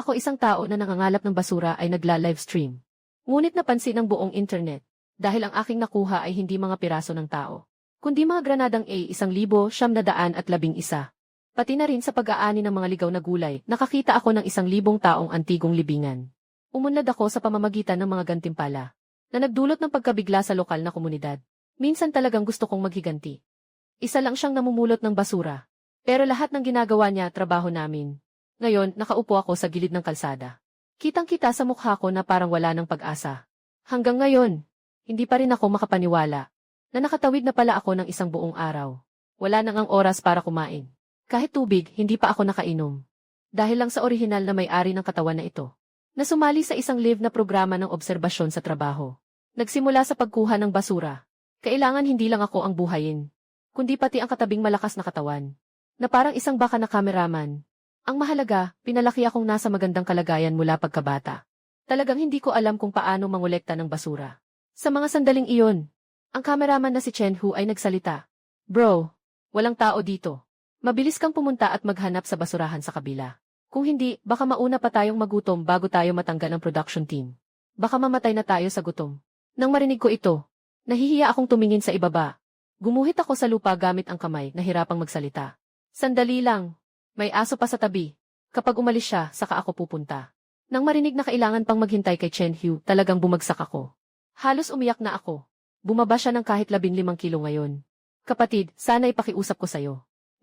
Ako isang tao na nangangalap ng basura ay nagla-livestream. Ngunit napansin ng buong internet, dahil ang aking nakuha ay hindi mga piraso ng tao, kundi mga granadang A1911. Pati na rin sa pag-aani ng mga ligaw na gulay, nakakita ako ng 1,000 taong antigong libingan. Umunlad ako sa pamamagitan ng mga gantimpala, na nagdulot ng pagkabigla sa lokal na komunidad. Minsan talagang gusto kong maghiganti. Isa lang siyang namumulot ng basura. Pero lahat ng ginagawa niya, trabaho namin. Ngayon, nakaupo ako sa gilid ng kalsada. Kitang-kita sa mukha ko na parang wala ng pag-asa. Hanggang ngayon, hindi pa rin ako makapaniwala na nakatawid na pala ako ng isang buong araw. Wala nang ang oras para kumain. Kahit tubig, hindi pa ako nakainom. Dahil lang sa orihinal na may-ari ng katawan na ito, na sumali sa isang live na programa ng obserbasyon sa trabaho. Nagsimula sa pagkuha ng basura. Kailangan hindi lang ako ang buhayin, kundi pati ang katabing malakas na katawan, na parang isang baka na kameraman. Ang mahalaga, pinalaki akong nasa magandang kalagayan mula pagkabata. Talagang hindi ko alam kung paano mangolekta ng basura. Sa mga sandaling iyon, ang kameraman na si Chen Hu ay nagsalita. Bro, walang tao dito. Mabilis kang pumunta at maghanap sa basurahan sa kabila. Kung hindi, baka mauna pa tayong magutom bago tayo matanggal ng production team. Baka mamatay na tayo sa gutom. Nang marinig ko ito, nahihiya akong tumingin sa ibaba. Gumuhit ako sa lupa gamit ang kamay, nahirapang magsalita. Sandali lang. May aso pa sa tabi. Kapag umalis siya, saka ako pupunta. Nang marinig na kailangan pang maghintay kay Chen Hu, talagang bumagsak ako. Halos umiyak na ako. Bumaba siya ng kahit 15 kilo ngayon. Kapatid, sana ipakiusap ko sa'yo.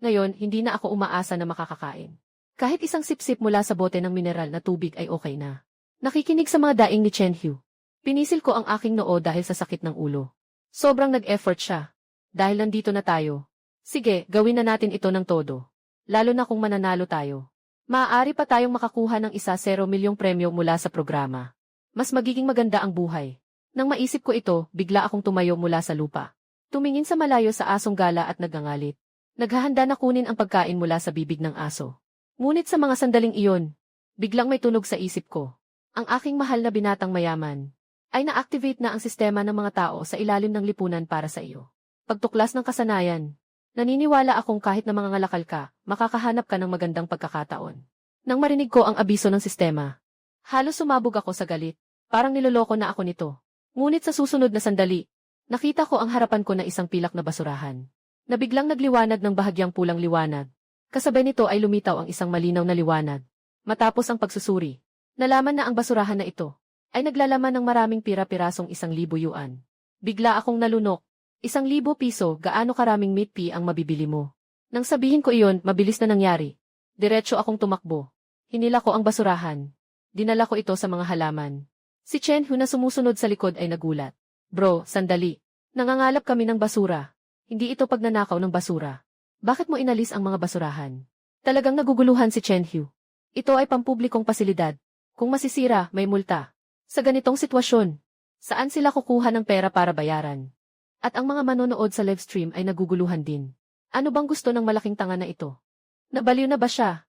Ngayon, hindi na ako umaasa na makakakain. Kahit isang sipsip mula sa bote ng mineral na tubig ay okay na. Nakikinig sa mga daing ni Chen Hu. Pinisil ko ang aking noo dahil sa sakit ng ulo. Sobrang nag-effort siya. Dahil nandito na tayo. Sige, gawin na natin ito ng todo. Lalo na kung mananalo tayo. Maaari pa tayong makakuha ng 1-0 milyong premyo mula sa programa. Mas magiging maganda ang buhay. Nang maisip ko ito, bigla akong tumayo mula sa lupa. Tumingin sa malayo sa asong gala at nagangalit. Naghahanda na kunin ang pagkain mula sa bibig ng aso. Ngunit sa mga sandaling iyon, biglang may tunog sa isip ko. Ang aking mahal na binatang mayaman ay na-activate na ang sistema ng mga tao sa ilalim ng lipunan para sa iyo. Pagtuklas ng kasanayan. Naniniwala akong kahit na mangangalakal ka, makakahanap ka ng magandang pagkakataon. Nang marinig ko ang abiso ng sistema, halos sumabog ako sa galit. Parang niloloko na ako nito. Ngunit sa susunod na sandali, nakita ko ang harapan ko na isang pilak na basurahan, na biglang nagliwanag ng bahagyang pulang liwanag. Kasabay nito ay lumitaw ang isang malinaw na liwanag. Matapos ang pagsusuri, nalaman na ang basurahan na ito ay naglalaman ng maraming pira-pirasong 1,000 yuan. Bigla akong nalunok. 1,000 piso, gaano karaming meat pea ang mabibili mo? Nang sabihin ko iyon, mabilis na nangyari. Diretso akong tumakbo. Hinila ko ang basurahan. Dinala ko ito sa mga halaman. Si Chen Hu na sumusunod sa likod ay nagulat. Bro, sandali. Nangangalap kami ng basura. Hindi ito pagnanakaw ng basura. Bakit mo inalis ang mga basurahan? Talagang naguguluhan si Chen Hu. Ito ay pampublikong pasilidad. Kung masisira, may multa. Sa ganitong sitwasyon, saan sila kukuha ng pera para bayaran? At ang mga manonood sa livestream ay naguguluhan din. Ano bang gusto ng malaking tanga na ito? Nabaliw na ba siya?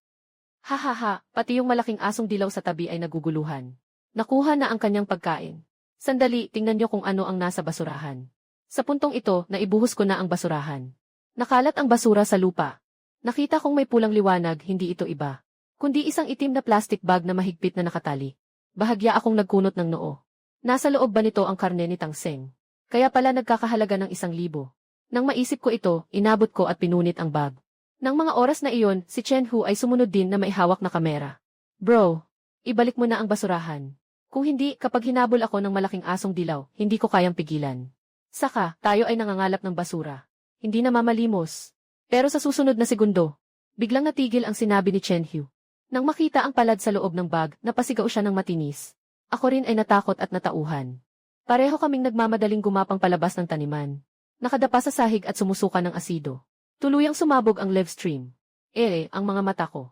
Hahaha, pati yung malaking asong dilaw sa tabi ay naguguluhan. Nakuha na ang kanyang pagkain. Sandali, tingnan niyo kung ano ang nasa basurahan. Sa puntong ito, naibuhos ko na ang basurahan. Nakalat ang basura sa lupa. Nakita kong may pulang liwanag, hindi ito iba, kundi isang itim na plastic bag na mahigpit na nakatali. Bahagya akong nagkunot ng noo. Nasa loob ba nito ang karne ni Tang Seng? Kaya pala nagkakahalaga ng 1,000. Nang maisip ko ito, inabot ko at pinunit ang bag. Nang mga oras na iyon, si Chen Hu ay sumunod din na may hawak na kamera. Bro, ibalik mo na ang basurahan. Kung hindi, kapag hinabol ako ng malaking asong dilaw, hindi ko kayang pigilan. Saka, tayo ay nangangalap ng basura. Hindi na mamalimos. Pero sa susunod na segundo, biglang natigil ang sinabi ni Chen Hu. Nang makita ang palad sa loob ng bag, napasigaw siya ng matinis. Ako rin ay natakot at natauhan. Pareho kaming nagmamadaling gumapang palabas ng taniman. Nakadapa sa sahig at sumusuka ng asido. Tuluyang sumabog ang live stream. Ang mga mata ko.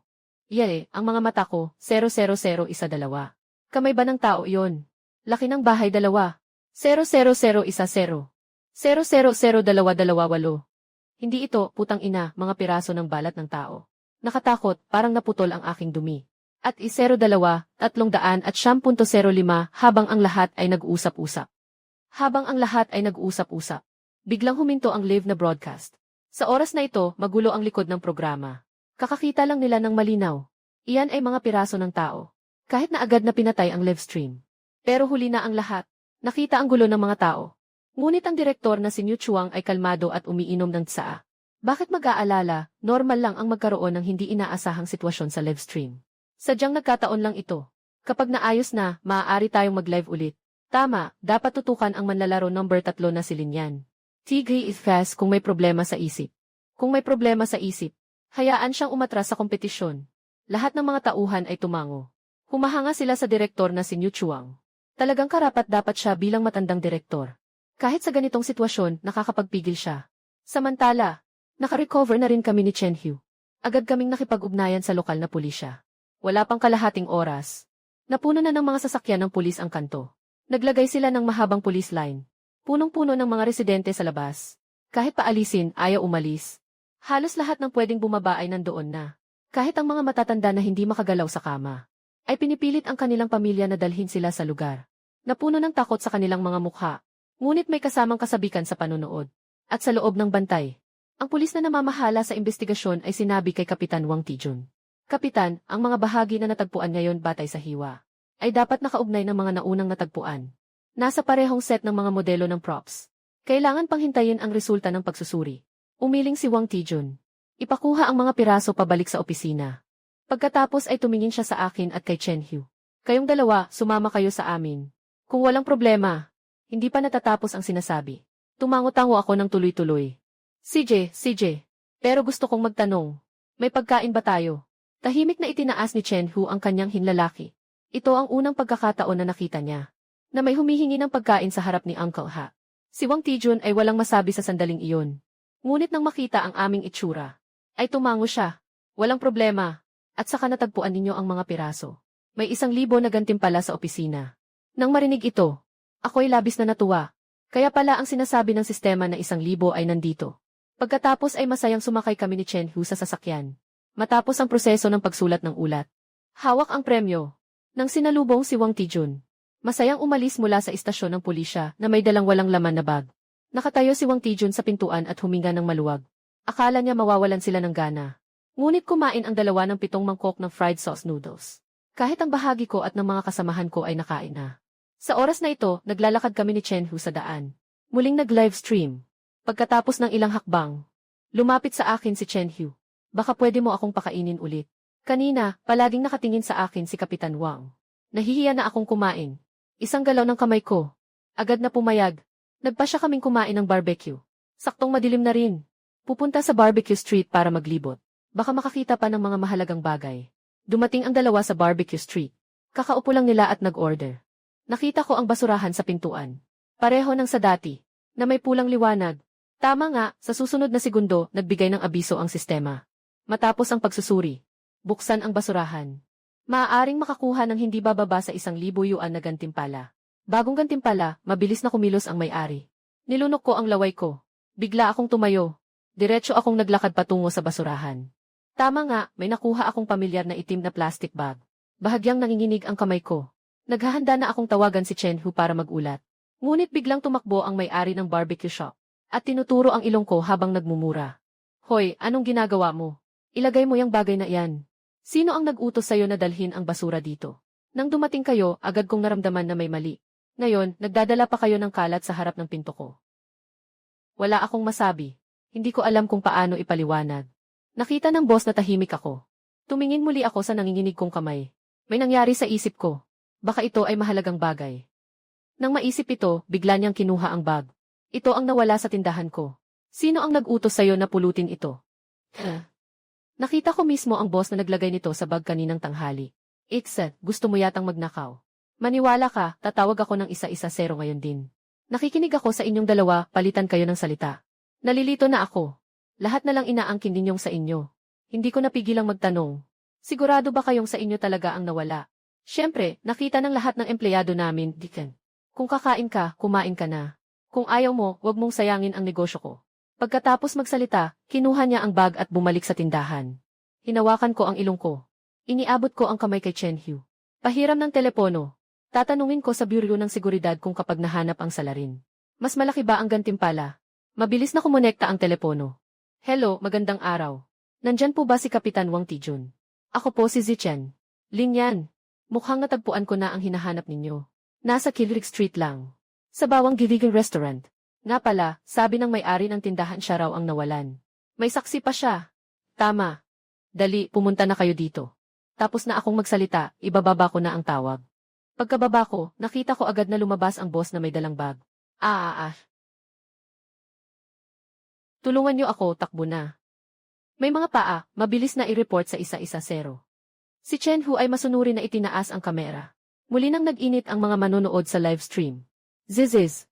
Ang mga mata ko, 000112. Kamay ba ng tao yon? Laki ng bahay 2. 00010. 000228. Hindi ito, putang ina, mga piraso ng balat ng tao. Nakatakot, parang naputol ang aking dumi. At 02-300 at 10.05 habang ang lahat ay nag-uusap-usap. Biglang huminto ang live na broadcast. Sa oras na ito, magulo ang likod ng programa. Kakakita lang nila ng malinaw. Iyan ay mga piraso ng tao. Kahit na agad na pinatay ang live stream. Pero huli na ang lahat. Nakita ang gulo ng mga tao. Ngunit ang direktor na si New Chuang ay kalmado at umiinom ng tsaa. Bakit mag-aalala, normal lang ang magkaroon ng hindi inaasahang sitwasyon sa live stream. Sadyang nagkataon lang ito. Kapag naayos na, maaari tayong mag-live ulit. Tama, dapat tutukan ang manlalaro number 3 na si Linyan. Tigre is fast kung may problema sa isip. Kung may problema sa isip, hayaan siyang umatras sa kompetisyon. Lahat ng mga tauhan ay tumango. Humahanga sila sa direktor na si New Chuang. Talagang karapat-dapat siya bilang matandang direktor. Kahit sa ganitong sitwasyon, nakakapagpigil siya. Samantala, nakarecover na rin kami ni Chen Hu. Agad kaming nakipag-ugnayan sa lokal na pulisya. Wala pang kalahating oras. Napuno na ng mga sasakyan ng pulis ang kanto. Naglagay sila ng mahabang police line. Punong-puno ng mga residente sa labas. Kahit paalisin, ayaw umalis. Halos lahat ng pwedeng bumaba ay nandoon na. Kahit ang mga matatanda na hindi makagalaw sa kama, ay pinipilit ang kanilang pamilya na dalhin sila sa lugar. Napuno ng takot sa kanilang mga mukha. Ngunit may kasamang kasabikan sa panonood. At sa loob ng bantay, ang pulis na namamahala sa investigasyon ay sinabi kay Kapitan Wang Tijun. Kapitan, ang mga bahagi na natagpuan ngayon batay sa hiwa ay dapat nakaugnay ng mga naunang natagpuan. Nasa parehong set ng mga modelo ng props. Kailangan pang hintayin ang resulta ng pagsusuri. Umiling si Wang Tijun. Ipakuha ang mga piraso pabalik sa opisina. Pagkatapos ay tumingin siya sa akin at kay Chen Hu. Kayong dalawa, sumama kayo sa amin. Kung walang problema, hindi pa natatapos ang sinasabi. Tumango-tango ako ng tuloy-tuloy. CJ, pero gusto kong magtanong. May pagkain ba tayo? Tahimik na itinaas ni Chen Hu ang kanyang hinlalaki. Ito ang unang pagkakataon na nakita niya, na may humihingi ng pagkain sa harap ni Uncle Ha. Si Wang Tijun ay walang masabi sa sandaling iyon. Ngunit nang makita ang aming itsura, ay tumango siya. Walang problema. At saka natagpuan ninyo ang mga piraso. May 1,000 na gantimpala sa opisina. Nang marinig ito, ako'y labis na natuwa. Kaya pala ang sinasabi ng sistema na 1,000 ay nandito. Pagkatapos ay masayang sumakay kami ni Chen Hu sa sasakyan. Matapos ang proseso ng pagsulat ng ulat. Hawak ang premyo. Nang sinalubong si Wang Tijun, masayang umalis mula sa istasyon ng pulisya na may dalang walang laman na bag. Nakatayo si Wang Tijun sa pintuan at huminga ng maluwag. Akala niya mawawalan sila ng gana. Ngunit kumain ang 2 ng 7 mangkok ng fried sauce noodles. Kahit ang bahagi ko at ng mga kasamahan ko ay nakain na. Sa oras na ito, naglalakad kami ni Chen Hu sa daan. Muling nag-live stream. Pagkatapos ng ilang hakbang, lumapit sa akin si Chen Hu. Baka pwede mo akong pakainin ulit. Kanina, palaging nakatingin sa akin si Kapitan Wang. Nahihiya na akong kumain. 1 galaw ng kamay ko. Agad na pumayag. Nagpasya kaming kumain ng barbecue. Saktong madilim na rin. Pupunta sa barbecue street para maglibot. Baka makakita pa ng mga mahalagang bagay. Dumating ang 2 sa barbecue street. Kakaupo lang nila at nag-order. Nakita ko ang basurahan sa pintuan. Pareho ng sa dati, na may pulang liwanag. Tama nga, sa susunod na segundo, nagbigay ng abiso ang sistema. Matapos ang pagsusuri, buksan ang basurahan. Maaaring makakuha ng hindi bababa sa 1,000 yuan na gantimpala. Bagong gantimpala, mabilis na kumilos ang may-ari. Nilunok ko ang laway ko. Bigla akong tumayo. Diretso akong naglakad patungo sa basurahan. Tama nga, may nakuha akong pamilyar na itim na plastic bag. Bahagyang nanginginig ang kamay ko. Naghahanda na akong tawagan si Chen Hu para magulat. Ngunit biglang tumakbo ang may-ari ng barbecue shop. At tinuturo ang ilong ko habang nagmumura. Hoy, anong ginagawa mo? Ilagay mo yung bagay na iyan. Sino ang nag-utos sa'yo na dalhin ang basura dito? Nang dumating kayo, agad kong naramdaman na may mali. Ngayon, nagdadala pa kayo ng kalat sa harap ng pinto ko. Wala akong masabi. Hindi ko alam kung paano ipaliwanag. Nakita ng boss na tahimik ako. Tumingin muli ako sa nanginginig kong kamay. May nangyari sa isip ko. Baka ito ay mahalagang bagay. Nang maisip ito, bigla niyang kinuha ang bag. Ito ang nawala sa tindahan ko. Sino ang nag-utos sa'yo na pulutin ito? Nakita ko mismo ang boss na naglagay nito sa bag kaninang tanghali. Iksa, gusto mo yatang magnakaw. Maniwala ka, tatawag ako ng isa-isa 0 ngayon din. Nakikinig ako sa inyong 2, palitan kayo ng salita. Nalilito na ako. Lahat na lang inaangkin ninyong sa inyo. Hindi ko napigilang magtanong. Sigurado ba kayong sa inyo talaga ang nawala? Siyempre, nakita ng lahat ng empleyado namin, Dicken. Kung kakain ka, kumain ka na. Kung ayaw mo, wag mong sayangin ang negosyo ko. Pagkatapos magsalita, kinuha niya ang bag at bumalik sa tindahan. Hinawakan ko ang ilong ko. Iniabot ko ang kamay kay Chen Hu. Pahiram ng telepono. Tatanungin ko sa Bureau ng Seguridad kung kapag nahanap ang salarin. Mas malaki ba ang gantimpala? Mabilis na kumonekta ang telepono. Hello, magandang araw. Nandyan po ba si Kapitan Wang Tijun? Ako po si Zichen. Linyan. Mukhang natagpuan ko na ang hinahanap ninyo. Nasa Kilrick Street lang. Sa bawang Gilligan Restaurant. Nga pala, sabi ng may-ari ng tindahan siya raw ang nawalan. May saksi pa siya. Tama. Dali, pumunta na kayo dito. Tapos na akong magsalita, ibababa ko na ang tawag. Pagkababa ko, nakita ko agad na lumabas ang boss na may dalang bag. Tulungan niyo ako, takbo na. May mga paa, mabilis na i-report sa isa-isa 0. Si Chen Hu ay masunuri na itinaas ang kamera. Muli nang nag-init ang mga manonood sa live stream. Ziziz.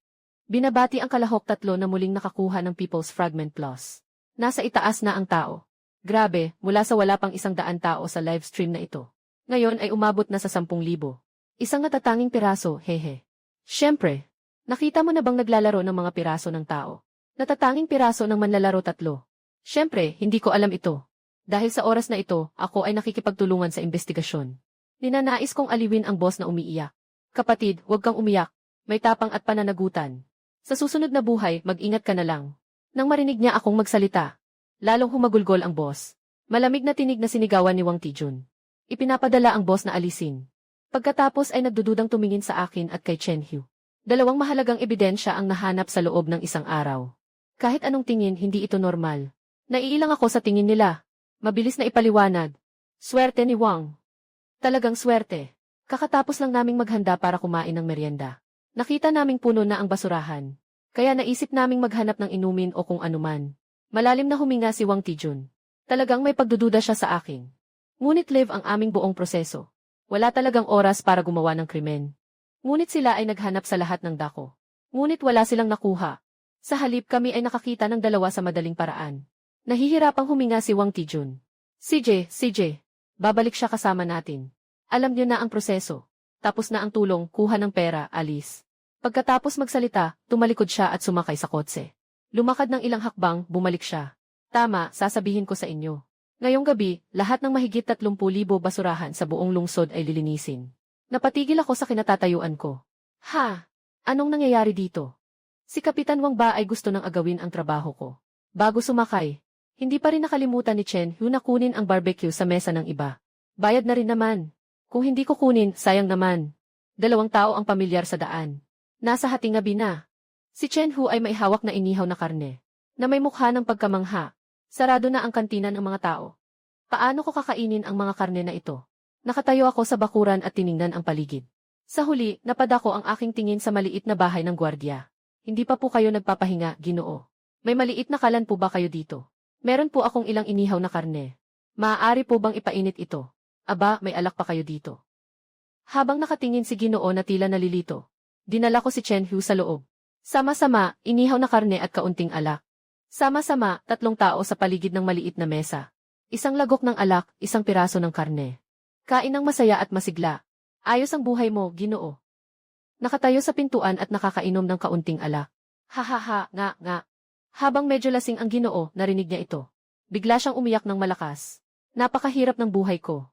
Binabati ang kalahok 3 na muling nakakuha ng People's Fragment Plus. Nasa itaas na ang tao. Grabe, mula sa wala pang 100 tao sa live stream na ito. Ngayon ay umabot na sa 10,000. Isang natatanging piraso, hehe. Siyempre, nakita mo na bang naglalaro ng mga piraso ng tao? Natatanging piraso ng manlalaro 3. Siyempre, hindi ko alam ito. Dahil sa oras na ito, ako ay nakikipagtulungan sa investigasyon. Ninanais kong aliwin ang boss na umiiyak. Kapatid, huwag kang umiyak. May tapang at pananagutan. Sa susunod na buhay, mag-ingat ka na lang. Nang marinig niya akong magsalita, lalong humagulgol ang boss. Malamig na tinig na sinigawan ni Wang Tijun. Ipinapadala ang boss na alisin. Pagkatapos ay nagdududang tumingin sa akin at kay Chen Hu. 2 mahalagang ebidensya ang nahanap sa loob ng isang araw. Kahit anong tingin, hindi ito normal. Naiilang ako sa tingin nila. Mabilis na ipaliwanag. Swerte ni Wang. Talagang swerte. Kakatapos lang naming maghanda para kumain ng merienda. Nakita naming puno na ang basurahan. Kaya naisip naming maghanap ng inumin o kung anuman. Malalim na huminga si Wang Tijun. Talagang may pagdududa siya sa akin. Ngunit live ang aming buong proseso. Wala talagang oras para gumawa ng krimen. Ngunit sila ay naghanap sa lahat ng dako. Ngunit wala silang nakuha. Sa halip kami ay nakakita ng 2 sa madaling paraan. Nahihirapang huminga si Wang Tijun. CJ, babalik siya kasama natin. Alam niyo na ang proseso. Tapos na ang tulong, kuha ng pera, alis. Pagkatapos magsalita, tumalikod siya at sumakay sa kotse. Lumakad ng ilang hakbang, bumalik siya. Tama, sasabihin ko sa inyo. Ngayong gabi, lahat ng mahigit 30,000 basurahan sa buong lungsod ay lilinisin. Napatigil ako sa kinatatayuan ko. Ha? Anong nangyayari dito? Si Kapitan Wang ba ay gusto nang agawin ang trabaho ko? Bago sumakay, hindi pa rin nakalimutan ni Chen Hu na kunin ang barbecue sa mesa ng iba. Bayad na rin naman. Kung hindi ko kunin, sayang naman. 2 tao ang pamilyar sa daan. Nasa hatingabi na. Si Chen Hu ay may hawak na inihaw na karne, na may mukha ng pagkamangha. Sarado na ang kantina ng mga tao. Paano ko kakainin ang mga karne na ito? Nakatayo ako sa bakuran at tiningnan ang paligid. Sa huli, napadako ang aking tingin sa maliit na bahay ng gwardiya. Hindi pa po kayo nagpapahinga, Ginoo. May maliit na kalan po ba kayo dito? Meron po akong ilang inihaw na karne. Maaari po bang ipainit ito? Aba, may alak pa kayo dito. Habang nakatingin si Ginoo na tila nalilito, dinala ko si Chen Hu sa loob. Sama-sama, inihaw na karne at kaunting alak. Sama-sama, 3 tao sa paligid ng maliit na mesa. Isang lagok ng alak, 1 piraso ng karne. Kain ng masaya at masigla. Ayos ang buhay mo, Ginoo. Nakatayo sa pintuan at nakakainom ng kaunting alak. Ha, nga. Habang medyo lasing ang Ginoo, narinig niya ito. Bigla siyang umiyak ng malakas. Napakahirap ng buhay ko.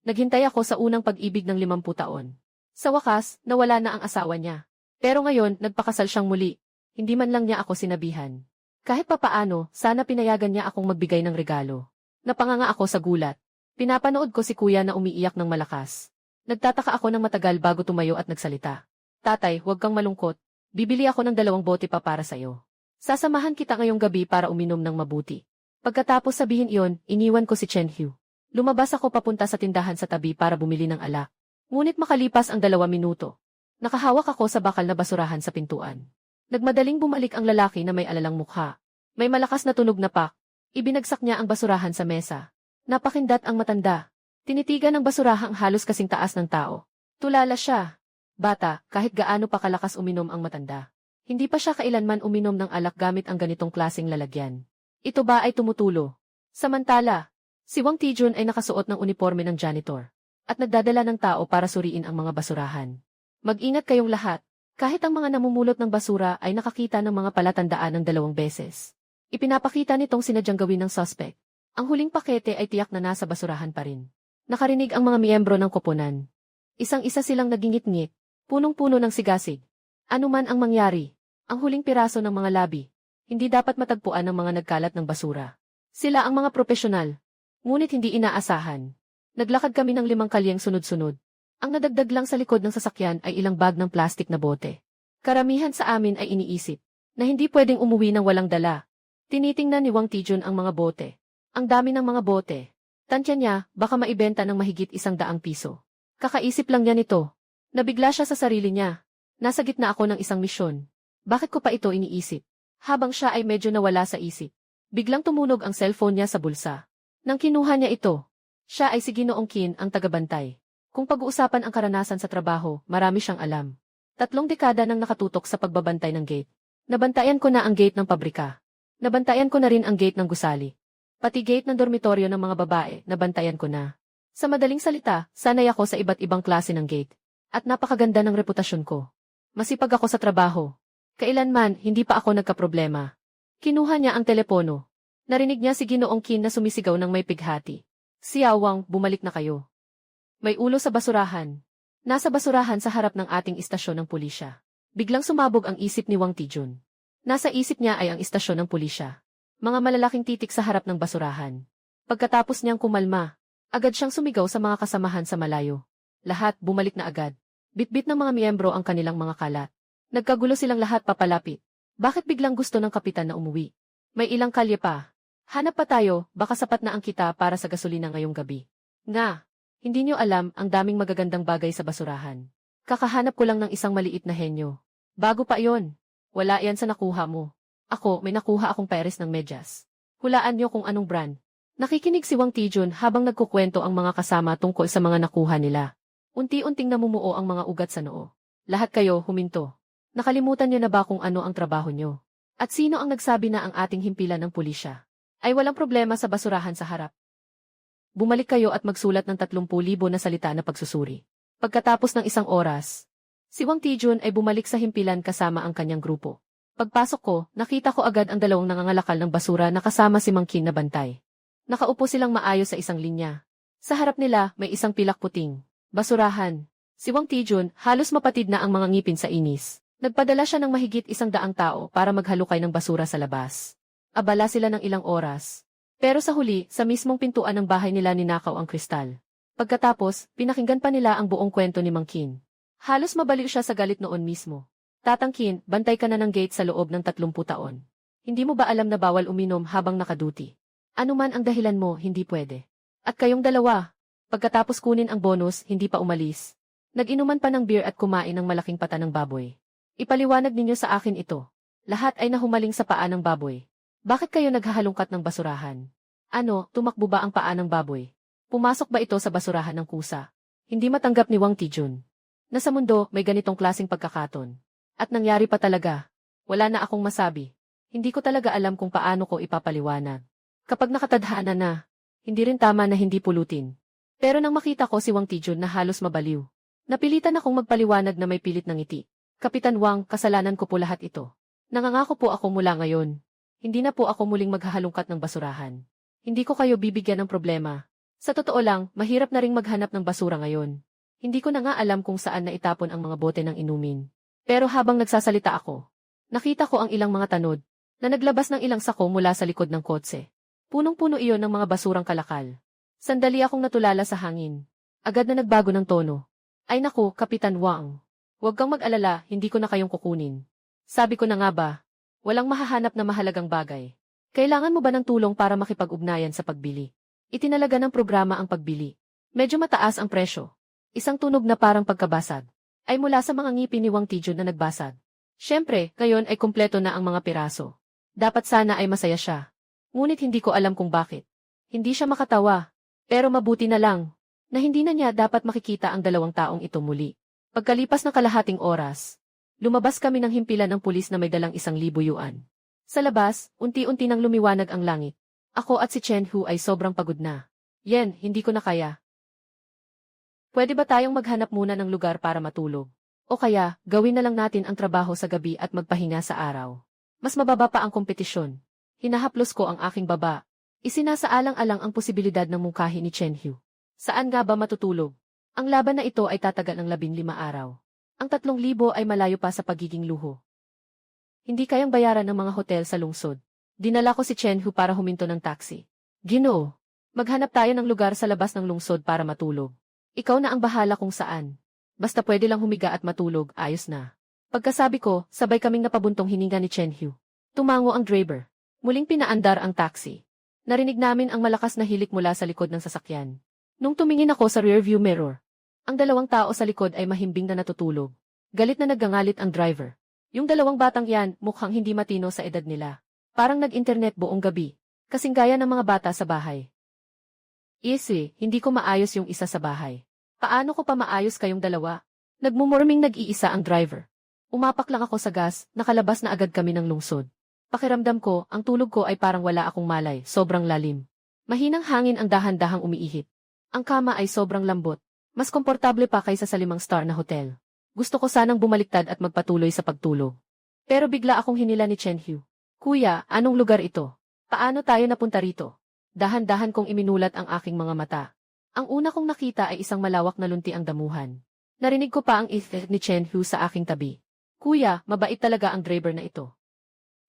Naghintay ako sa unang pag-ibig ng 50 taon. Sa wakas, nawala na ang asawa niya. Pero ngayon, nagpakasal siyang muli. Hindi man lang niya ako sinabihan. Kahit papaano, sana pinayagan niya akong magbigay ng regalo. Napanganga ako sa gulat. Pinapanood ko si kuya na umiiyak ng malakas. Nagtataka ako ng matagal bago tumayo at nagsalita. Tatay, huwag kang malungkot. Bibili ako ng 2 bote pa para sa'yo. Sasamahan kita ngayong gabi para uminom ng mabuti. Pagkatapos sabihin iyon, iniwan ko si Chen Hu. Lumabas ako papunta sa tindahan sa tabi para bumili ng alak. Ngunit makalipas ang 2 minuto. Nakahawak ako sa bakal na basurahan sa pintuan. Nagmadaling bumalik ang lalaki na may alalang mukha. May malakas na tunog na pak. Ibinagsak niya ang basurahan sa mesa. Napakindat ang matanda. Tinitigan ng basurahang halos kasing taas ng tao. Tulala siya. Bata, kahit gaano pa kalakas uminom ang matanda. Hindi pa siya kailanman uminom ng alak gamit ang ganitong klaseng lalagyan. Ito ba ay tumutulo? Samantala, si Wang Tijun ay nakasuot ng uniforme ng janitor at nagdadala ng tao para suriin ang mga basurahan. Mag-ingat kayong lahat. Kahit ang mga namumulot ng basura ay nakakita ng mga palatandaan ng 2 beses. Ipinapakita nitong sinadyang gawin ng suspect. Ang huling pakete ay tiyak na nasa basurahan pa rin. Nakarinig ang mga miyembro ng koponan. Isang-isa silang nagingit-ngit, punong-puno ng sigasig. Ano man ang mangyari, ang huling piraso ng mga labi, hindi dapat matagpuan ng mga nagkalat ng basura. Sila ang mga propesyonal, ngunit hindi inaasahan. Naglakad kami ng 5 kalyeng sunod-sunod. Ang nadagdag lang sa likod ng sasakyan ay ilang bag ng plastik na bote. Karamihan sa amin ay iniisip na hindi pwedeng umuwi ng walang dala. Tinitingnan ni Wang Tijun ang mga bote. Ang dami ng mga bote. Tantya niya, baka maibenta ng mahigit 100 piso. Kakaisip lang niya nito. Nabigla siya sa sarili niya. Nasa gitna ako ng isang misyon. Bakit ko pa ito iniisip? Habang siya ay medyo nawala sa isip. Biglang tumunog ang cellphone niya sa bulsa. Nang kinuha niya ito, siya ay si Ginoong Qin ang tagabantay. Kung pag-uusapan ang karanasan sa trabaho, marami siyang alam. 3 dekada nang nakatutok sa pagbabantay ng gate. Nabantayan ko na ang gate ng pabrika. Nabantayan ko na rin ang gate ng gusali. Pati gate ng dormitoryo ng mga babae, nabantayan ko na. Sa madaling salita, sanay ako sa iba't ibang klase ng gate. At napakaganda ng reputasyon ko. Masipag ako sa trabaho. Kailanman, hindi pa ako nagkaproblema. Kinuha niya ang telepono. Narinig niya si Ginoong Qin na sumisigaw ng may pighati. Xiaowang, bumalik na kayo. May ulo sa basurahan. Nasa basurahan sa harap ng ating istasyon ng pulisya. Biglang sumabog ang isip ni Wang Tijun. Nasa isip niya ay ang istasyon ng pulisya. Mga malalaking titik sa harap ng basurahan. Pagkatapos niyang kumalma, agad siyang sumigaw sa mga kasamahan sa malayo. Lahat bumalik na agad. Bitbit ng mga miyembro ang kanilang mga kalat. Nagkagulo silang lahat papalapit. Bakit biglang gusto ng kapitan na umuwi? May ilang kalye pa. Hanap pa tayo, baka sapat na ang kita para sa gasolina ngayong gabi. Nga, hindi niyo alam ang daming magagandang bagay sa basurahan. Kakahanap ko lang ng isang maliit na henyo. Bago pa yon. Wala yan sa nakuha mo. Ako, may nakuha akong pares ng medyas. Hulaan niyo kung anong brand. Nakikinig si Wang Tijun habang nagkukwento ang mga kasama tungkol sa mga nakuha nila. Unti-unting namumuo ang mga ugat sa noo. Lahat kayo huminto. Nakalimutan niyo na ba kung ano ang trabaho niyo? At sino ang nagsabi na ang ating himpilan ng pulisya ay walang problema sa basurahan sa harap? Bumalik kayo at magsulat ng 30,000 na salita na pagsusuri. Pagkatapos ng 1 oras, si Wang Tijun ay bumalik sa himpilan kasama ang kanyang grupo. Pagpasok ko, nakita ko agad ang 2 nangangalakal ng basura na kasama si Mang Qin na bantay. Nakaupo silang maayos sa isang linya. Sa harap nila, may isang pilak puting basurahan. Si Wang Tijun, halos mapatid na ang mga ngipin sa inis. Nagpadala siya ng mahigit 100 tao para maghalukay ng basura sa labas. Abala sila ng ilang oras. Pero sa huli, sa mismong pintuan ng bahay nila ninakaw ang kristal. Pagkatapos, pinakinggan pa nila ang buong kwento ni Mang Qin. Halos mabaliw siya sa galit noon mismo. Tatang Qin, bantay ka na ng gate sa loob ng 30 taon. Hindi mo ba alam na bawal uminom habang nakaduty? Ano man ang dahilan mo, hindi pwede. At kayong dalawa, pagkatapos kunin ang bonus, hindi pa umalis. Nag-inuman pa ng beer at kumain ng malaking pata ng baboy. Ipaliwanag ninyo sa akin ito. Lahat ay nahumaling sa paa ng baboy. Bakit kayo naghahalungkat ng basurahan? Ano, tumakbo ba ang paa ng baboy? Pumasok ba ito sa basurahan ng kusa? Hindi matanggap ni Wang Tijun. Nasa mundo, may ganitong klaseng pagkakaton. At nangyari pa talaga. Wala na akong masabi. Hindi ko talaga alam kung paano ko ipapaliwanag. Kapag nakatadhana na, hindi rin tama na hindi pulutin. Pero nang makita ko si Wang Tijun na halos mabaliw, napilitan akong magpaliwanag na may pilit ng ngiti. Kapitan Wang, kasalanan ko po lahat ito. Nangangako po ako mula ngayon. Hindi na po ako muling maghahalungkat ng basurahan. Hindi ko kayo bibigyan ng problema. Sa totoo lang, mahirap na ring maghanap ng basura ngayon. Hindi ko na nga alam kung saan na itapon ang mga bote ng inumin. Pero habang nagsasalita ako, nakita ko ang ilang mga tanod na naglabas ng ilang sako mula sa likod ng kotse. Punong-puno iyon ng mga basurang kalakal. Sandali akong natulala sa hangin. Agad na nagbago ng tono. Ay naku, Kapitan Wang. Huwag kang mag-alala, hindi ko na kayong kukunin. Sabi ko na nga ba, walang mahahanap na mahalagang bagay. Kailangan mo ba ng tulong para makipag-ugnayan sa pagbili? Itinalaga ng programa ang pagbili. Medyo mataas ang presyo. Isang tunog na parang pagkabasag ay mula sa mga ngipin ni Wang Tijun na nagbasag. Siyempre, ngayon ay kumpleto na ang mga piraso. Dapat sana ay masaya siya. Ngunit hindi ko alam kung bakit. Hindi siya makatawa. Pero mabuti na lang na hindi na niya dapat makikita ang 2 taong ito muli. Pagkalipas ng kalahating oras, lumabas kami ng himpilan ng pulis na may dalang 1,000 yuan. Sa labas, unti-unti nang lumiwanag ang langit. Ako at si Chen Hu ay sobrang pagod na. Yen, hindi ko na kaya. Pwede ba tayong maghanap muna ng lugar para matulog? O kaya, gawin na lang natin ang trabaho sa gabi at magpahinga sa araw. Mas mababa pa ang kompetisyon. Hinahaplos ko ang aking baba. Isinasaalang-alang ang posibilidad ng mungkahi ni Chen Hu. Saan nga ba matutulog? Ang laban na ito ay tatagal ng 15 araw. Ang 3,000 ay malayo pa sa pagiging luho. Hindi kayang bayaran ng mga hotel sa lungsod. Dinala ko si Chen Hu para huminto ng taxi. Ginoo, Maghanap tayo ng lugar sa labas ng lungsod para matulog. Ikaw na ang bahala kung saan. Basta pwede lang humiga at matulog, ayos na. Pagkasabi ko, sabay kaming napabuntong hininga ni Chen Hu. Tumango ang driver. Muling pinaandar ang taxi. Narinig namin ang malakas na hilik mula sa likod ng sasakyan. Nung tumingin ako sa rearview mirror, ang dalawang tao sa likod ay mahimbing na natutulog. Galit na naggangalit ang driver. Yung dalawang batang yan, mukhang hindi matino sa edad nila. Parang nag-internet buong gabi. Kasing gaya ng mga bata sa bahay. Easy, hindi ko maayos yung isa sa bahay. Paano ko pa maayos kayong dalawa? Nagmumurming nag-iisa ang driver. Umapak lang ako sa gas, nakalabas na agad kami ng lungsod. Pakiramdam ko, ang tulog ko ay parang wala akong malay, sobrang lalim. Mahinang hangin ang dahan-dahang umiihip. Ang kama ay sobrang lambot. Mas komportable pa kaysa sa 5-star na hotel. Gusto ko sanang bumaliktad at magpatuloy sa pagtulog. Pero bigla akong hinila ni Chen Hu. Kuya, anong lugar ito? Paano tayo napunta rito? Dahan-dahan kong iminulat ang aking mga mata. Ang una kong nakita ay isang malawak na lunti ang damuhan. Narinig ko pa ang ithe ni Chen Hu sa aking tabi. Kuya, mabait talaga ang driver na ito.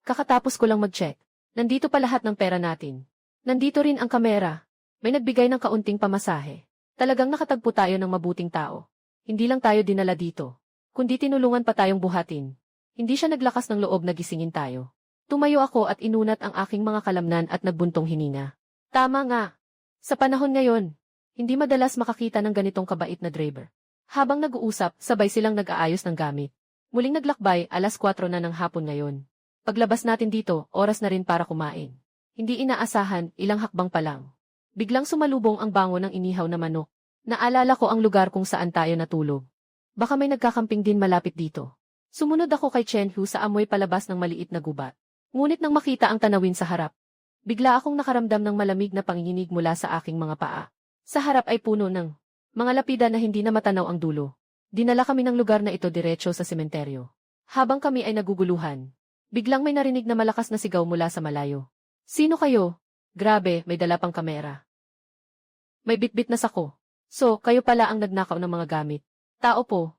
Kakatapos ko lang mag-check. Nandito pa lahat ng pera natin. Nandito rin ang kamera. May nagbigay ng kaunting pamasahe. Talagang nakatagpo tayo ng mabuting tao. Hindi lang tayo dinala dito, kundi tinulungan pa tayong buhatin. Hindi siya naglakas ng loob na gisingin tayo. Tumayo ako at inunat ang aking mga kalamnan at nagbuntong hininga. Tama nga. Sa panahon ngayon, hindi madalas makakita ng ganitong kabait na driver. Habang nag-uusap, sabay silang nag-aayos ng gamit. Muling naglakbay, 4:00 na ng hapon ngayon. Paglabas natin dito, oras na rin para kumain. Hindi inaasahan, ilang hakbang pa lang. Biglang sumalubong ang bango ng inihaw na manok. Naalala ko ang lugar kung saan tayo natulog. Baka may nagkakamping din malapit dito. Sumunod ako kay Chen Hu sa amoy palabas ng maliit na gubat. Ngunit nang makita ang tanawin sa harap, bigla akong nakaramdam ng malamig na panginginig mula sa aking mga paa. Sa harap ay puno ng mga lapida na hindi na matanaw ang dulo. Dinala kami ng lugar na ito diretso sa sementeryo. Habang kami ay naguguluhan, biglang may narinig na malakas na sigaw mula sa malayo. Sino kayo? Grabe, may dala pang kamera. May bitbit na sako. So, kayo pala ang nagnakaw ng mga gamit. Tao po.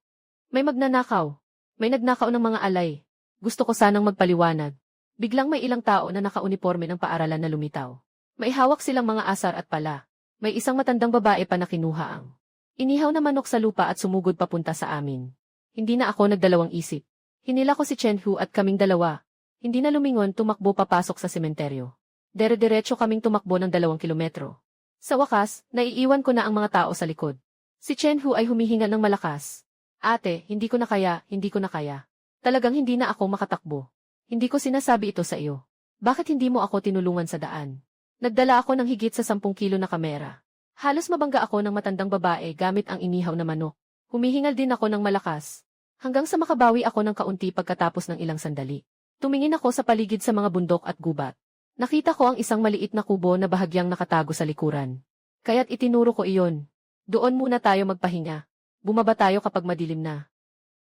May magnanakaw. May nagnakaw ng mga alay. Gusto ko sanang magpaliwanag. Biglang may ilang tao na nakauniforme ng paaralan na lumitaw. May hawak silang mga asar at pala. May isang matandang babae pa na kinuha ang inihaw na manok sa lupa at sumugod papunta sa amin. Hindi na ako nagdalawang isip. Hinila ko si Chen Hu at kaming dalawa. Hindi na lumingon, tumakbo papasok sa sementeryo. Dire-diretso kaming tumakbo ng 2 kilometro. Sa wakas, naiiwan ko na ang mga tao sa likod. Si Chen Hu ay humihinga ng malakas. Ate, hindi ko na kaya, hindi ko na kaya. Talagang hindi na ako makatakbo. Hindi ko sinasabi ito sa iyo. Bakit hindi mo ako tinulungan sa daan? Nagdala ako ng higit sa 10 kilo na kamera. Halos mabangga ako ng matandang babae gamit ang inihaw na manok. Humihingal din ako ng malakas. Hanggang sa makabawi ako ng kaunti pagkatapos ng ilang sandali. Tumingin ako sa paligid sa mga bundok at gubat. Nakita ko ang isang maliit na kubo na bahagyang nakatago sa likuran. Kaya't itinuro ko iyon. Doon muna tayo magpahinga. Bumaba tayo kapag madilim na.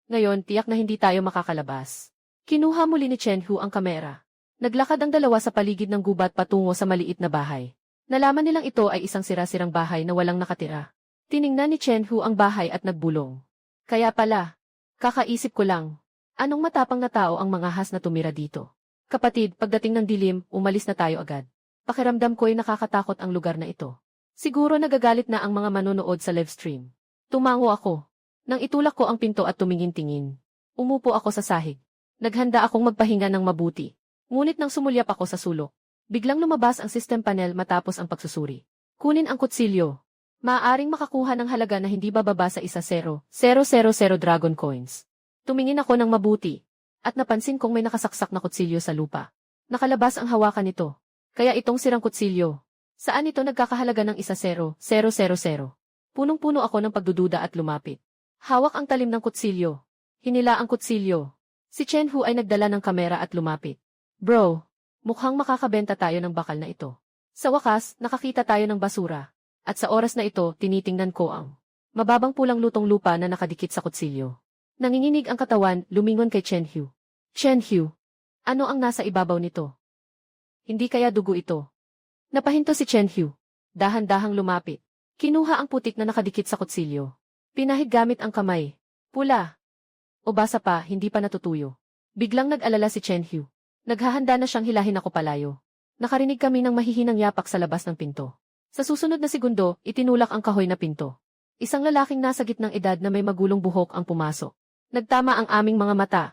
Ngayon, tiyak na hindi tayo makakalabas. Kinuha muli ni Chen Hu ang kamera. Naglakad ang dalawa sa paligid ng gubat patungo sa maliit na bahay. Nalaman nilang ito ay isang sira-sirang bahay na walang nakatira. Tiningnan ni Chen Hu ang bahay at nagbulong. Kaya pala, kakaisip ko lang, anong matapang na tao ang mga has na tumira dito? Kapatid, pagdating ng dilim, umalis na tayo agad. Pakiramdam ko'y nakakatakot ang lugar na ito. Siguro nagagalit na ang mga manonood sa live stream. Tumango ako. Nang itulak ko ang pinto at tumingin-tingin. Umupo ako sa sahig. Naghanda akong magpahinga ng mabuti. Ngunit nang sumulyap ako sa sulok, biglang lumabas ang system panel matapos ang pagsusuri. Kunin ang kutsilyo. Maaaring makakuha ng halaga na hindi bababa sa 1,000,000 Dragon Coins. Tumingin ako ng mabuti. At napansin kong may nakasaksak na kutsilyo sa lupa. Nakalabas ang hawakan nito. Kaya itong sirang kutsilyo. Saan ito nagkakahalaga ng 1,000,000? Punong-puno ako ng pagdududa at lumapit. Hawak ang talim ng kutsilyo. Hinila ang kutsilyo. Si Chen Hu ay nagdala ng kamera at lumapit. Bro, mukhang makakabenta tayo ng bakal na ito. Sa wakas, nakakita tayo ng basura. At sa oras na ito, tinitingnan ko ang mababang pulang lutong lupa na nakadikit sa kutsilyo. Nanginginig ang katawan, lumingon kay Chen Hu. Chen Hu, ano ang nasa ibabaw nito? Hindi kaya dugo ito? Napahinto si Chen Hu. Dahan-dahang lumapit. Kinuha ang putik na nakadikit sa kutsilyo. Pinahid gamit ang kamay. Pula. O basa pa, hindi pa natutuyo. Biglang nag-alala si Chen Hu. Naghahanda na siyang hilahin ako palayo. Nakarinig kami ng mahihinang yapak sa labas ng pinto. Sa susunod na segundo, itinulak ang kahoy na pinto. Isang lalaking nasa gitnang edad na may magulong buhok ang pumasok. Nagtama ang aming mga mata.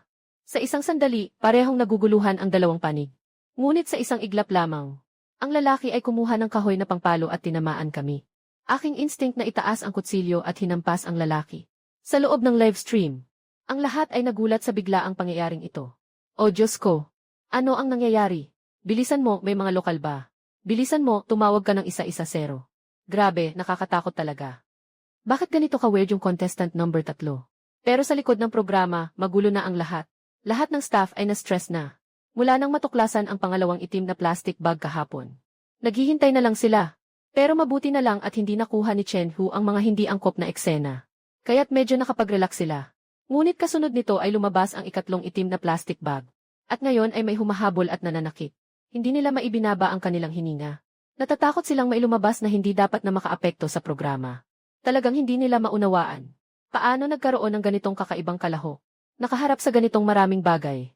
Sa isang sandali, parehong naguguluhan ang dalawang panig. Ngunit sa isang iglap lamang, ang lalaki ay kumuha ng kahoy na pangpalo at tinamaan kami. Aking instinct na itaas ang kutsilyo at hinampas ang lalaki. Sa loob ng live stream, ang lahat ay nagulat sa biglaang pangyayaring ito. O Diyos ko! Ano ang nangyayari? Bilisan mo, may mga lokal ba? Bilisan mo, tumawag ka ng 110. Grabe, nakakatakot talaga. Bakit ganito ka-weird yung contestant number 3? Pero sa likod ng programa, magulo na ang lahat. Lahat ng staff ay na-stress na. Mula nang matuklasan ang pangalawang itim na plastic bag kahapon. Naghihintay na lang sila. Pero mabuti na lang at hindi nakuha ni Chen Hu ang mga hindi angkop na eksena. Kaya't medyo nakapag-relax sila. Ngunit kasunod nito ay lumabas ang ikatlong itim na plastic bag. At ngayon ay may humahabol at nananakit. Hindi nila maibinaba ang kanilang hininga. Natatakot silang may lumabas na hindi dapat na makaapekto sa programa. Talagang hindi nila maunawaan. Paano nagkaroon ng ganitong kakaibang kalahok? Nakaharap sa ganitong maraming bagay.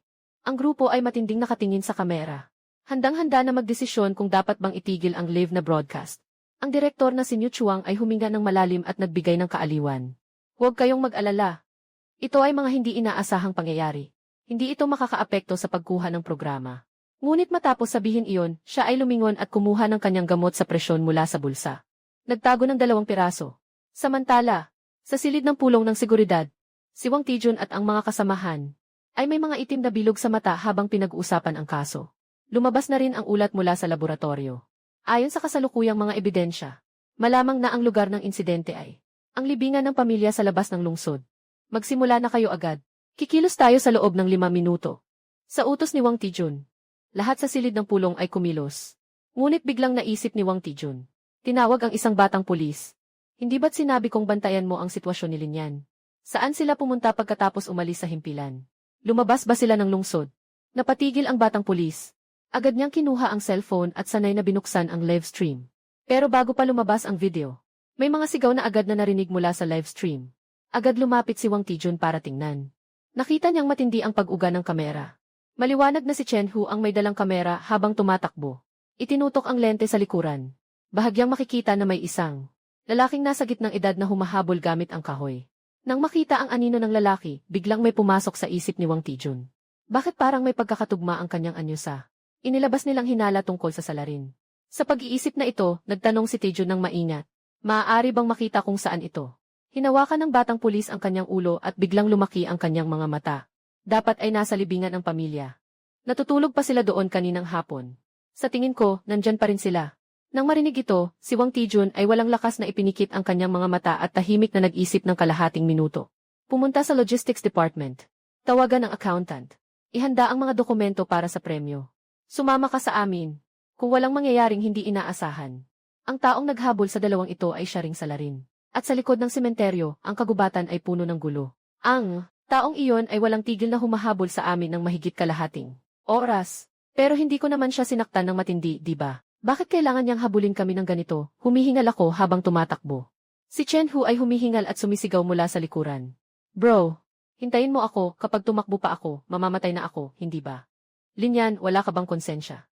Ang grupo ay matinding nakatingin sa kamera. Handang-handa na magdesisyon kung dapat bang itigil ang live na broadcast. Ang direktor na si Niu Chuang ay huminga ng malalim at nagbigay ng kaaliwan. Huwag kayong mag-alala. Ito ay mga hindi inaasahang pangyayari. Hindi ito makakaapekto sa pagkuha ng programa. Ngunit matapos sabihin iyon, siya ay lumingon at kumuha ng kanyang gamot sa presyon mula sa bulsa. Nagtago ng 2 piraso. Samantala, sa silid ng pulong ng seguridad, si Wang Tijun at ang mga kasamahan ay may mga itim na bilog sa mata habang pinag-uusapan ang kaso. Lumabas na rin ang ulat mula sa laboratorio. Ayon sa kasalukuyang mga ebidensya, malamang na ang lugar ng insidente ay ang libingan ng pamilya sa labas ng lungsod. Magsimula na kayo agad. Kikilos tayo sa loob ng 5 minuto. Sa utos ni Wang Tijun, lahat sa silid ng pulong ay kumilos. Ngunit biglang naisip ni Wang Tijun. Tinawag ang isang batang pulis. Hindi ba't sinabi kong bantayan mo ang sitwasyon ni Linyan? Saan sila pumunta pagkatapos umalis sa himpilan? Lumabas ba sila ng lungsod? Napatigil ang batang pulis. Agad niyang kinuha ang cellphone at sanay na binuksan ang live stream. Pero bago pa lumabas ang video, may mga sigaw na agad na narinig mula sa live stream. Agad lumapit si Wang Tijun para tingnan. Nakita niyang matindi ang pag-uga ng kamera. Maliwanag na si Chen Hu ang may dalang kamera habang tumatakbo. Itinutok ang lente sa likuran. Bahagyang makikita na may isang lalaking nasa gitnang edad na humahabol gamit ang kahoy. Nang makita ang anino ng lalaki, biglang may pumasok sa isip ni Wang Tijun. Bakit parang may pagkakatugma ang kanyang anyusa? Inilabas nilang hinala tungkol sa salarin. Sa pag-iisip na ito, nagtanong si Tijun ng maingat. Maaari bang makita kung saan ito? Hinawakan ng batang pulis ang kanyang ulo at biglang lumaki ang kanyang mga mata. Dapat ay nasa libingan ng pamilya. Natutulog pa sila doon kaninang hapon. Sa tingin ko, nandyan pa rin sila. Nang marinig ito, si Wang Tijun ay walang lakas na ipinikit ang kanyang mga mata at tahimik na nag-isip ng kalahating minuto. Pumunta sa logistics department. Tawagan ang accountant. Ihanda ang mga dokumento para sa premyo. Sumama ka sa amin. Kung walang mangyayaring hindi inaasahan. Ang taong naghabol sa dalawang ito ay siya ring salarin. At sa likod ng sementeryo, ang kagubatan ay puno ng gulo. Ang taong iyon ay walang tigil na humahabol sa amin ng mahigit kalahating oras. Pero hindi ko naman siya sinaktan ng matindi, di ba? Bakit kailangan niyang habulin kami ng ganito? Humihingal ako habang tumatakbo. Si Chen Hu ay humihingal at sumisigaw mula sa likuran. Bro, hintayin mo ako, kapag tumakbo pa ako, mamamatay na ako, hindi ba? Linyan, wala ka bang konsensya?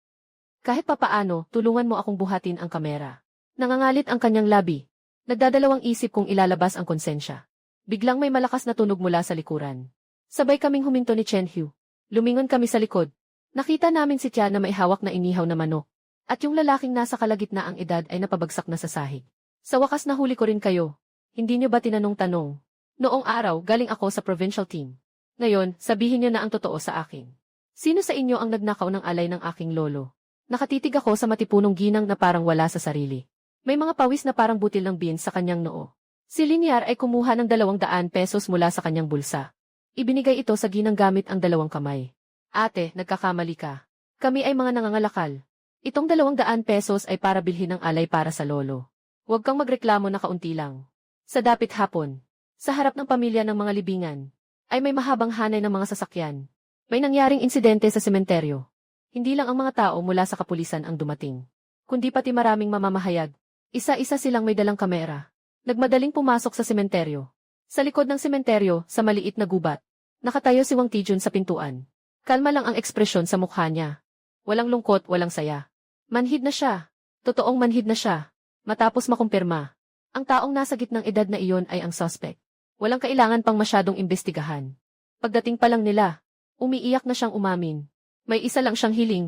Kahit papaano, tulungan mo akong buhatin ang kamera. Nangangalit ang kanyang labi. Nagdadalawang isip kung ilalabas ang konsensya. Biglang may malakas na tunog mula sa likuran. Sabay kaming huminto ni Chen Hu. Lumingon kami sa likod. Nakita namin si Tia na may hawak na inihaw na manok. At yung lalaking nasa kalagitnaang edad ay napabagsak na sa sahig. Sa wakas nahuli ko rin kayo. Hindi niyo ba tinanong-tanong? Noong araw, galing ako sa provincial team. Ngayon, sabihin niyo na ang totoo sa akin. Sino sa inyo ang nagnakaw ng alay ng aking lolo? Nakatitig ako sa matipunong ginang na parang wala sa sarili. May mga pawis na parang butil ng beans sa kanyang noo. Si Linyar ay kumuha ng 200 pesos mula sa kanyang bulsa. Ibinigay ito sa ginang gamit ang 2 kamay. Ate, nagkakamali ka. Kami ay mga nangangalakal. Itong 200 pesos ay para bilhin ng alay para sa lolo. Huwag kang magreklamo na kaunti lang. Sa dapit hapon, sa harap ng pamilya ng mga libingan, ay may mahabang hanay ng mga sasakyan. May nangyaring insidente sa sementeryo. Hindi lang ang mga tao mula sa kapulisan ang dumating, kundi pati maraming mamamahayag. Isa-isa silang may dalang kamera. Nagmadaling pumasok sa sementeryo. Sa likod ng sementeryo, sa maliit na gubat, nakatayo si Wang Tijun sa pintuan. Kalma lang ang ekspresyon sa mukha niya. Walang lungkot, walang saya. Manhid na siya. Totoong manhid na siya. Matapos makumpirma, ang taong nasa gitnang edad na iyon ay ang suspect. Walang kailangan pang masyadong imbestigahan. Pagdating pa lang nila, umiiyak na siyang umamin. May isa lang siyang hiling,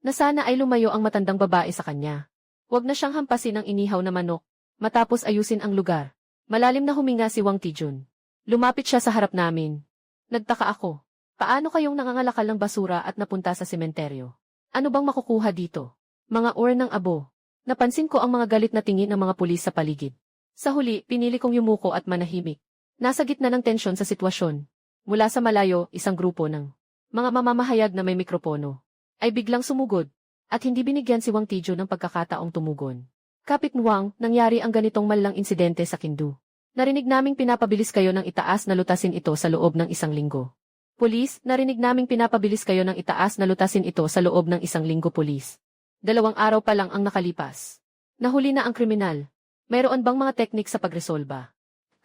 na sana ay lumayo ang matandang babae sa kanya. Huwag na siyang hampasin ng inihaw na manok, matapos ayusin ang lugar. Malalim na huminga si Wang Tijun. Lumapit siya sa harap namin. Nagtaka ako. Paano kayong nangangalakal ng basura at napunta sa sementeryo? Ano bang makukuha dito? Mga ng abo. Napansin ko ang mga galit na tingin ng mga pulis sa paligid. Sa huli, pinili kong yumuko at manahimik. Nasa gitna ng tensyon sa sitwasyon. Mula sa malayo, isang grupo ng mga mamamahayag na may mikropono ay biglang sumugod at hindi binigyan si Wang Tijun ng pagkakataong tumugon. Kapit Wang, nangyari ang ganitong malang insidente sa Kindu. Narinig naming pinapabilis kayo ng itaas na lutasin ito sa loob ng 1 linggo. Pulis, narinig naming pinapabilis kayo ng itaas na lutasin ito sa loob ng 1 linggo, pulis. 2 araw pa lang ang nakalipas. Nahuli na ang kriminal. Mayroon bang mga teknik sa pagresolba?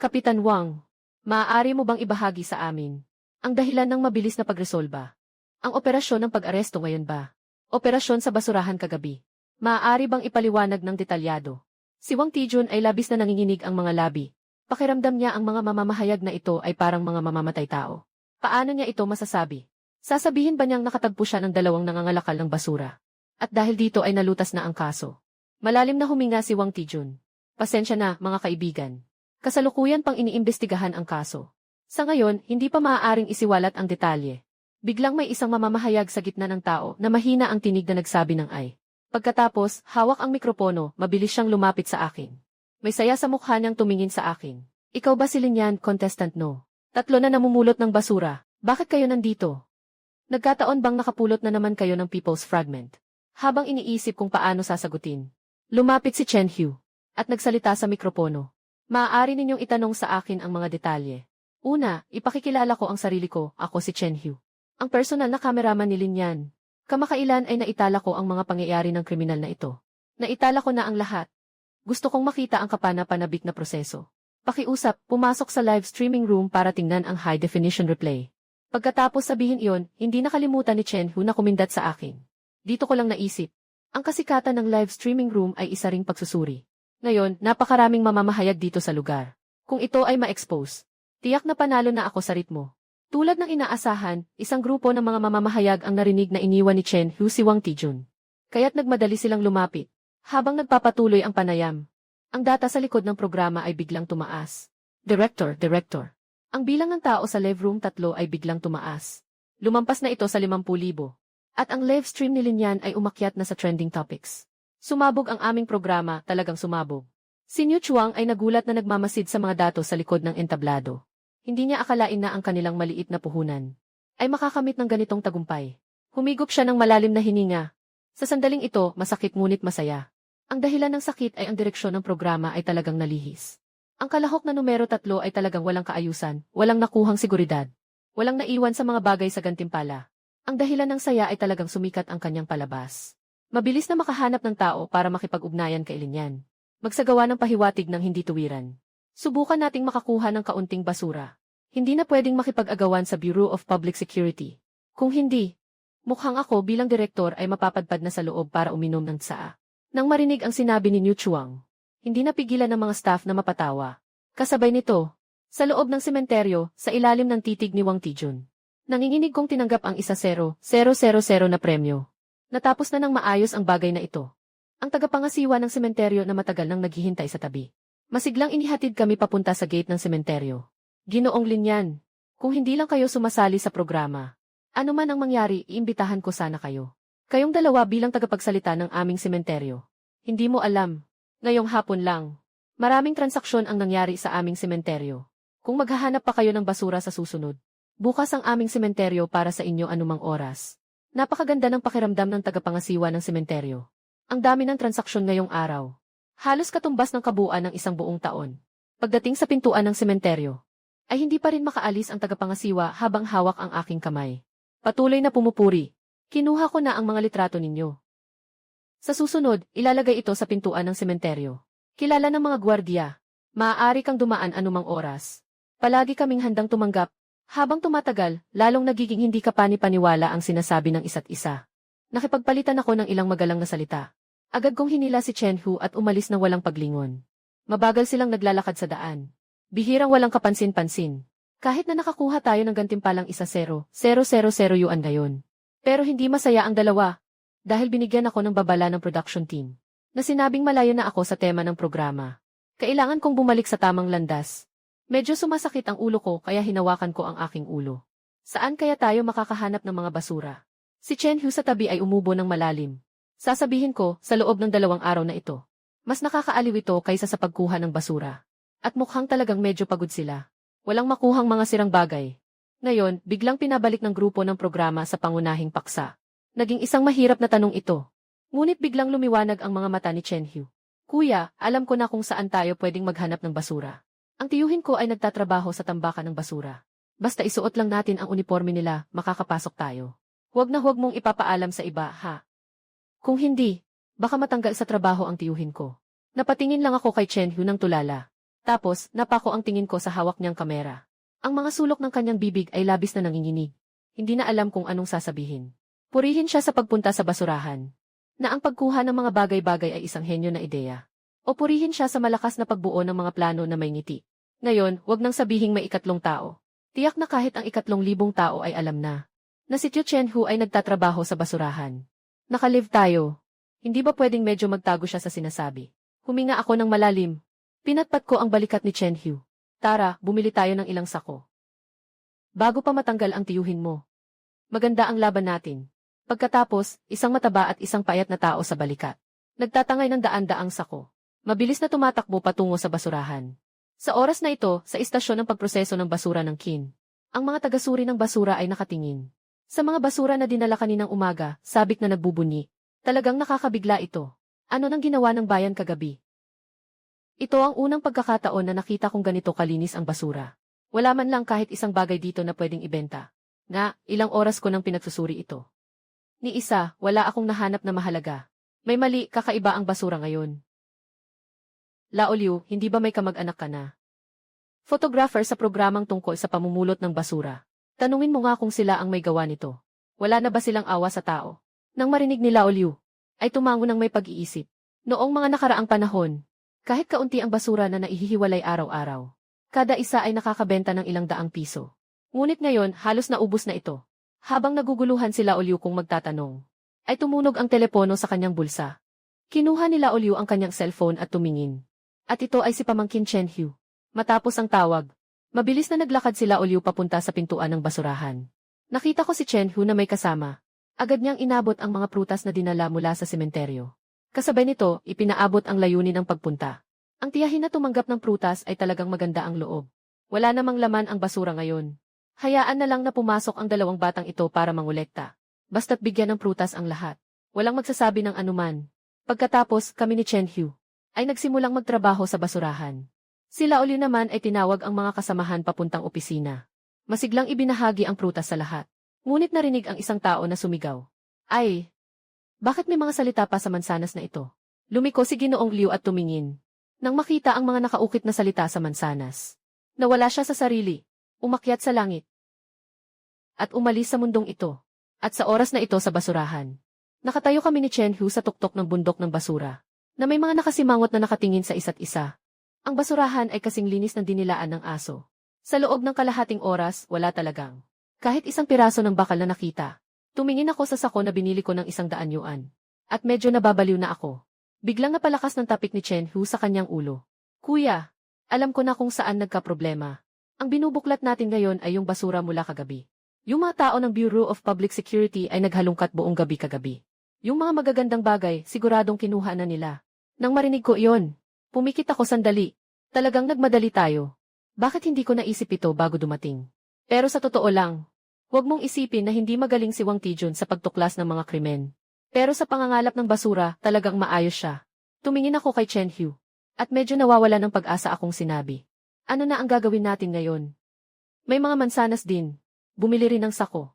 Kapitan Wang, maaari mo bang ibahagi sa amin ang dahilan ng mabilis na pagresolba? Ang operasyon ng pag-aresto ngayon ba? Operasyon sa basurahan kagabi. Maaari bang ipaliwanag ng detalyado? Si Wang Tijun ay labis na nanginginig ang mga labi. Pakiramdam niya ang mga mamamahayag na ito ay parang mga mamamatay tao. Paano niya ito masasabi? Sasabihin ba niyang nakatagpo siya ng 2 nangangalakal ng basura? At dahil dito ay nalutas na ang kaso. Malalim na huminga si Wang Tijun. Pasensya na, mga kaibigan. Kasalukuyan pang iniimbestigahan ang kaso. Sa ngayon, hindi pa maaaring isiwalat ang detalye. Biglang may isang mamamahayag sa gitna ng tao na mahina ang tinig na nagsabi ng ay. Pagkatapos, hawak ang mikropono, mabilis siyang lumapit sa akin. May saya sa mukha niyang tumingin sa akin. Ikaw ba si Linyan, contestant no? 3 na namumulot ng basura. Bakit kayo nandito? Nagkataon bang nakapulot na naman kayo ng People's Fragment? Habang iniisip kung paano sasagutin, lumapit si Chen Hu at nagsalita sa mikropono. Maaari ninyong itanong sa akin ang mga detalye. Una, ipakikilala ko ang sarili ko, ako si Chen Hu. Ang personal na kameraman ni Linyan. Kamakailan ay naitala ko ang mga pangyayari ng kriminal na ito. Naitala ko na ang lahat. Gusto kong makita ang kapana-panabik na proseso. Pakiusap, pumasok sa live streaming room para tingnan ang high-definition replay. Pagkatapos sabihin iyon, hindi nakalimutan ni Chen Hu na kumindat sa akin. Dito ko lang naisip. Ang kasikatan ng live streaming room ay isa ring pagsusuri. Ngayon, napakaraming mamamahayag dito sa lugar. Kung ito ay ma-expose, tiyak na panalo na ako sa ritmo. Tulad ng inaasahan, isang grupo ng mga mamamahayag ang narinig na iniwan ni Chen Hu si Wang Tijun. Kaya't nagmadali silang lumapit. Habang nagpapatuloy ang panayam, ang data sa likod ng programa ay biglang tumaas. Director. Ang bilang ng tao sa live room 3 ay biglang tumaas. Lumampas na ito sa 50,000. At ang live stream ni Linyan ay umakyat na sa trending topics. Sumabog ang aming programa, talagang sumabog. Si Niu Chuang ay nagulat na nagmamasid sa mga datos sa likod ng entablado. Hindi niya akalain na ang kanilang maliit na puhunan ay makakamit ng ganitong tagumpay. Humigop siya ng malalim na hininga. Sa sandaling ito, masakit ngunit masaya. Ang dahilan ng sakit ay ang direksyon ng programa ay talagang nalihis. Ang kalahok na numero 3 ay talagang walang kaayusan, walang nakuhang seguridad. Walang naiwan sa mga bagay sa gantimpala. Ang dahilan ng saya ay talagang sumikat ang kanyang palabas. Mabilis na makahanap ng tao para makipag-ugnayan kay Linyan. Magsagawa ng pahiwatig ng hindi tuwiran. Subukan nating makakuha ng kaunting basura. Hindi na pwedeng makipag-agawan sa Bureau of Public Security. Kung hindi, mukhang ako bilang direktor ay mapapadpad na sa loob para uminom ng tsaa. Nang marinig ang sinabi ni Niu Chuang, hindi napigilan ng mga staff na mapatawa. Kasabay nito, sa loob ng sementeryo, sa ilalim ng titig ni Wang Tijun, nanginginig kong tinanggap ang 1,000,000 na premyo. Natapos na ng maayos ang bagay na ito. Ang tagapangasiwa ng sementeryo na matagal nang naghihintay sa tabi. Masiglang inihatid kami papunta sa gate ng sementeryo. Ginoong Linyan, kung hindi lang kayo sumasali sa programa, ano man ang mangyari, iimbitahan ko sana kayo. Kayong 2 bilang tagapagsalita ng aming sementeryo. Hindi mo alam, ngayong hapon lang, maraming transaksyon ang nangyari sa aming sementeryo. Kung maghahanap pa kayo ng basura sa susunod, bukas ang aming sementeryo para sa inyo anumang oras. Napakaganda ng pakiramdam ng tagapangasiwa ng sementeryo. Ang dami ng transaksyon ngayong araw. Halos katumbas ng kabuuan ng isang buong taon. Pagdating sa pintuan ng sementeryo, ay hindi pa rin makaalis ang tagapangasiwa habang hawak ang aking kamay. Patuloy na pumupuri. Kinuha ko na ang mga litrato ninyo. Sa susunod, ilalagay ito sa pintuan ng sementeryo. Kilala ng mga gwardiya. Maaari kang dumaan anumang oras. Palagi kaming handang tumanggap. Habang tumatagal, lalong nagiging hindi ka pani-paniwala ang sinasabi ng isa't isa. Nakipagpalitan ako ng ilang magalang na salita. Agad kong hinila si Chen Hu at umalis ng walang paglingon. Mabagal silang naglalakad sa daan. Bihirang walang kapansin-pansin. Kahit na nakakuha tayo ng gantimpalang 1-0, 0-0 yuan ngayon. Pero hindi masaya ang dalawa. Dahil binigyan ako ng babala ng production team. Na sinabing malayo na ako sa tema ng programa. Kailangan kong bumalik sa tamang landas. Medyo sumasakit ang ulo ko kaya hinawakan ko ang aking ulo. Saan kaya tayo makakahanap ng mga basura? Si Chen Hu sa tabi ay umubo ng malalim. Sasabihin ko, sa loob ng 2 araw na ito. Mas nakakaaliw ito kaysa sa pagkuha ng basura. At mukhang talagang medyo pagod sila. Walang makuhang mga sirang bagay. Ngayon, biglang pinabalik ng grupo ng programa sa pangunahing paksa. Naging isang mahirap na tanong ito. Ngunit biglang lumiwanag ang mga mata ni Chen Hu. Kuya, alam ko na kung saan tayo pwedeng maghanap ng basura. Ang tiyuhin ko ay nagtatrabaho sa tambakan ng basura. Basta isuot lang natin ang uniforme nila, makakapasok tayo. Huwag na huwag mong ipapaalam sa iba, ha? Kung hindi, baka matanggal sa trabaho ang tiyuhin ko. Napatingin lang ako kay Chen Hu ng tulala. Tapos, napako ang tingin ko sa hawak niyang kamera. Ang mga sulok ng kanyang bibig ay labis na nanginginig. Hindi na alam kung anong sasabihin. Purihin siya sa pagpunta sa basurahan. Na ang pagkuha ng mga bagay-bagay ay isang henyo na ideya. O purihin siya sa malakas na pagbuo ng mga plano na may ngiti. Ngayon, wag nang sabihing may 3 tao. Tiyak na kahit ang 3,000 tao ay alam na si Tio Chen Hu ay nagtatrabaho sa basurahan. Nakalive tayo. Hindi ba pwedeng medyo magtago siya sa sinasabi? Huminga ako ng malalim. Pinatpat ko ang balikat ni Chen Hu. Tara, bumili tayo ng ilang sako. Bago pa matanggal ang tiyuhin mo. Maganda ang laban natin. Pagkatapos, isang mataba at isang payat na tao sa balikat. Nagtatangay ng daan-daang sako. Mabilis na tumatakbo patungo sa basurahan. Sa oras na ito, sa istasyon ng pagproseso ng basura ng Kin, ang mga tagasuri ng basura ay nakatingin. Sa mga basura na dinala kaninang umaga, sabik na nagbubunyi. Talagang nakakabigla ito. Ano nang ginawa ng bayan kagabi? Ito ang unang pagkakataon na nakita kong ganito kalinis ang basura. Wala man lang kahit isang bagay dito na pwedeng ibenta. Nga, ilang oras ko nang pinagsusuri ito. Ni isa, wala akong nahanap na mahalaga. May mali, kakaiba ang basura ngayon. Laoliu, hindi ba may kamag-anak ka na? Photographer sa programang tungkol sa pamumulot ng basura. Tanungin mo nga kung sila ang may gawa nito. Wala na ba silang awa sa tao? Nang marinig ni Laoliu, ay tumango ng may pag-iisip. Noong mga nakaraang panahon, kahit kaunti ang basura na naihihiwalay araw-araw, kada isa ay nakakabenta ng ilang daang piso. Ngunit ngayon, halos naubos na ito. Habang naguguluhan si Laoliu kung magtatanong, ay tumunog ang telepono sa kanyang bulsa. Kinuha ni Laoliu ang kanyang cellphone at tumingin. At ito ay si pamangkin Chen Hu. Matapos ang tawag, mabilis na naglakad si Laoliu papunta sa pintuan ng basurahan. Nakita ko si Chen Hu na may kasama. Agad niyang inabot ang mga prutas na dinala mula sa sementeryo. Kasabay nito, ipinaabot ang layunin ng pagpunta. Ang tiyahin na tumanggap ng prutas ay talagang maganda ang loob. Wala namang laman ang basura ngayon. Hayaan na lang na pumasok ang 2 batang ito para mangolekta. Basta't bigyan ng prutas ang lahat. Walang magsasabi ng anuman. Pagkatapos, kami ni Chen Hu ay nagsimulang magtrabaho sa basurahan. Si Laoliu naman ay tinawag ang mga kasamahan papuntang opisina. Masiglang ibinahagi ang prutas sa lahat. Ngunit narinig ang isang tao na sumigaw. Ay! Bakit may mga salita pa sa mansanas na ito? Lumiko si Ginoong Liu at tumingin. Nang makita ang mga nakaukit na salita sa mansanas. Nawala siya sa sarili. Umakyat sa langit. At umalis sa mundong ito. At sa oras na ito sa basurahan. Nakatayo kami ni Chen Hu sa tuktok ng bundok ng basura. Na may mga nakasimangot na nakatingin sa isa't isa. Ang basurahan ay kasing linis ng dinilaan ng aso. Sa loob ng kalahating oras, wala talagang kahit isang piraso ng bakal na nakita. Tumingin ako sa sako na binili ko ng 100 yuan. At medyo nababaliw na ako. Biglang napalakas ng tapik ni Chen Hu sa kanyang ulo. Kuya, alam ko na kung saan nagkaproblema. Ang binubuklat natin ngayon ay yung basura mula kagabi. Yung mga tao ng Bureau of Public Security ay naghalungkat buong gabi kagabi. Yung mga magagandang bagay, siguradong kinuha na nila. Nang marinig ko iyon, pumikit ako sandali. Talagang nagmadali tayo. Bakit hindi ko naisip ito bago dumating? Pero sa totoo lang, huwag mong isipin na hindi magaling si Wang Tijun sa pagtuklas ng mga krimen. Pero sa pangangalap ng basura, talagang maayos siya. Tumingin ako kay Chen Hu. At medyo nawawala ng pag-asa akong sinabi. Ano na ang gagawin natin ngayon? May mga mansanas din. Bumili rin ng sako.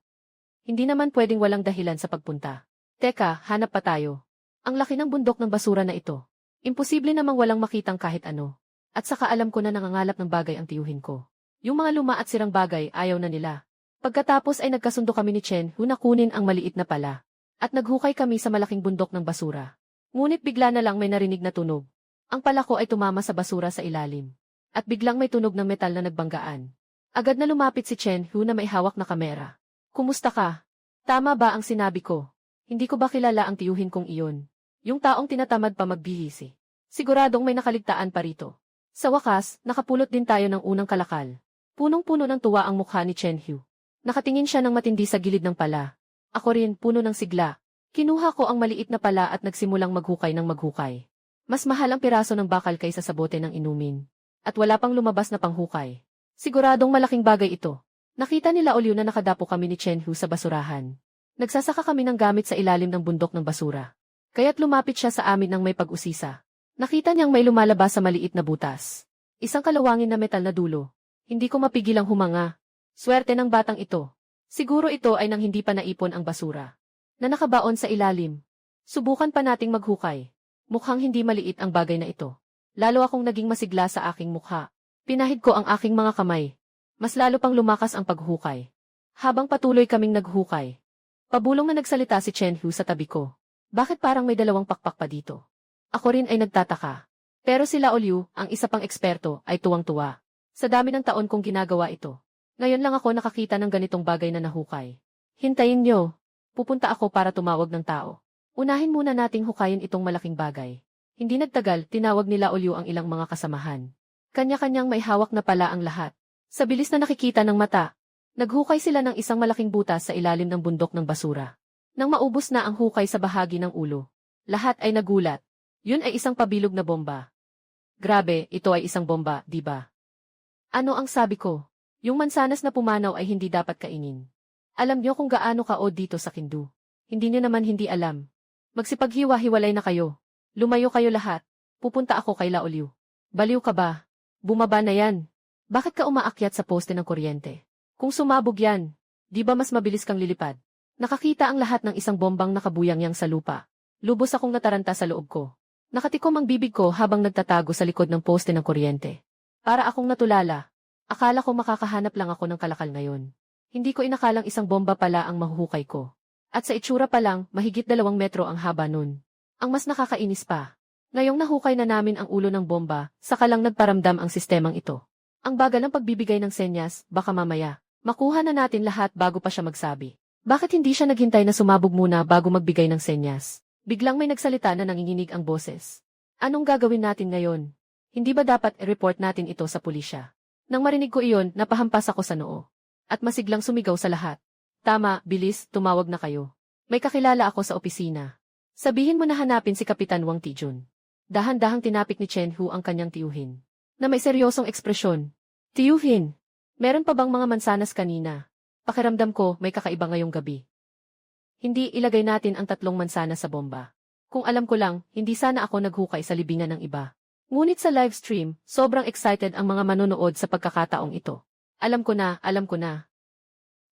Hindi naman pwedeng walang dahilan sa pagpunta. Teka, hanap pa tayo. Ang laki ng bundok ng basura na ito. Imposible namang walang makitang kahit ano. At saka alam ko na nangangalap ng bagay ang tiyuhin ko. Yung mga luma at sirang bagay ayaw na nila. Pagkatapos ay nagkasundo kami ni Chen Hu na kunin ang maliit na pala. At naghukay kami sa malaking bundok ng basura. Ngunit bigla na lang may narinig na tunog. Ang palako ay tumama sa basura sa ilalim. At biglang may tunog ng metal na nagbanggaan. Agad na lumapit si Chen Hu na may hawak na kamera. Kumusta ka? Tama ba ang sinabi ko? Hindi ko ba kilala ang tiyuhin kong iyon? Yung taong tinatamad pa magbihisi. Siguradong may nakaligtaan pa rito. Sa wakas, nakapulot din tayo ng unang kalakal. Punong-puno ng tuwa ang mukha ni Chen Hu. Nakatingin siya ng matindi sa gilid ng pala. Ako rin, puno ng sigla. Kinuha ko ang maliit na pala at nagsimulang maghukay ng maghukay. Mas mahal ang piraso ng bakal kaysa sa bote ng inumin. At wala pang lumabas na panghukay. Siguradong malaking bagay ito. Nakita nila Olyo na nakadapo kami ni Chen Hu sa basurahan. Nagsasaka kami ng gamit sa ilalim ng bundok ng basura. Kaya't lumapit siya sa amin ng may pag-usisa. Nakita niyang may lumalabas sa maliit na butas. Isang kalawangin na metal na dulo. Hindi ko mapigilang humanga. Swerte ng batang ito. Siguro ito ay nang hindi pa naipon ang basura. Na nakabaon sa ilalim. Subukan pa nating maghukay. Mukhang hindi maliit ang bagay na ito. Lalo akong naging masigla sa aking mukha. Pinahid ko ang aking mga kamay. Mas lalo pang lumakas ang paghukay. Habang patuloy kaming naghukay. Pabulong na nagsalita si Chen Hu sa tabi ko. Bakit parang may dalawang pakpak pa dito? Ako rin ay nagtataka. Pero sila Olyo, ang isa pang eksperto, ay tuwang-tuwa. Sa dami ng taon kong ginagawa ito. Ngayon lang ako nakakita ng ganitong bagay na nahukay. Hintayin nyo. Pupunta ako para tumawag ng tao. Unahin muna nating hukayin itong malaking bagay. Hindi nagtagal, tinawag nila Olyo ang ilang mga kasamahan. Kanya-kanyang may hawak na pala ang lahat. Sa bilis na nakikita ng mata, naghukay sila ng isang malaking butas sa ilalim ng bundok ng basura. Nang maubos na ang hukay sa bahagi ng ulo, lahat ay nagulat. Yun ay isang pabilog na bomba. Grabe, ito ay isang bomba, di ba? Ano ang sabi ko? Yung mansanas na pumanaw ay hindi dapat kainin. Alam nyo kung gaano ka-odd dito sa Kindu. Hindi nyo naman hindi alam. Magsipaghiwa-hiwalay na kayo. Lumayo kayo lahat. Pupunta ako kay Laolyo. Baliw ka ba? Bumaba na yan. Bakit ka umaakyat sa poste ng kuryente? Kung sumabog yan, di ba mas mabilis kang lilipad? Nakakita ang lahat ng isang bombang nakabuyangyang sa lupa. Lubos akong nataranta sa loob ko. Nakatikom ang bibig ko habang nagtatago sa likod ng poste ng kuryente. Para akong natulala. Akala ko makakahanap lang ako ng kalakal ngayon. Hindi ko inakalang isang bomba pala ang mahuhukay ko. At sa itsura pa lang, mahigit 2 metro ang haba nun. Ang mas nakakainis pa. Ngayong nahukay na namin ang ulo ng bomba, saka lang nagparamdam ang sistemang ito. Ang bagal ng pagbibigay ng senyas, baka mamaya, makuha na natin lahat bago pa siya magsabi. Bakit hindi siya naghintay na sumabog muna bago magbigay ng senyas? Biglang may nagsalita na nanginginig ang boses. Anong gagawin natin ngayon? Hindi ba dapat i-report natin ito sa pulisya? Nang marinig ko iyon, napahampas ako sa noo. At masiglang sumigaw sa lahat. Tama, bilis, tumawag na kayo. May kakilala ako sa opisina. Sabihin mo na hanapin si Kapitan Wang Tijun. Dahan-dahang tinapik ni Chen Hu ang kanyang tiyuhin. Na may seryosong ekspresyon. Tiyuhin, meron pa bang mga mansanas kanina? Pakiramdam ko may kakaiba ngayong gabi. Hindi ilagay natin ang 3 mansanas sa bomba. Kung alam ko lang, hindi sana ako naghukay sa libingan ng iba. Ngunit sa live stream, sobrang excited ang mga manonood sa pagkakataong ito. Alam ko na, alam ko na.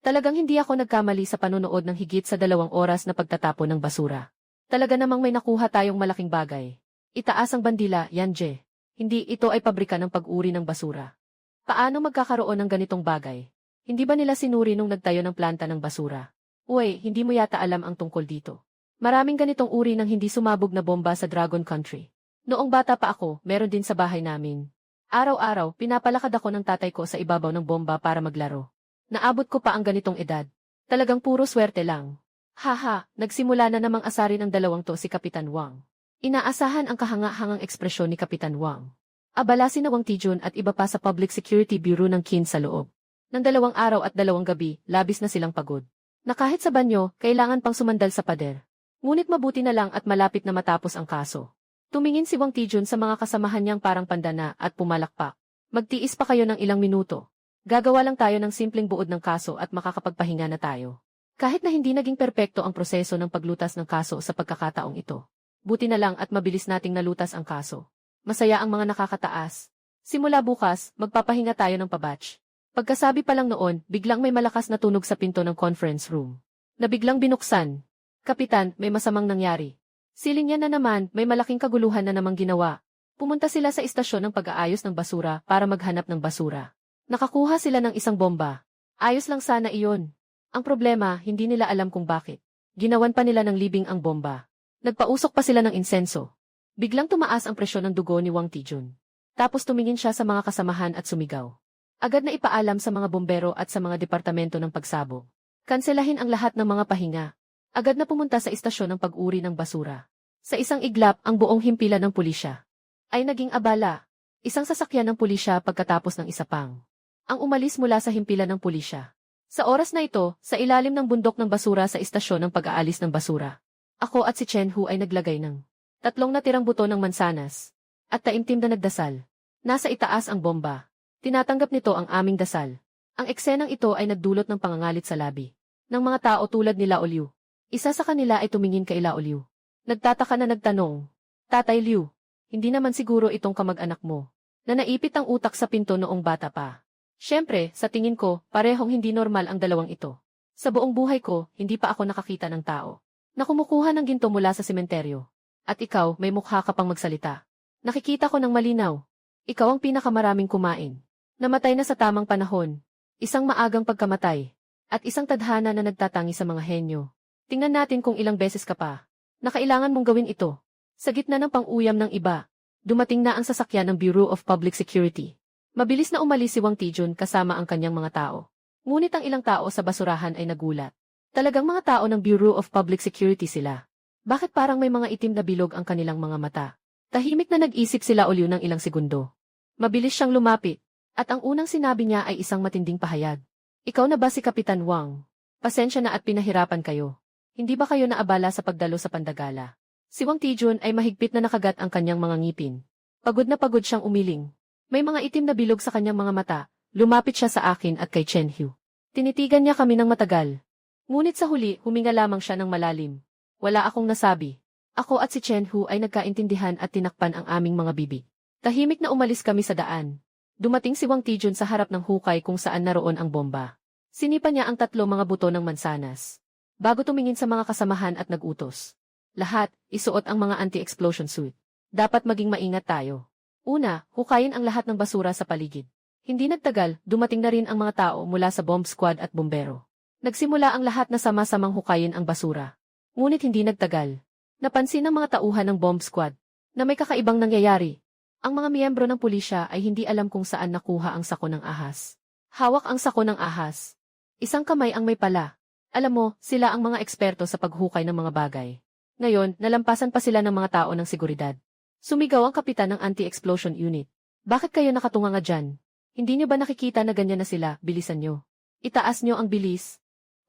Talagang hindi ako nagkamali sa panonood ng higit sa 2 oras na pagtatapon ng basura. Talaga namang may nakuha tayong malaking bagay. Itaas ang bandila, Yanje. Hindi ito ay pabrika ng pag-uri ng basura. Paano magkakaroon ng ganitong bagay? Hindi ba nila sinuri nung nagtayo ng planta ng basura? Uy, hindi mo yata alam ang tungkol dito. Maraming ganitong uri ng hindi sumabog na bomba sa Dragon Country. Noong bata pa ako, meron din sa bahay namin. Araw-araw, pinapalakad ako ng tatay ko sa ibabaw ng bomba para maglaro. Naabot ko pa ang ganitong edad. Talagang puro swerte lang. Haha, nagsimula na namang asarin ang dalawang to si Kapitan Wang. Inaasahan ang kahanga-hangang ekspresyon ni Kapitan Wang. Abala si Wang Tijun at iba pa sa Public Security Bureau ng Kin sa loob. Nang 2 araw at 2 gabi, labis na silang pagod. Na kahit sa banyo, kailangan pang sumandal sa pader. Ngunit mabuti na lang at malapit na matapos ang kaso. Tumingin si Wang Tijun sa mga kasamahan niyang parang pandana at pumalakpak. Magtiis pa kayo ng ilang minuto. Gagawa lang tayo ng simpleng buod ng kaso at makakapagpahinga na tayo. Kahit na hindi naging perpekto ang proseso ng paglutas ng kaso sa pagkakataong ito. Buti na lang at mabilis nating nalutas ang kaso. Masaya ang mga nakakataas. Simula bukas, magpapahinga tayo ng pabatch. Pagkasabi pa lang noon, biglang may malakas na tunog sa pinto ng conference room. Na biglang binuksan. Kapitan, may masamang nangyari. Siling niya na naman, may malaking kaguluhan na namang ginawa. Pumunta sila sa istasyon ng pag-aayos ng basura para maghanap ng basura. Nakakuha sila ng isang bomba. Ayos lang sana iyon. Ang problema, hindi nila alam kung bakit. Ginawan pa nila ng libing ang bomba. Nagpausok pa sila ng insenso. Biglang tumaas ang presyon ng dugo ni Wang Tijun. Tapos tumingin siya sa mga kasamahan at sumigaw. Agad na ipaalam sa mga bombero at sa mga departamento ng pagsabog. Kanselahin ang lahat ng mga pahinga. Agad na pumunta sa istasyon ng pag-uri ng basura. Sa isang iglap, ang buong himpilan ng pulisya ay naging abala. Isang sasakyan ng pulisya pagkatapos ng isa pang ang umalis mula sa himpilan ng pulisya. Sa oras na ito, sa ilalim ng bundok ng basura sa istasyon ng pag-aalis ng basura, ako at si Chen Hu ay naglagay ng 3 natirang buto ng mansanas at taimtim na nagdasal. Nasa itaas ang bomba. Tinatanggap nito ang aming dasal. Ang eksenang ito ay nagdulot ng pangangalit sa labi ng mga tao tulad ni Lao Liu. Isa sa kanila ay tumingin kay Lao Liu. Nagtataka na nagtanong, Tatay Liu, hindi naman siguro itong kamag-anak mo na naipit ang utak sa pinto noong bata pa. Siyempre, sa tingin ko, parehong hindi normal ang dalawang ito. Sa buong buhay ko, hindi pa ako nakakita ng tao na kumukuha ng ginto mula sa sementeryo. At ikaw, may mukha ka pang magsalita. Nakikita ko ng malinaw. Ikaw ang pinakamaraming kumain. Namatay na sa tamang panahon. Isang maagang pagkamatay. At isang tadhana na nagtatangi sa mga henyo. Tingnan natin kung ilang beses ka pa na kailangan mong gawin ito. Sa gitna ng pang-uyam ng iba, dumating na ang sasakyan ng Bureau of Public Security. Mabilis na umalis si Wang Tijun kasama ang kanyang mga tao. Ngunit ang ilang tao sa basurahan ay nagulat. Talagang mga tao ng Bureau of Public Security sila. Bakit parang may mga itim na bilog ang kanilang mga mata? Tahimik na nag-isip sila Liu ng ilang segundo. Mabilis siyang lumapit. At ang unang sinabi niya ay isang matinding pahayag. Ikaw na ba si Kapitan Wang? Pasensya na at pinahirapan kayo. Hindi ba kayo naabala sa pagdalo sa pandagala? Si Wang Tijun ay mahigpit na nakagat ang kanyang mga ngipin. Pagod na pagod siyang umiling. May mga itim na bilog sa kanyang mga mata. Lumapit siya sa akin at kay Chen Hu. Tinitigan niya kami ng matagal. Ngunit sa huli, huminga lamang siya ng malalim. Wala akong nasabi. Ako at si Chen Hu ay nagkaintindihan at tinakpan ang aming mga bibig. Tahimik na umalis kami sa daan. Dumating si Wang Tijun sa harap ng hukay kung saan naroon ang bomba. Sinipa niya ang 3 mga buto ng mansanas. Bago tumingin sa mga kasamahan at nag-utos. Lahat, isuot ang mga anti-explosion suit. Dapat maging maingat tayo. Una, hukayin ang lahat ng basura sa paligid. Hindi nagtagal, dumating na rin ang mga tao mula sa bomb squad at bombero. Nagsimula ang lahat na sama-samang hukayin ang basura. Ngunit hindi nagtagal. Napansin ng mga tauhan ng bomb squad na may kakaibang nangyayari. Ang mga miyembro ng pulisya ay hindi alam kung saan nakuha ang sako ng ahas. Hawak ang sako ng ahas. Isang kamay ang may pala. Alam mo, sila ang mga eksperto sa paghukay ng mga bagay. Ngayon, nalampasan pa sila ng mga tao ng seguridad. Sumigaw ang kapitan ng anti-explosion unit. Bakit kayo nakatunganga dyan? Hindi niyo ba nakikita na ganyan na sila? Bilisan niyo. Itaas niyo ang bilis.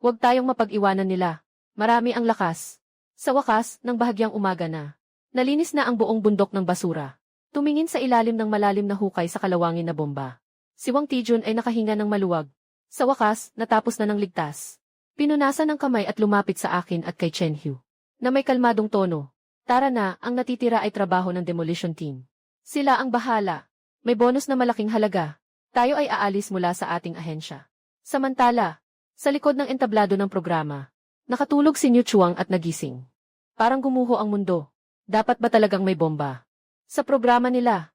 Huwag tayong mapag-iwanan nila. Marami ang lakas. Sa wakas, nang bahagyang umaga na. Nalinis na ang buong bundok ng basura. Tumingin sa ilalim ng malalim na hukay sa kalawangin na bomba. Si Wang Tijun ay nakahinga ng maluwag. Sa wakas, natapos na ng ligtas. Pinunasan ng kamay at lumapit sa akin at kay Chen Hu. Na may kalmadong tono. Tara na, ang natitira ay trabaho ng demolition team. Sila ang bahala. May bonus na malaking halaga. Tayo ay aalis mula sa ating ahensya. Samantala, sa likod ng entablado ng programa, nakatulog si Niu Chuang at nagising. Parang gumuho ang mundo. Dapat ba talagang may bomba? Sa programa nila.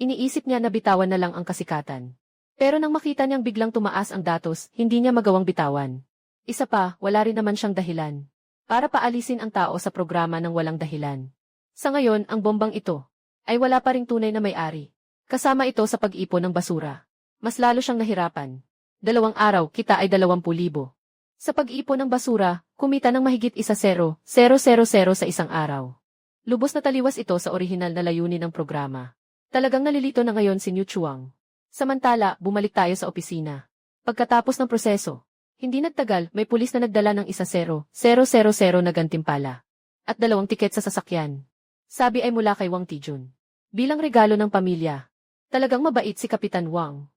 Iniisip niya na bitawan na lang ang kasikatan. Pero nang makita niyang biglang tumaas ang datos, hindi niya magawang bitawan. Isa pa, wala rin naman siyang dahilan para paalisin ang tao sa programa ng walang dahilan. Sa ngayon, ang bombang ito ay wala pa ring tunay na may-ari. Kasama ito sa pag-ipon ng basura. Mas lalo siyang nahirapan. 2 araw, kita ay 20,000. Sa pag-ipon ng basura, kumita ng mahigit 1,000,000 sa isang araw. Lubos na taliwas ito sa orihinal na layunin ng programa. Talagang nalilito na ngayon si Niu Chuang. Samantala, bumalik tayo sa opisina. Pagkatapos ng proseso, hindi nagtagal, may pulis na nagdala ng 1,000,000 na gantimpala. At 2 tiket sa sasakyan. Sabi ay mula kay Wang Tijun. Bilang regalo ng pamilya. Talagang mabait si Kapitan Wang.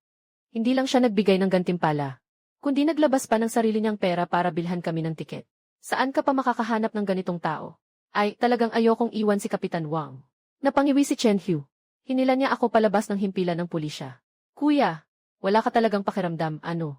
Hindi lang siya nagbigay ng gantimpala, kundi naglabas pa ng sarili niyang pera para bilhan kami ng tiket. Saan ka pa makakahanap ng ganitong tao? Ay, talagang ayokong iwan si Kapitan Wang. Napangiwi si Chen Hu. Hinila niya ako palabas ng himpilan ng pulisya. Kuya, wala ka talagang pakiramdam, ano?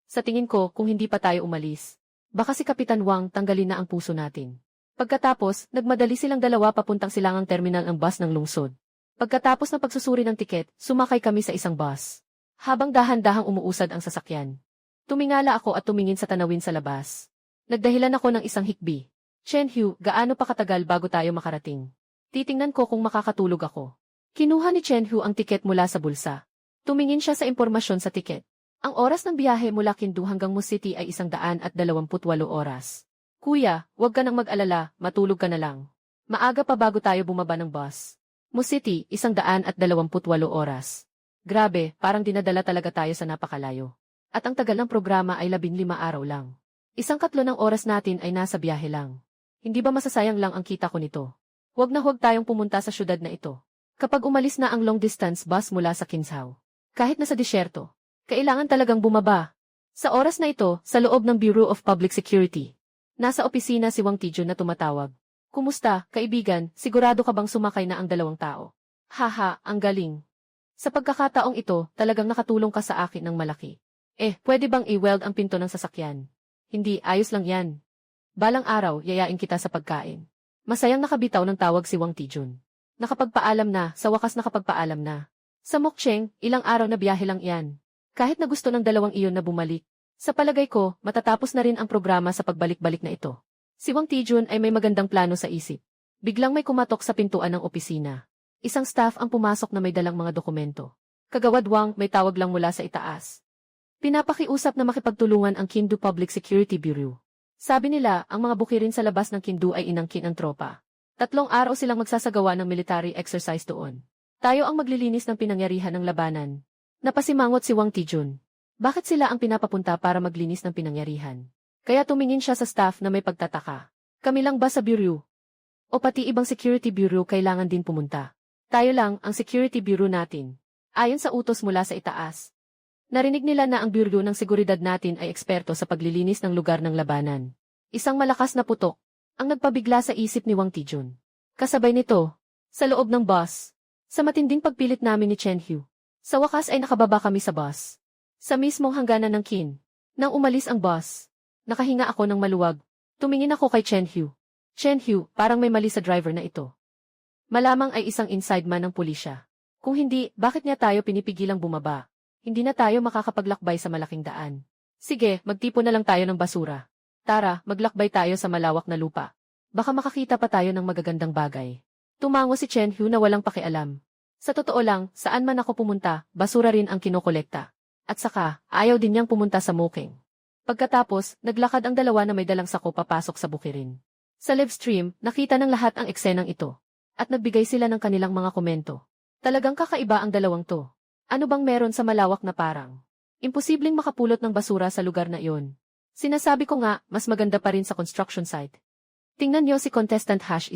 Sa tingin ko, kung hindi pa tayo umalis, baka si Kapitan Wang tanggalin na ang puso natin. Pagkatapos, nagmadali silang dalawa papuntang silangang terminal ng bus ng lungsod. Pagkatapos ng pagsusuri ng tiket, sumakay kami sa isang bus. Habang dahan-dahang umuusad ang sasakyan. Tumingala ako at tumingin sa tanawin sa labas. Nagdahilan ako ng isang hikbi. Chenhu, gaano pa katagal bago tayo makarating? Titingnan ko kung makakatulog ako. Kinuha ni Chenhu ang tiket mula sa bulsa. Tumingin siya sa impormasyon sa tiket. Ang oras ng biyahe mula Kindu hanggang Mu City ay 128 oras. Kuya, huwag ka nang mag-alala, matulog ka na lang. Maaga pa bago tayo bumaba ng bus. Mu City, 128 oras. Grabe, parang dinadala talaga tayo sa napakalayo. At ang tagal ng programa ay 15 araw lang. 1/4 ng oras natin ay nasa biyahe lang. Hindi ba masasayang lang ang kita ko nito? Huwag na huwag tayong pumunta sa syudad na ito. Kapag umalis na ang long-distance bus mula sa Kinshaw, kahit nasa disyerto, kailangan talagang bumaba. Sa oras na ito, sa loob ng Bureau of Public Security, nasa opisina si Wang Tijun na tumatawag. Kumusta, kaibigan, sigurado ka bang sumakay na ang 2 tao? Haha, ang galing. Sa pagkakataong ito, talagang nakatulong ka sa akin ng malaki. Pwede bang i-weld ang pinto ng sasakyan? Hindi, ayos lang yan. Balang araw, yayain kita sa pagkain. Masayang nakabitaw ng tawag si Wang Tijun. Nakapagpaalam na, sa wakas nakapagpaalam na. Sa Mokcheng, ilang araw na biyahe lang yan. Kahit na gusto ng dalawang iyon na bumalik. Sa palagay ko, matatapos na rin ang programa sa pagbalik-balik na ito. Si Wang Tijun ay may magandang plano sa isip. Biglang may kumatok sa pintuan ng opisina. Isang staff ang pumasok na may dalang mga dokumento. Kagawad Wang, may tawag lang mula sa itaas. Pinapakiusap na makipagtulungan ang Kindu Public Security Bureau. Sabi nila, ang mga bukirin sa labas ng Kindu ay inangkin ang tropa. 3 araw silang magsasagawa ng military exercise doon. Tayo ang maglilinis ng pinangyarihan ng labanan. Napasimangot si Wang Tijun. Bakit sila ang pinapapunta para maglinis ng pinangyarihan? Kaya tumingin siya sa staff na may pagtataka. Kami lang ba sa bureau? O pati ibang security bureau kailangan din pumunta? Tayo lang ang security bureau natin. Ayon sa utos mula sa itaas. Narinig nila na ang bureau ng seguridad natin ay eksperto sa paglilinis ng lugar ng labanan. Isang malakas na putok ang nagpabigla sa isip ni Wang Tijun. Kasabay nito, sa loob ng bus, sa matinding pagpilit namin ni Chenhu, sa wakas ay nakababa kami sa bus. Sa mismong hangganan ng Kin. Nang umalis ang bus, nakahinga ako ng maluwag. Tumingin ako kay Chenhu. Chenhu, parang may mali sa driver na ito. Malamang ay isang inside man ng pulisya. Kung hindi, bakit niya tayo pinipigilang bumaba? Hindi na tayo makakapaglakbay sa malaking daan. Sige, magtipon na lang tayo ng basura. Tara, maglakbay tayo sa malawak na lupa. Baka makakita pa tayo ng magagandang bagay. Tumango si Chenhu na walang pakialam. Sa totoo lang, saan man ako pumunta, basura rin ang kinokolekta. At saka, ayaw din niyang pumunta sa Mokeng. Pagkatapos, naglakad ang dalawa na may dalang sako papasok sa bukirin. Sa live stream, nakita ng lahat ang eksenang ito. At nagbigay sila ng kanilang mga komento. Talagang kakaiba ang dalawang to. Ano bang meron sa malawak na parang? Imposibleng makapulot ng basura sa lugar na iyon. Sinasabi ko nga, mas maganda pa rin sa construction site. Tingnan niyo si contestant #1.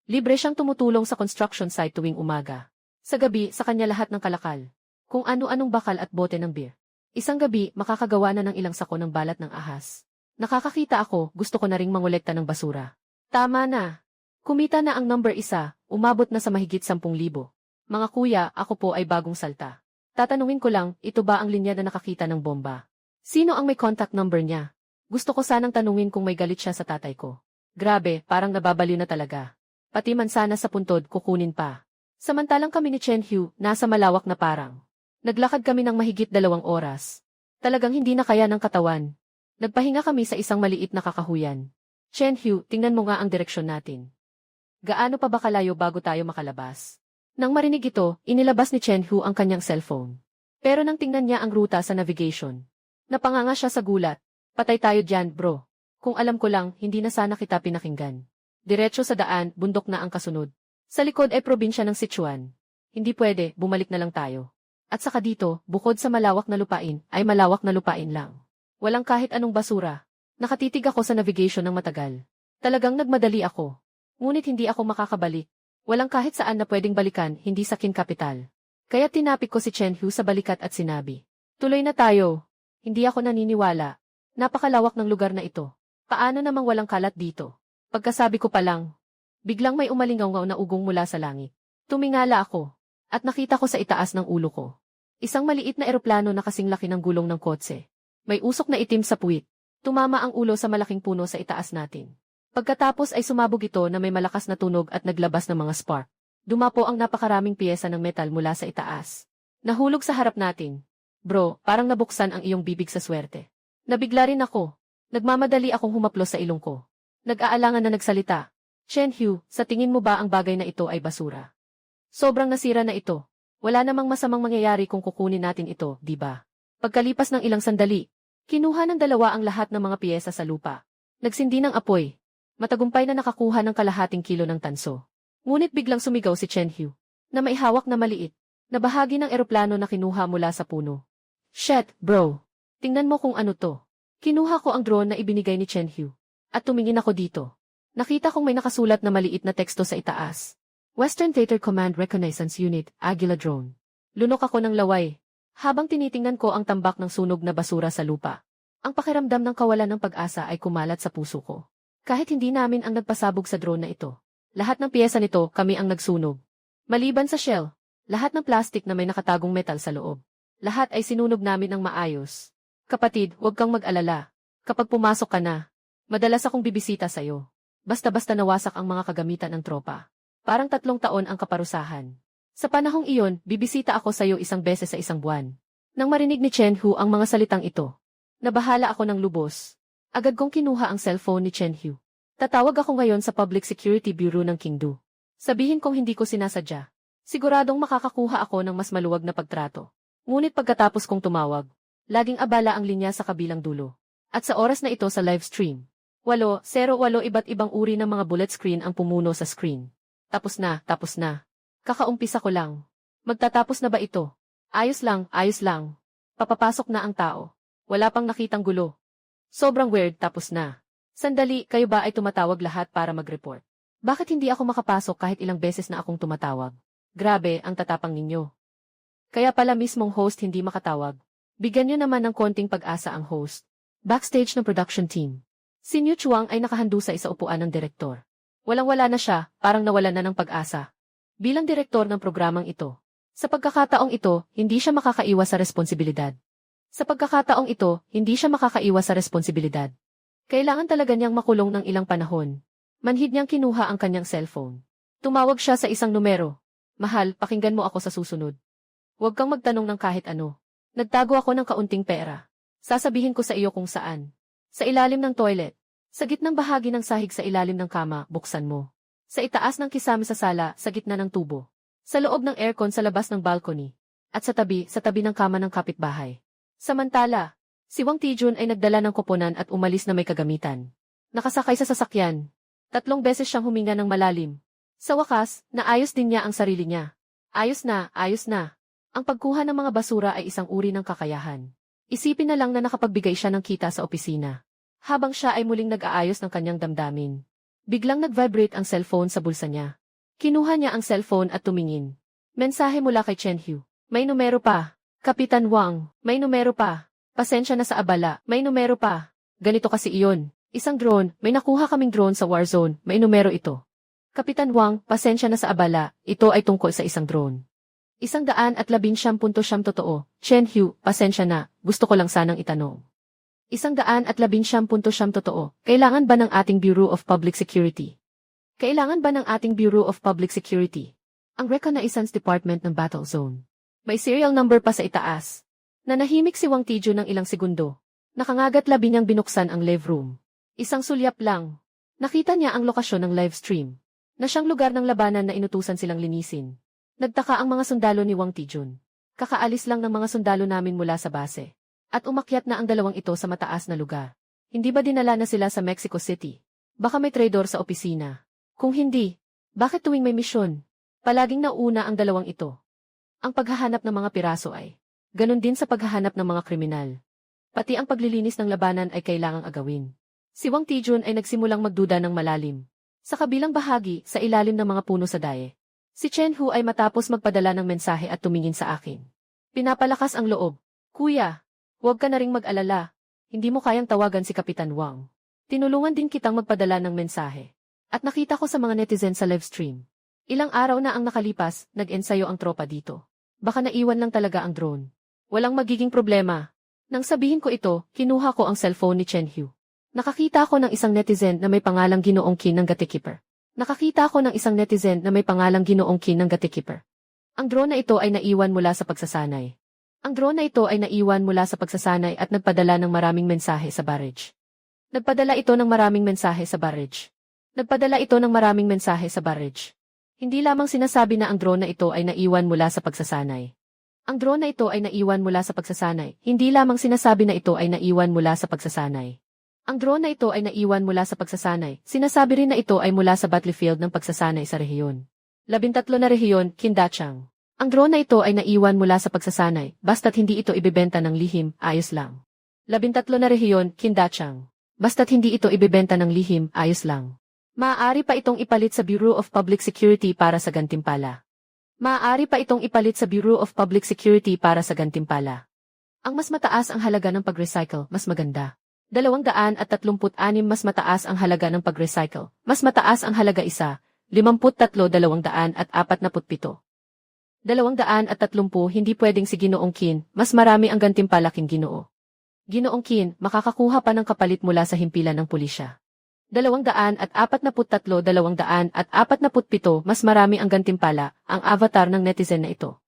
Libre siyang tumutulong sa construction site tuwing umaga. Sa gabi, sa kanya lahat ng kalakal. Kung ano-anong bakal at bote ng beer. Isang gabi, makakagawa na ng ilang sako ng balat ng ahas. Nakakakita ako, gusto ko na ring mangolekta ng basura. Tama na. Kumita na ang number 1, umabot na sa mahigit 10,000. Mga kuya, ako po ay bagong salta. Tatanungin ko lang, ito ba ang linya na nakakita ng bomba? Sino ang may contact number niya? Gusto ko sanang tanungin kung may galit siya sa tatay ko. Grabe, parang nababaliw na talaga. Pati mansana sa puntod, kukunin pa. Samantalang kami ni Chenhu, nasa malawak na parang. Naglakad kami ng mahigit 2 oras. Talagang hindi na kaya ng katawan. Nagpahinga kami sa isang maliit na kakahuyan. Chenhu, tingnan mo nga ang direksyon natin. Gaano pa ba kalayo bago tayo makalabas? Nang marinig ito, inilabas ni Chenhu ang kanyang cellphone. Pero nang tingnan niya ang ruta sa navigation, napanganga siya sa gulat. Patay tayo diyan, bro. Kung alam ko lang, hindi na sana kita pinakinggan. Diretso sa daan, bundok na ang kasunod. Sa likod ay probinsya ng Sichuan. Hindi pwede, bumalik na lang tayo. At saka dito, bukod sa malawak na lupain, ay malawak na lupain lang. Walang kahit anong basura. Nakatitig ako sa navigation ng matagal. Talagang nagmadali ako. Ngunit hindi ako makakabalik. Walang kahit saan na pwedeng balikan, hindi sa Kin Capital. Kaya tinapik ko si Chenhu sa balikat at sinabi, tuloy na tayo. Hindi ako naniniwala. Napakalawak ng lugar na ito. Paano namang walang kalat dito? Pagkasabi ko pa lang, biglang may umalingaw na ugong mula sa langit. Tumingala ako, at nakita ko sa itaas ng ulo ko. Isang maliit na eroplano na kasing laki ng gulong ng kotse. May usok na itim sa puwit. Tumama ang ulo sa malaking puno sa itaas natin. Pagkatapos ay sumabog ito na may malakas na tunog at naglabas ng mga spark. Dumapo ang napakaraming piyesa ng metal mula sa itaas. Nahulog sa harap natin. Bro, parang nabuksan ang iyong bibig sa swerte. Nabigla rin ako. Nagmamadali akong humaplos sa ilong ko. Nag-aalangan na nagsalita. Chen Hu, sa tingin mo ba ang bagay na ito ay basura? Sobrang nasira na ito. Wala namang masamang mangyayari kung kukunin natin ito, di ba? Pagkalipas ng ilang sandali, kinuha ng dalawa ang lahat ng mga piyesa sa lupa. Nagsindi ng apoy. Matagumpay na nakakuha ng kalahating kilo ng tanso. Ngunit biglang sumigaw si Chen Hu, na may hawak na maliit, na bahagi ng eroplano na kinuha mula sa puno. Shit, bro. Tingnan mo kung ano to. Kinuha ko ang drone na ibinigay ni Chen Hu. At tumingin ako dito. Nakita kong may nakasulat na maliit na teksto sa itaas. Western Theater Command Reconnaissance Unit, Agila Drone. Lunok ako ng laway, habang tinitingnan ko ang tambak ng sunog na basura sa lupa. Ang pakiramdam ng kawalan ng pag-asa ay kumalat sa puso ko. Kahit hindi namin ang nagpasabog sa drone na ito. Lahat ng piyesa nito, kami ang nagsunog. Maliban sa shell, lahat ng plastic na may nakatagong metal sa loob. Lahat ay sinunog namin ng maayos. Kapatid, huwag kang mag-alala. Kapag pumasok ka na, madalas akong bibisita sa'yo. Basta-basta nawasak ang mga kagamitan ng tropa. Parang 3 taon ang kaparusahan. Sa panahong iyon, bibisita ako sa'yo isang beses sa isang buwan. Nang marinig ni Chen Hu ang mga salitang ito, nabahala ako ng lubos. Agad kong kinuha ang cellphone ni Chen Hu. Tatawag ako ngayon sa Public Security Bureau ng Qingdu. Sabihin kong hindi ko sinasadya. Siguradong makakakuha ako ng mas maluwag na pagtrato. Ngunit pagkatapos kong tumawag, laging abala ang linya sa kabilang dulo. At sa oras na ito sa live stream, 8:08 iba't ibang uri ng mga bullet screen ang pumuno sa screen. Tapos na, tapos na. Kakaumpisa ko lang. Magtatapos na ba ito? Ayos lang, ayos lang. Papapasok na ang tao. Wala pang nakitang gulo. Sobrang weird, tapos na. Sandali, kayo ba ay tumatawag lahat para mag-report? Bakit hindi ako makapasok kahit ilang beses na akong tumatawag? Grabe, ang tatapang ninyo. Kaya pala mismong host hindi makatawag. Bigyan nyo naman ng konting pag-asa ang host. Backstage ng production team. Si Niu Chuang ay nakahandusay sa upuan ng direktor. Walang-wala na siya, parang nawalan na ng pag-asa. Bilang direktor ng programang ito, sa pagkakataong ito, hindi siya makakaiwas sa responsibilidad. Sa pagkakataong ito, hindi siya makakaiwas sa responsibilidad. Kailangan talaga niyang makulong ng ilang panahon. Manhid niyang kinuha ang kanyang cellphone. Tumawag siya sa isang numero. Mahal, pakinggan mo ako sa susunod. Huwag kang magtanong ng kahit ano. Nagtago ako ng kaunting pera. Sasabihin ko sa iyo kung saan. Sa ilalim ng toilet. Sa gitnang bahagi ng sahig sa ilalim ng kama, buksan mo. Sa itaas ng kisame sa sala, sa gitna ng tubo. Sa loob ng aircon sa labas ng balcony. At sa tabi ng kama ng kapitbahay. Samantala, si Wang Tijun ay nagdala ng koponan at umalis na may kagamitan. Nakasakay sa sasakyan. 3 beses siyang huminga ng malalim. Sa wakas, naayos din niya ang sarili niya. Ayos na, ayos na. Ang pagkuha ng mga basura ay isang uri ng kakayahan. Isipin na lang na nakapagbigay siya ng kita sa opisina. Habang siya ay muling nag-aayos ng kanyang damdamin. Biglang nag-vibrate ang cellphone sa bulsa niya. Kinuha niya ang cellphone at tumingin. Mensahe mula kay Chen Hu. May numero pa. Kapitan Wang, may numero pa. Pasensya na sa abala, may numero pa. Ganito kasi iyon. Isang drone, may nakuha kaming drone sa Warzone, may numero ito. Kapitan Wang, pasensya na sa abala, ito ay tungkol sa isang drone. 119.9 totoo. Chen Hu, pasensya na, gusto ko lang sanang itanong. 119.9 totoo. Kailangan ba ng ating Bureau of Public Security? Kailangan ba ng ating Bureau of Public Security? Ang Reconnaissance Department ng Battle Zone. May serial number pa sa itaas. Nanahimik si Wang Tiju ng ilang segundo. Nakangagat labi niyang binuksan ang live room. Isang sulyap lang. Nakita niya ang lokasyon ng live stream. Na siyang lugar ng labanan na inutusan silang linisin. Nagtaka ang mga sundalo ni Wang Tijun. Kakaalis lang ng mga sundalo namin mula sa base. At umakyat na ang dalawang ito sa mataas na lugar. Hindi ba dinala na sila sa Mexico City? Baka may traidor sa opisina. Kung hindi, bakit tuwing may misyon, palaging nauna ang dalawang ito? Ang paghahanap ng mga piraso ay ganun din sa paghahanap ng mga kriminal. Pati ang paglilinis ng labanan ay kailangang agawin. Si Wang Tijun ay nagsimulang magduda ng malalim. Sa kabilang bahagi, sa ilalim ng mga puno sa daye. Si Chen Hu ay matapos magpadala ng mensahe at tumingin sa akin. Pinapalakas ang loob. Kuya, huwag ka na ring mag-alala. Hindi mo kayang tawagan si Kapitan Wang. Tinulungan din kitang magpadala ng mensahe. At nakita ko sa mga netizen sa live stream. Ilang araw na ang nakalipas, nag-ensayo ang tropa dito. Baka naiwan lang talaga ang drone. Walang magiging problema. Nang sabihin ko ito, kinuha ko ang cellphone ni Chen Hu. Nakakita ko ng isang netizen na may pangalang Ginoong Qin ng Gatekeeper. Nakakita ko ng isang netizen na may pangalang Ginoong Qin ng Gatekeeper. Ang drone na ito ay naiwan mula sa pagsasanay. Ang drone na ito ay naiwan mula sa pagsasanay at nagpadala ng maraming mensahe sa barrage. Nagpadala ito ng maraming mensahe sa barrage. Nagpadala ito ng maraming mensahe sa barrage. Hindi lamang sinasabi na ang drone na ito ay naiwan mula sa pagsasanay. Ang drone na ito ay naiwan mula sa pagsasanay. Hindi lamang sinasabi na ito ay naiwan mula sa pagsasanay. Ang drone na ito ay naiwan mula sa pagsasanay. Sinasabi rin na ito ay mula sa battlefield ng pagsasanay sa rehiyon. 13 na rehiyon, Kindachang. Ang drone na ito ay naiwan mula sa pagsasanay, basta't hindi ito ibebenta ng lihim, ayos lang. 13 na rehiyon, Kindachang. Basta't hindi ito ibebenta ng lihim, ayos lang. Maaari pa itong ipalit sa Bureau of Public Security para sa gantimpala. Maaari pa itong ipalit sa Bureau of Public Security para sa gantimpala. Ang mas mataas ang halaga ng pag-recycle, mas maganda. 236 mas mataas ang halaga ng pag-recycle, mas mataas ang halaga isa, 53,247. 230 hindi pwedeng si Ginoong Qin, mas marami ang gantimpala king Ginoo. Ginoong Qin, makakakuha pa ng kapalit mula sa himpilan ng pulisya. 243, 247, mas marami ang gantimpala, ang avatar ng netizen na ito.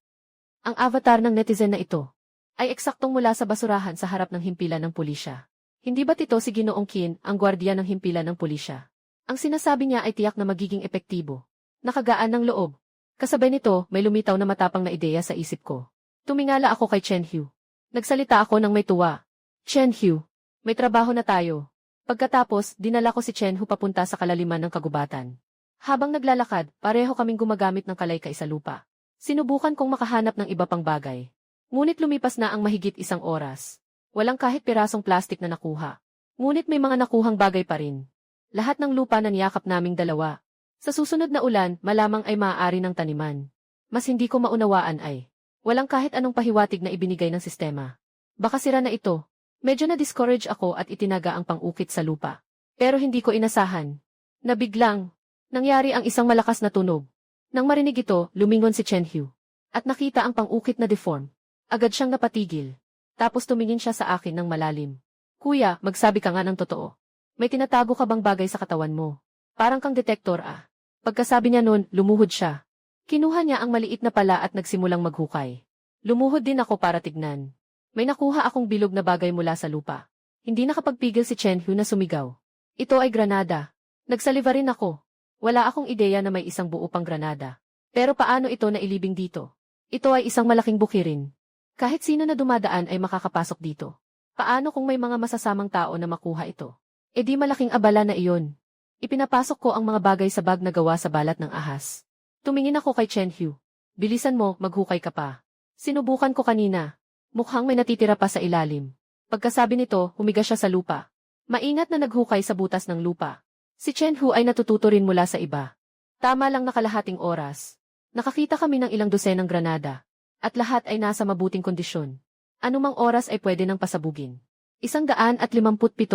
Ang avatar ng netizen na ito ay eksaktong mula sa basurahan sa harap ng himpilan ng pulisya. Hindi ba't ito si Ginoong Qin, ang gwardiya ng himpilan ng pulisya? Ang sinasabi niya ay tiyak na magiging epektibo. Nakagaan ng loob. Kasabay nito, may lumitaw na matapang na ideya sa isip ko. Tumingala ako kay Chen Hu. Nagsalita ako ng may tuwa. Chen Hu, may trabaho na tayo. Pagkatapos, dinala ko si Chen Hu papunta sa kalaliman ng kagubatan. Habang naglalakad, pareho kaming gumagamit ng kalaykay sa lupa. Sinubukan kong makahanap ng iba pang bagay. Ngunit lumipas na ang mahigit 1 oras. Walang kahit pirasong plastik na nakuha. Ngunit may mga nakuhang bagay pa rin. Lahat ng lupa na niyakap naming dalawa. Sa susunod na ulan, malamang ay maaari ng taniman. Mas hindi ko maunawaan ay, walang kahit anong pahiwatig na ibinigay ng sistema. Baka sira na ito. Medyo na-discourage ako at itinaga ang pang-ukit sa lupa. Pero hindi ko inasahan. Nabiglang, nangyari ang isang malakas na tunog. Nang marinig ito, lumingon si Chen Hu. At nakita ang pang-ukit na deform. Agad siyang napatigil. Tapos tumingin siya sa akin ng malalim. Kuya, magsabi ka nga ng totoo. May tinatago ka bang bagay sa katawan mo? Parang kang detektor ah. Pagkasabi niya nun, lumuhod siya. Kinuha niya ang maliit na pala at nagsimulang maghukay. Lumuhod din ako para tignan. May nakuha akong bilog na bagay mula sa lupa. Hindi nakapagpigil si Chen Hu na sumigaw. Ito ay granada. Nagsaliva rin ako. Wala akong ideya na may isang buo pang granada. Pero paano ito nailibing dito? Ito ay isang malaking bukirin. Kahit sino na dumadaan ay makakapasok dito. Paano kung may mga masasamang tao na makuha ito? E di malaking abala na iyon. Ipinapasok ko ang mga bagay sa bag na gawa sa balat ng ahas. Tumingin ako kay Chen Hu. Bilisan mo, maghukay ka pa. Sinubukan ko kanina. Mukhang may natitira pa sa ilalim. Pagkasabi nito, humiga siya sa lupa. Maingat na naghukay sa butas ng lupa. Si Chen Hu ay natututo rin mula sa iba. Tama lang nakalahating oras. Nakakita kami ng ilang dosenang granada. At lahat ay nasa mabuting kondisyon. Anumang oras ay pwede nang pasabugin. 157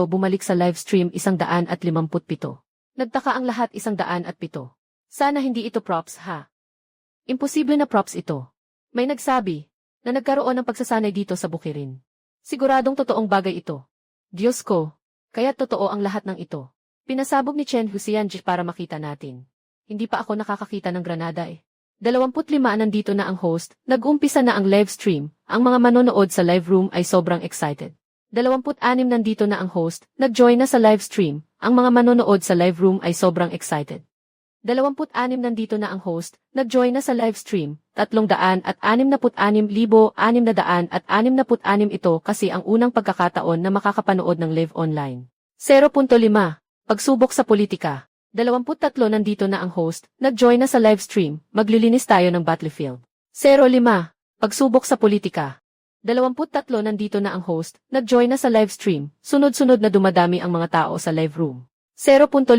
bumalik sa live stream 157. Nagtaka ang lahat 107. Sana hindi ito props ha. Imposible na props ito. May nagsabi na nagkaroon ng pagsasanay dito sa bukirin. Siguradong totoong bagay ito. Diyos ko, kaya totoo ang lahat ng ito. Pinasabog ni Chen Hu si Yanji para makita natin. Hindi pa ako nakakakita ng granada eh. 25 nandito na ang host, nag-umpisa na ang live stream, ang mga manonood sa live room ay sobrang excited. 26 nandito na ang host, nag-join na sa live stream, ang mga manonood sa live room ay sobrang excited. 26 nandito na ang host, nag-join na sa live stream, 366,666 ito kasi ang unang pagkakataon na makakapanood ng live online. 0.5. Pagsubok sa politika. 23 nandito na ang host, nag-join na sa live stream, maglilinis tayo ng battlefield. 05. Pagsubok sa politika. 23 nandito na ang host, nag-join na sa live stream, sunod-sunod na dumadami ang mga tao sa live room. 0.5.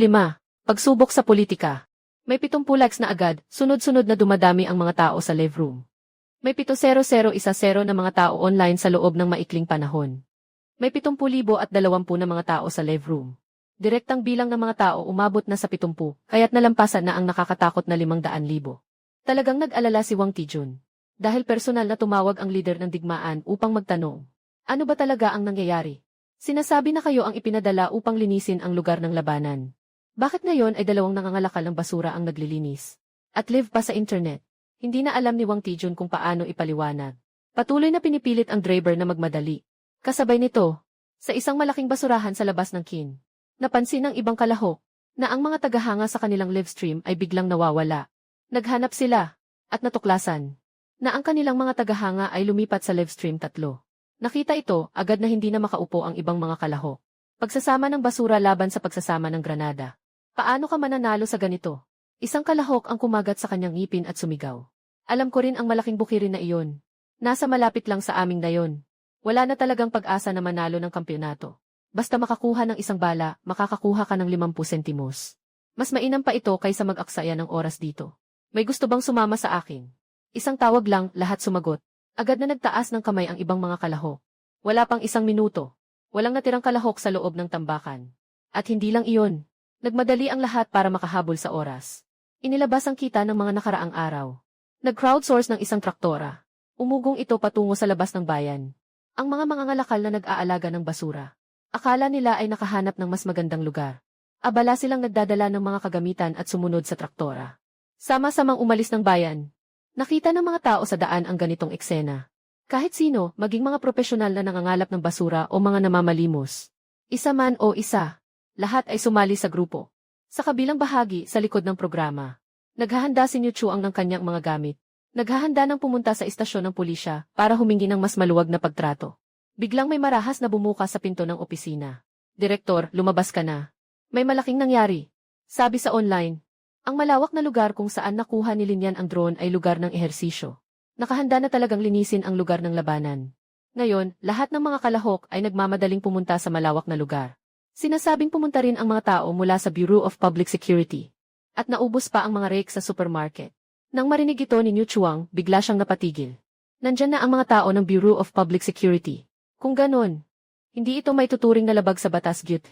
Pagsubok sa politika. May 70 likes na agad, sunod-sunod na dumadami ang mga tao sa live room. May 70010 na mga tao online sa loob ng maikling panahon. May 70,020 na mga tao sa live room. Direktang bilang ng mga tao umabot na sa 70, kaya't nalampasan na ang nakakatakot na 500,000. Talagang nag-alala si Wang Tijun. Dahil personal na tumawag ang leader ng digmaan upang magtanong. Ano ba talaga ang nangyayari? Sinasabi na kayo ang ipinadala upang linisin ang lugar ng labanan. Bakit ngayon ay 2 nangangalakal ng basura ang naglilinis? At live pa sa internet. Hindi na alam ni Wang Tijun kung paano ipaliwanag. Patuloy na pinipilit ang driver na magmadali. Kasabay nito, Sa isang malaking basurahan sa labas ng kin, napansin ng ibang kalahok na ang mga tagahanga sa kanilang livestream ay biglang nawawala. Naghanap sila at natuklasan na ang kanilang mga tagahanga ay lumipat sa livestream 3. Nakita ito agad na hindi na makaupo ang ibang mga kalahok. Pagsasama ng basura laban sa pagsasama ng granada. Paano ka mananalo sa ganito? Isang kalahok ang kumagat sa kanyang ngipin at sumigaw. Alam ko rin ang malaking bukirin na iyon. Nasa malapit lang sa aming nayon. Wala na talagang pag-asa na manalo ng kampyonato. Basta makakuha ng isang bala, makakakuha ka ng 50 sentimos. Mas mainam pa ito kaysa mag-aksaya ng oras dito. May gusto bang sumama sa akin? Isang tawag lang, lahat sumagot. Agad na nagtaas ng kamay ang ibang mga kalahok. Wala pang 1 minuto. Walang natirang kalahok sa loob ng tambakan. At hindi lang iyon. Nagmadali ang lahat para makahabol sa oras. Inilabas ang kita ng mga nakaraang araw. Nag-crowdsource ng isang traktora. Umugong ito patungo sa labas ng bayan. Ang mga mangangalakal na nag-aalaga ng basura. Akala nila ay nakahanap ng mas magandang lugar. Abala silang nagdadala ng mga kagamitan at sumunod sa traktora. Sama-samang umalis ng bayan. Nakita ng mga tao sa daan ang ganitong eksena. Kahit sino, maging mga profesional na nangangalap ng basura o mga namamalimos. Isa man o isa, lahat ay sumali sa grupo. Sa kabilang bahagi, sa likod ng programa, naghahanda si Niu Chuang ng kanyang mga gamit. Naghahanda ng pumunta sa istasyon ng pulisya para humingi ng mas maluwag na pagtrato. Biglang may marahas na bumukas sa pinto ng opisina. Direktor, lumabas ka na. May malaking nangyari. Sabi sa online, ang malawak na lugar kung saan nakuha ni Linyan ang drone ay lugar ng ehersisyo. Nakahanda na talagang linisin ang lugar ng labanan. Ngayon, lahat ng mga kalahok ay nagmamadaling pumunta sa malawak na lugar. Sinasabing pumunta rin ang mga tao mula sa Bureau of Public Security. At naubos pa ang mga rake sa supermarket. Nang marinig ito ni Niu Chuang, bigla siyang napatigil. Nandyan na ang mga tao ng Bureau of Public Security. Kung ganon, hindi ito may tuturing na labag sa batas gyut.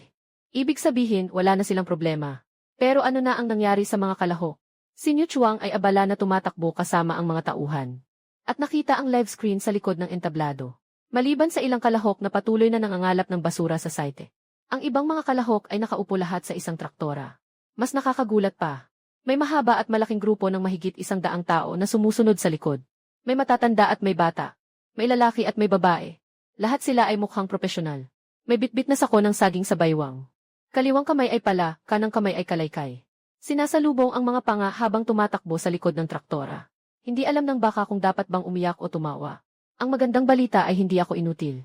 Ibig sabihin, wala na silang problema. Pero ano na ang nangyari sa mga kalahok? Si Niu Chuang ay abala na tumatakbo kasama ang mga tauhan. At nakita ang live screen sa likod ng entablado. Maliban sa ilang kalahok na patuloy na nangangalap ng basura sa site. Ang ibang mga kalahok ay nakaupo lahat sa isang traktora. Mas nakakagulat pa. May mahaba at malaking grupo ng mahigit 100 tao na sumusunod sa likod. May matatanda at may bata. May lalaki at may babae. Lahat sila ay mukhang propesyonal. May bitbit na sako ng saging sa baywang. Kaliwang kamay ay pala, kanang kamay ay kalaykay. Sinasalubong ang mga panga habang tumatakbo sa likod ng traktora. Hindi alam ng baka kung dapat bang umiyak o tumawa. Ang magandang balita ay hindi ako inutil.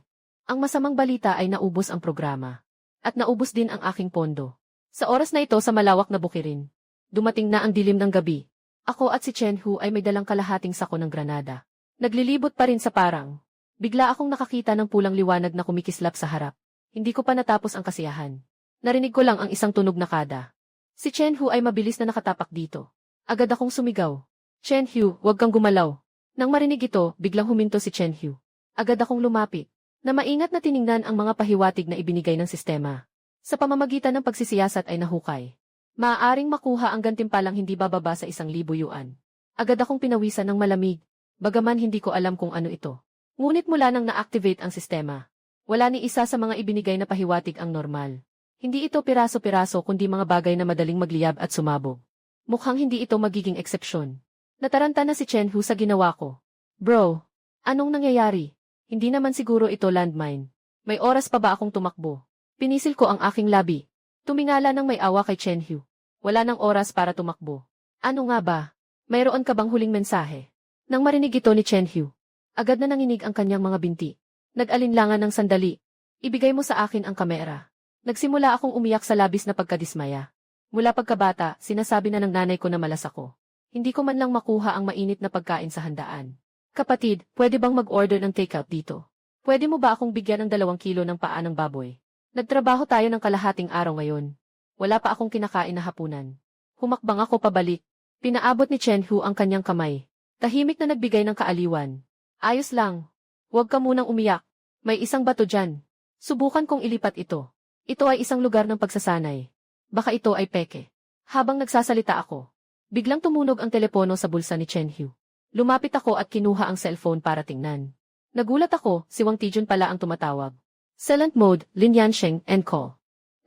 Ang masamang balita ay naubos ang programa. At naubos din ang aking pondo. Sa oras na ito sa malawak na bukirin. Dumating na ang dilim ng gabi. Ako at si Chen Hu ay may dalang kalahating sako ng granada. Naglilibot pa rin sa parang. Bigla akong nakakita ng pulang liwanag na kumikislap sa harap. Hindi ko pa natapos ang kasiyahan. Narinig ko lang ang isang tunog na kada. Si Chen Hu ay mabilis na nakatapak dito. Agad akong sumigaw. Chen Hu, huwag kang gumalaw. Nang marinig ito, biglang huminto si Chen Hu. Agad akong lumapit. Na maingat na tiningnan ang mga pahiwatig na ibinigay ng sistema. Sa pamamagitan ng pagsisiyasat ay nahukay. Maaaring makuha ang gantimpalang hindi bababa sa 1,000 yuan. Agad akong pinawisan ng malamig. Bagaman hindi ko alam kung ano ito. Ngunit mula nang na-activate ang sistema, wala ni isa sa mga ibinigay na pahiwatig ang normal. Hindi ito piraso-piraso kundi mga bagay na madaling magliyab at sumabog. Mukhang hindi ito magiging eksepsyon. Nataranta na si Chen Hu sa ginawa ko. Bro, anong nangyayari? Hindi naman siguro ito landmine. May oras pa ba akong tumakbo? Pinisil ko ang aking labi. Tumingala ng may awa kay Chen Hu. Wala nang oras para tumakbo. Ano nga ba? Mayroon ka bang huling mensahe? Nang marinig ito ni Chen Hu, agad na nanginig ang kanyang mga binti. Nag-alinlangan ng sandali. Ibigay mo sa akin ang kamera. Nagsimula akong umiyak sa labis na pagkadismaya. Mula pagkabata, sinasabi na ng nanay ko na malas ako. Hindi ko man lang makuha ang mainit na pagkain sa handaan. Kapatid, pwede bang mag-order ng takeout dito? Pwede mo ba akong bigyan ng 2 kilo ng paa ng baboy? Nagtrabaho tayo ng kalahating araw ngayon. Wala pa akong kinakain na hapunan. Humakbang ako pabalik. Pinaabot ni Chen Hu ang kanyang kamay. Tahimik na nagbigay ng kaaliwan. Ayos lang. Huwag ka munang umiyak. May isang bato dyan. Subukan kong ilipat ito. Ito ay isang lugar ng pagsasanay. Baka ito ay peke. Habang nagsasalita ako, biglang tumunog ang telepono sa bulsa ni Chen Hu. Lumapit ako at kinuha ang cellphone para tingnan. Nagulat ako, si Wang Tijun pala ang tumatawag. Silent mode, Lin Yansheng, and call.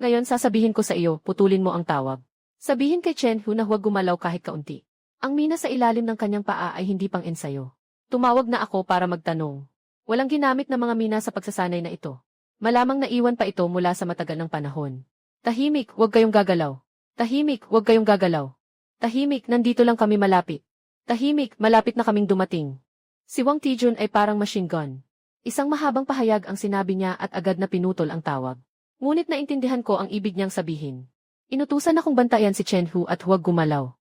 Ngayon sasabihin ko sa iyo, putulin mo ang tawag. Sabihin kay Chen Hu na huwag gumalaw kahit kaunti. Ang mina sa ilalim ng kanyang paa ay hindi pang ensayo. Tumawag na ako para magtanong. Walang ginamit na mga mina sa pagsasanay na ito. Malamang naiwan pa ito mula sa matagal ng panahon. Tahimik, huwag kayong gagalaw. Tahimik, huwag kayong gagalaw. Tahimik, nandito lang kami malapit. Tahimik, malapit na kaming dumating. Si Wang Tijun ay parang machine gun. Isang mahabang pahayag ang sinabi niya at agad na pinutol ang tawag. Ngunit naintindihan ko ang ibig niyang sabihin. Inutusan akong bantayan si Chen Hu at huwag gumalaw.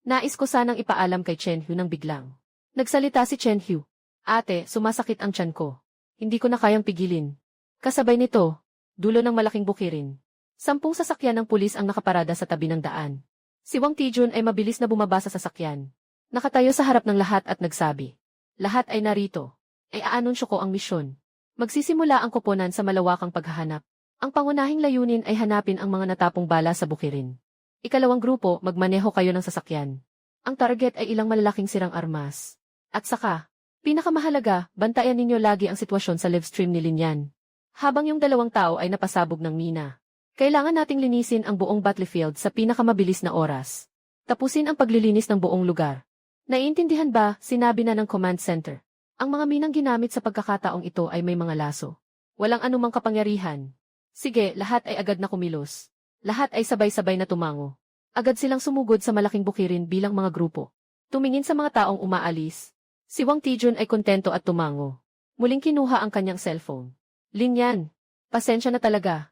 Nais ko sanang ipaalam kay Chen Hu nang biglang. Nagsalita si Chen Hu. Ate, sumasakit ang tiyan ko. Hindi ko na kayang pigilin. Kasabay nito, dulo ng malaking bukirin. 10 sasakyan ng pulis ang nakaparada sa tabi ng daan. Si Wang Tijun ay mabilis na bumaba sa sasakyan. Nakatayo sa harap ng lahat at nagsabi. Lahat ay narito. Ay aanunsyo ko ang misyon. Magsisimula ang koponan sa malawakang paghahanap. Ang pangunahing layunin ay hanapin ang mga natapong bala sa bukirin. Ikalawang grupo, magmaneho kayo ng sasakyan. Ang target ay ilang malalaking sirang armas. At saka, pinakamahalaga, bantayan ninyo lagi ang sitwasyon sa live stream ni Linyan. Habang yung 2 tao ay napasabog ng mina. Kailangan nating linisin ang buong battlefield sa pinakamabilis na oras. Tapusin ang paglilinis ng buong lugar. Naiintindihan ba, sinabi na ng command center. Ang mga minang ginamit sa pagkakataong ito ay may mga laso. Walang anumang kapangyarihan. Sige, lahat ay agad na kumilos. Lahat ay sabay-sabay na tumango. Agad silang sumugod sa malaking bukirin bilang mga grupo. Tumingin sa mga taong umaalis. Si Wang Tijun ay kontento at tumango. Muling kinuha ang kanyang cellphone. Linyan, pasensya na talaga.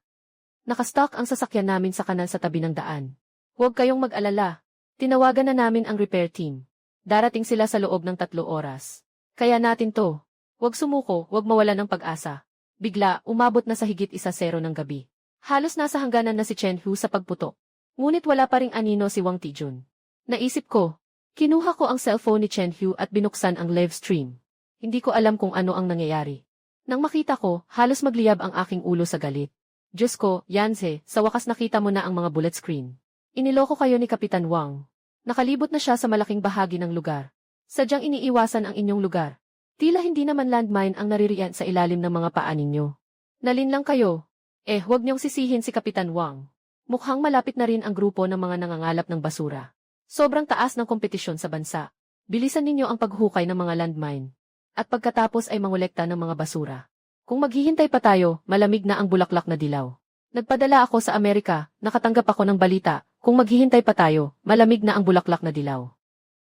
Nakastock ang sasakyan namin sa kanal sa tabi ng daan. Huwag kayong mag-alala. Tinawagan na namin ang repair team. Darating sila sa loob ng 3 oras. Kaya natin to. Huwag sumuko, huwag mawala ng pag-asa. Bigla, umabot na sa higit 1:00 ng gabi. Halos nasa hangganan na si Chen Hu sa pagputok. Ngunit wala pa ring anino si Wang Tijun. Naisip ko, kinuha ko ang cellphone ni Chen Hu at binuksan ang live stream. Hindi ko alam kung ano ang nangyayari. Nang makita ko, halos magliyab ang aking ulo sa galit. Diyos ko, Yanze, sa wakas nakita mo na ang mga bullet screen. Iniloko kayo ni Kapitan Wang. Nakalibot na siya sa malaking bahagi ng lugar. Sadyang iniiwasan ang inyong lugar. Tila hindi naman landmine ang naririyan sa ilalim ng mga paa ninyo. Nalinlang kayo. Huwag niyong sisihin si Kapitan Wang. Mukhang malapit na rin ang grupo ng mga nangangalap ng basura. Sobrang taas ng kompetisyon sa bansa. Bilisan ninyo ang paghukay ng mga landmine. At pagkatapos ay mangolekta ng mga basura. Kung maghihintay pa tayo, malamig na ang bulaklak na dilaw. Nagpadala ako sa Amerika, nakatanggap ako ng balita, kung maghihintay pa tayo, malamig na ang bulaklak na dilaw.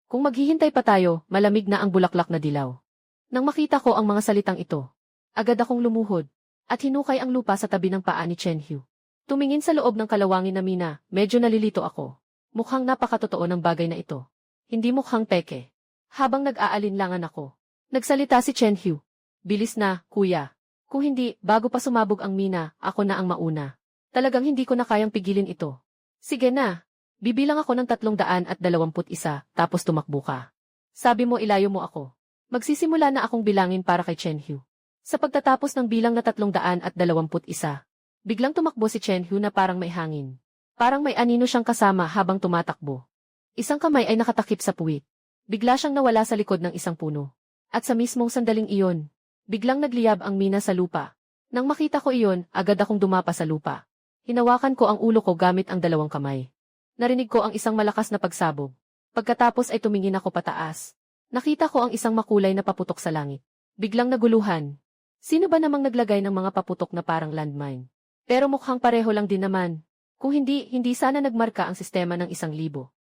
Kung maghihintay pa tayo, malamig na ang bulaklak na dilaw. Nang makita ko ang mga salitang ito, agad akong lumuhod, at hinukay ang lupa sa tabi ng paa ni Chen Hu. Tumingin sa loob ng kalawangin na mina, medyo nalilito ako. Mukhang napakatotoo ng bagay na ito. Hindi mukhang peke. Habang nag-aalinlangan ako, nagsalita si Chen Hu. Bilis na, kuya. Kung hindi, bago pa sumabog ang mina, ako na ang mauna. Talagang hindi ko na kayang pigilin ito. Sige na. Bibilang ako ng 321, tapos tumakbo ka. Sabi mo ilayo mo ako. Magsisimula na akong bilangin para kay Chen Hu. Sa pagtatapos ng bilang na 321, biglang tumakbo si Chen Hu na parang may hangin. Parang may anino siyang kasama habang tumatakbo. Isang kamay ay nakatakip sa puwit. Bigla siyang nawala sa likod ng isang puno. At sa mismong sandaling iyon, biglang nagliyab ang mina sa lupa. Nang makita ko iyon, agad akong dumapa sa lupa. Hinawakan ko ang ulo ko gamit ang 2 kamay. Narinig ko ang isang malakas na pagsabog. Pagkatapos ay tumingin ako pataas. Nakita ko ang isang makulay na paputok sa langit. Biglang naguluhan. Sino ba namang naglagay ng mga paputok na parang landmine? Pero mukhang pareho lang din naman. Kung hindi sana nagmarka ang sistema ng 1,000.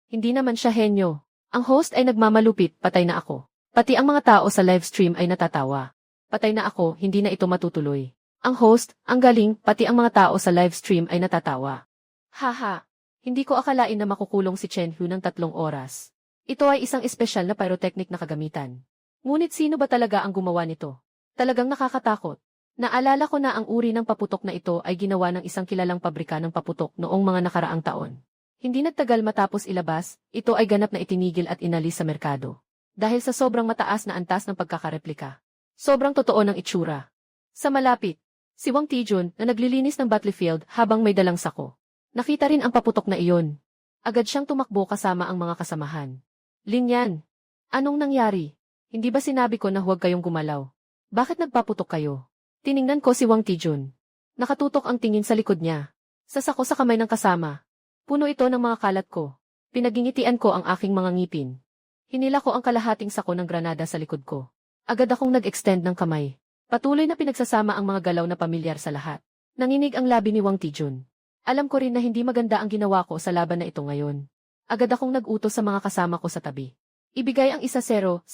Hindi naman siya henyo. Ang host ay nagmamalupit, patay na ako. Pati ang mga tao sa live stream ay natatawa. Patay na ako, hindi na ito matutuloy. Ang host, ang galing, pati ang mga tao sa live stream ay natatawa. Haha, hindi ko akalain na makukulong si Chen Hu ng 3 oras. Ito ay isang espesyal na pyrotechnic na kagamitan. Ngunit sino ba talaga ang gumawa nito? Talagang nakakatakot. Naalala ko na ang uri ng paputok na ito ay ginawa ng isang kilalang pabrika ng paputok noong mga nakaraang taon. Hindi nagtagal matapos ilabas, ito ay ganap na itinigil at inalis sa merkado. Dahil sa sobrang mataas na antas ng pagkakareplika. Sobrang totoo ng itsura. Sa malapit, si Wang Tijun na naglilinis ng battlefield habang may dalang sako. Nakita rin ang paputok na iyon. Agad siyang tumakbo kasama ang mga kasamahan. Linyan, anong nangyari? Hindi ba sinabi ko na huwag kayong gumalaw? Bakit nagpaputok kayo? Tiningnan ko si Wang Tijun. Nakatutok ang tingin sa likod niya. Sa sako sa kamay ng kasama. Puno ito ng mga kalat ko. Pinagingitian ko ang aking mga ngipin. Hinila ko ang kalahating sako ng granada sa likod ko. Agad akong nag-extend ng kamay. Patuloy na pinagsasama ang mga galaw na pamilyar sa lahat. Nanginig ang labi ni Wang Tijun. Alam ko rin na hindi maganda ang ginawa ko sa laban na ito ngayon. Agad akong nag-utos sa mga kasama ko sa tabi. Ibigay ang 1-0,000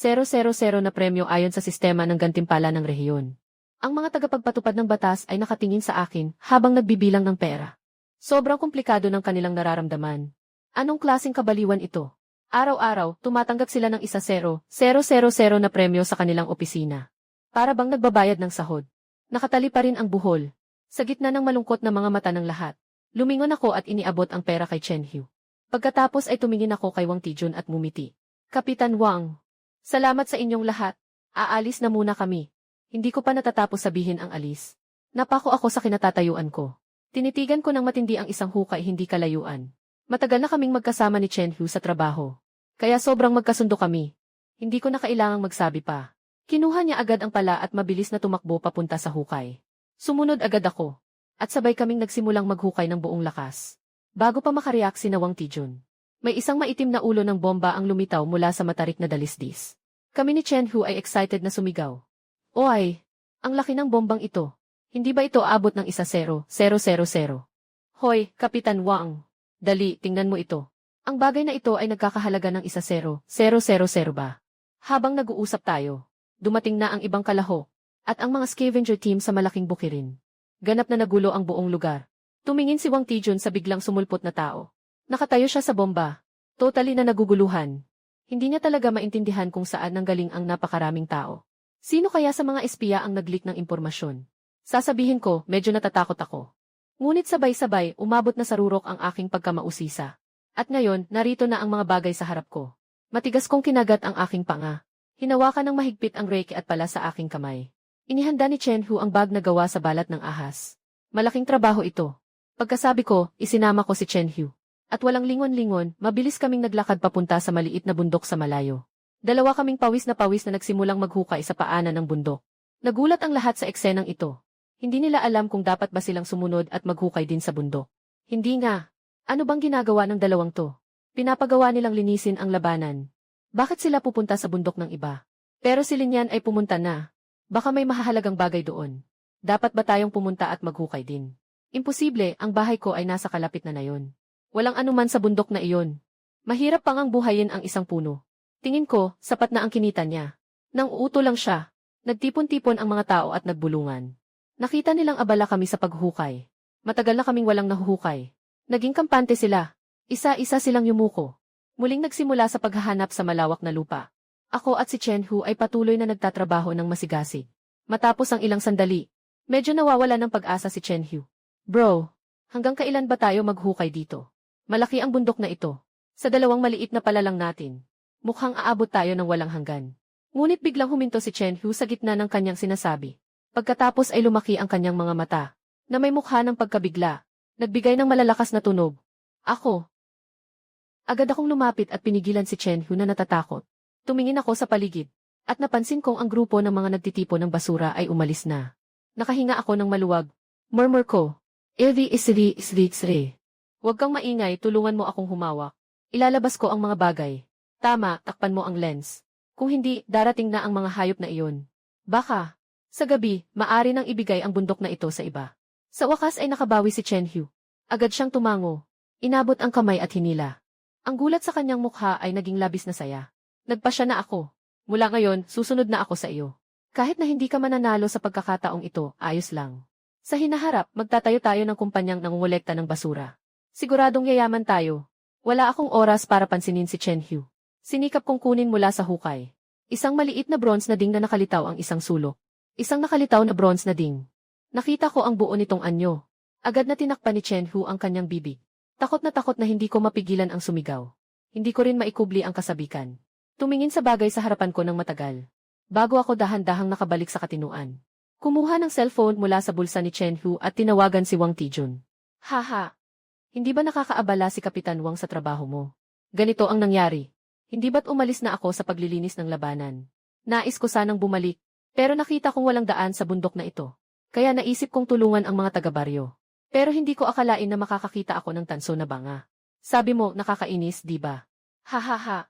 na premyo ayon sa sistema ng gantimpala ng rehiyon. Ang mga tagapagpatupad ng batas ay nakatingin sa akin habang nagbibilang ng pera. Sobrang komplikado ng kanilang nararamdaman. Anong klaseng kabaliwan ito? Araw-araw, tumatanggap sila ng 1-0,000 na premyo sa kanilang opisina. Para bang nagbabayad ng sahod. Nakatali pa rin ang buhol. Sa gitna ng malungkot na mga mata ng lahat, lumingon ako at iniabot ang pera kay Chen Hu. Pagkatapos ay tumingin ako kay Wang Tijun at ngumiti. Kapitan Wang, salamat sa inyong lahat. Aalis na muna kami. Hindi ko pa natatapos sabihin ang alis. Napako ako sa kinatatayuan ko. Tinitigan ko ng matindi ang isang hukay hindi kalayuan. Matagal na kaming magkasama ni Chen Hu sa trabaho. Kaya sobrang magkasundo kami. Hindi ko na kailangang magsabi pa. Kinuha niya agad ang pala at mabilis na tumakbo papunta sa hukay. Sumunod agad ako. At sabay kaming nagsimulang maghukay ng buong lakas. Bago pa makareact si Wang Tijun, may isang maitim na ulo ng bomba ang lumitaw mula sa matarik na dalisdis. Kami ni Chen Hu ay excited na sumigaw. Oy, ang laki ng bombang ito. Hindi ba ito abot ng 1-0,000? Hoy, Kapitan Wang. Dali, tingnan mo ito. Ang bagay na ito ay nagkakahalaga ng 1-0,000 ba? Habang nag-uusap tayo, dumating na ang ibang kalaho, at ang mga scavenger team sa malaking bukirin. Ganap na nagulo ang buong lugar. Tumingin si Wang Tijun sa biglang sumulpot na tao. Nakatayo siya sa bomba. Totally na naguguluhan. Hindi niya talaga maintindihan kung saan nanggaling ang napakaraming tao. Sino kaya sa mga espiya ang nag-leak ng impormasyon? Sasabihin ko, medyo natatakot ako. Ngunit sabay-sabay, umabot na sa rurok ang aking pagkamausisa. At ngayon, narito na ang mga bagay sa harap ko. Matigas kong kinagat ang aking panga. Hinawakan ng mahigpit ang reke at pala sa aking kamay. Inihanda ni Chen Hu ang bag na gawa sa balat ng ahas. Malaking trabaho ito. Pagkasabi ko, isinama ko si Chen Hu. At walang lingon-lingon, mabilis kaming naglakad papunta sa maliit na bundok sa malayo. Dalawa kaming pawis na nagsimulang maghukay sa paanan ng bundok. Nagulat ang lahat sa eksenang ito. Hindi nila alam kung dapat ba silang sumunod at maghukay din sa bundok. Hindi nga. Ano bang ginagawa ng dalawang to? Pinapagawa nilang linisin ang labanan. Bakit sila pupunta sa bundok ng iba? Pero si Linyan ay pumunta na. Baka may mahahalagang bagay doon. Dapat ba tayong pumunta at maghukay din? Imposible, ang bahay ko ay nasa kalapit na yon. Walang anuman sa bundok na iyon. Mahirap pang ang buhayin ang isang puno. Tingin ko, sapat na ang kinita niya. Nang uuto lang siya, nagtipon-tipon ang mga tao at nagbulungan. Nakita nilang abala kami sa paghukay. Matagal na kaming walang nahuhukay. Naging kampante sila. Isa-isa silang yumuko. Muling nagsimula sa paghahanap sa malawak na lupa. Ako at si Chen Hu ay patuloy na nagtatrabaho ng masigasig. Matapos ang ilang sandali, medyo nawawala ng pag-asa si Chen Hu. Bro, hanggang kailan ba tayo maghukay dito? Malaki ang bundok na ito. Sa dalawang maliit na palalang natin. Mukhang aabot tayo ng walang hanggan. Ngunit biglang huminto si Chen Hu sa gitna ng kanyang sinasabi. Pagkatapos ay lumaki ang kanyang mga mata, na may mukha ng pagkabigla. Nagbigay ng malalakas na tunog. Ako. Agad akong lumapit at pinigilan si Chen Hu na natatakot. Tumingin ako sa paligid, at napansin kong ang grupo ng mga nagtitipon ng basura ay umalis na. Nakahinga ako ng maluwag. Murmur ko. Isri. Huwag kang maingay, tulungan mo akong humawak. Ilalabas ko ang mga bagay. Tama, takpan mo ang lens. Kung hindi, darating na ang mga hayop na iyon. Baka, sa gabi, maari nang ibigay ang bundok na ito sa iba. Sa wakas ay nakabawi si Chen Hu. Agad siyang tumango. Inabot ang kamay at hinila. Ang gulat sa kanyang mukha ay naging labis na saya. Nagpasya na ako. Mula ngayon, susunod na ako sa iyo. Kahit na hindi ka mananalo sa pagkakataong ito, ayos lang. Sa hinaharap, magtatayo tayo ng kumpanyang nangungulekta ng basura. Siguradong yayaman tayo. Wala akong oras para pansinin si Chen Hu. Sinikap kong kunin mula sa hukay. Isang maliit na bronze na ding na nakalitaw ang isang sulok. Isang nakalitaw na bronze na ding. Nakita ko ang buo nitong anyo. Agad na tinakpan ni Chen Hu ang kanyang bibig. Takot na hindi ko mapigilan ang sumigaw. Hindi ko rin maikubli ang kasabikan. Tumingin sa bagay sa harapan ko ng matagal. Bago ako dahan-dahang nakabalik sa katinuan. Kumuha ng cellphone mula sa bulsa ni Chen Hu at tinawagan si Wang Tijun. Haha. Hindi ba nakakaabala si Kapitan Wang sa trabaho mo? Ganito ang nangyari. Hindi ba't umalis na ako sa paglilinis ng labanan? Nais ko sanang bumalik, pero nakita kong walang daan sa bundok na ito. Kaya naisip kong tulungan ang mga taga-baryo. Pero hindi ko akalain na makakakita ako ng tanso na banga. Sabi mo, nakakainis, di ba? Hahaha.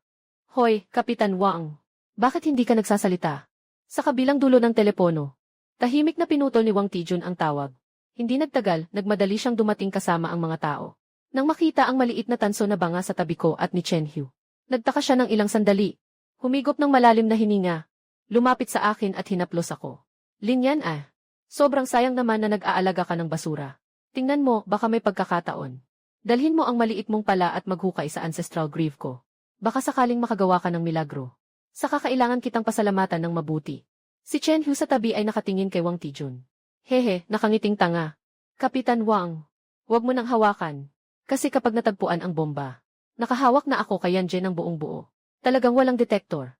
Hoy, Kapitan Wang. Bakit hindi ka nagsasalita? Sa kabilang dulo ng telepono. Tahimik na pinutol ni Wang Tijun ang tawag. Hindi nagtagal, nagmadali siyang dumating kasama ang mga tao. Nang makita ang maliit na tanso na banga sa tabi ko at ni Chen Hu, nagtaka siya ng ilang sandali. Humigop ng malalim na hininga. Lumapit sa akin at hinaplos ako. Linyan ah. Sobrang sayang naman na nag-aalaga ka ng basura. Tingnan mo, baka may pagkakataon. Dalhin mo ang maliit mong pala at maghukay sa ancestral grave ko. Baka sakaling makagawa ka ng milagro. Saka kailangan kitang pasalamatan ng mabuti. Si Chen Hu sa tabi ay nakatingin kay Wang Tijun. Hehe, nakangiting tanga. Kapitan Wang, huwag mo nang hawakan. Kasi kapag natagpuan ang bomba, nakahawak na ako kay Yanjen ng buong buo. Talagang walang detektor.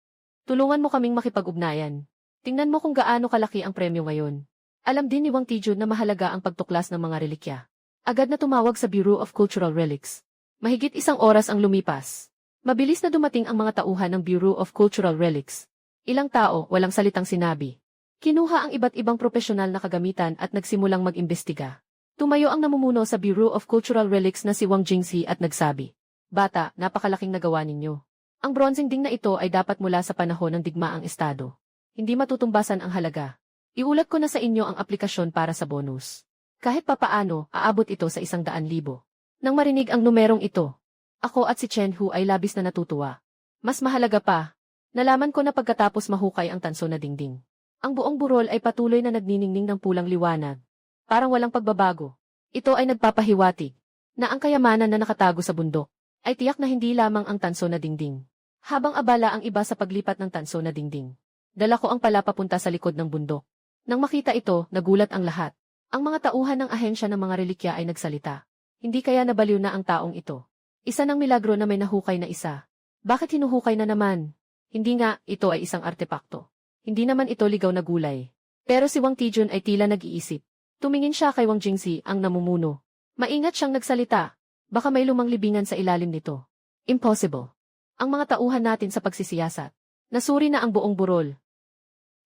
Tulungan mo kaming makipag-ugnayan. Tingnan mo kung gaano kalaki ang premyo ngayon. Alam din ni Wang Tijun na mahalaga ang pagtuklas ng mga relikya. Agad na tumawag sa Bureau of Cultural Relics. Mahigit 1 oras ang lumipas. Mabilis na dumating ang mga tauhan ng Bureau of Cultural Relics. Ilang tao, walang salitang sinabi. Kinuha ang iba't ibang propesyonal na kagamitan at nagsimulang mag-imbestiga. Tumayo ang namumuno sa Bureau of Cultural Relics na si Wang Jingxi at nagsabi, "Bata, napakalaking nagawa ninyo. Ang bronzeng ding na ito ay dapat mula sa panahon ng digmaang estado. Hindi matutumbasan ang halaga. Iulat ko na sa inyo ang aplikasyon para sa bonus. Kahit papaano, aabot ito sa 100,000. Nang marinig ang numerong ito, ako at si Chen Hu ay labis na natutuwa. Mas mahalaga pa, nalaman ko na pagkatapos mahukay ang tanso na dingding. Ang buong burol ay patuloy na nagniningning ng pulang liwanag. Parang walang pagbabago. Ito ay nagpapahiwatig na ang kayamanan na nakatago sa bundok ay tiyak na hindi lamang ang tanso na dingding. Habang abala ang iba sa paglipat ng tanso na dingding, dala ko ang pala papunta sa likod ng bundok. Nang makita ito, nagulat ang lahat. Ang mga tauhan ng ahensya ng mga relikya ay nagsalita. Hindi kaya nabaliw na ang taong ito. Isa ng milagro na may nahukay na isa. Bakit hinuhukay na naman? Hindi nga, ito ay isang artepakto. Hindi naman ito ligaw na gulay. Pero si Wang Tijun ay tila nag-iisip. Tumingin siya kay Wang Jingxi, ang namumuno. Maingat siyang nagsalita. Baka may lumang libingan sa ilalim nito. Impossible. Ang mga tauhan natin sa pagsisiyasat. Nasuri na ang buong burol.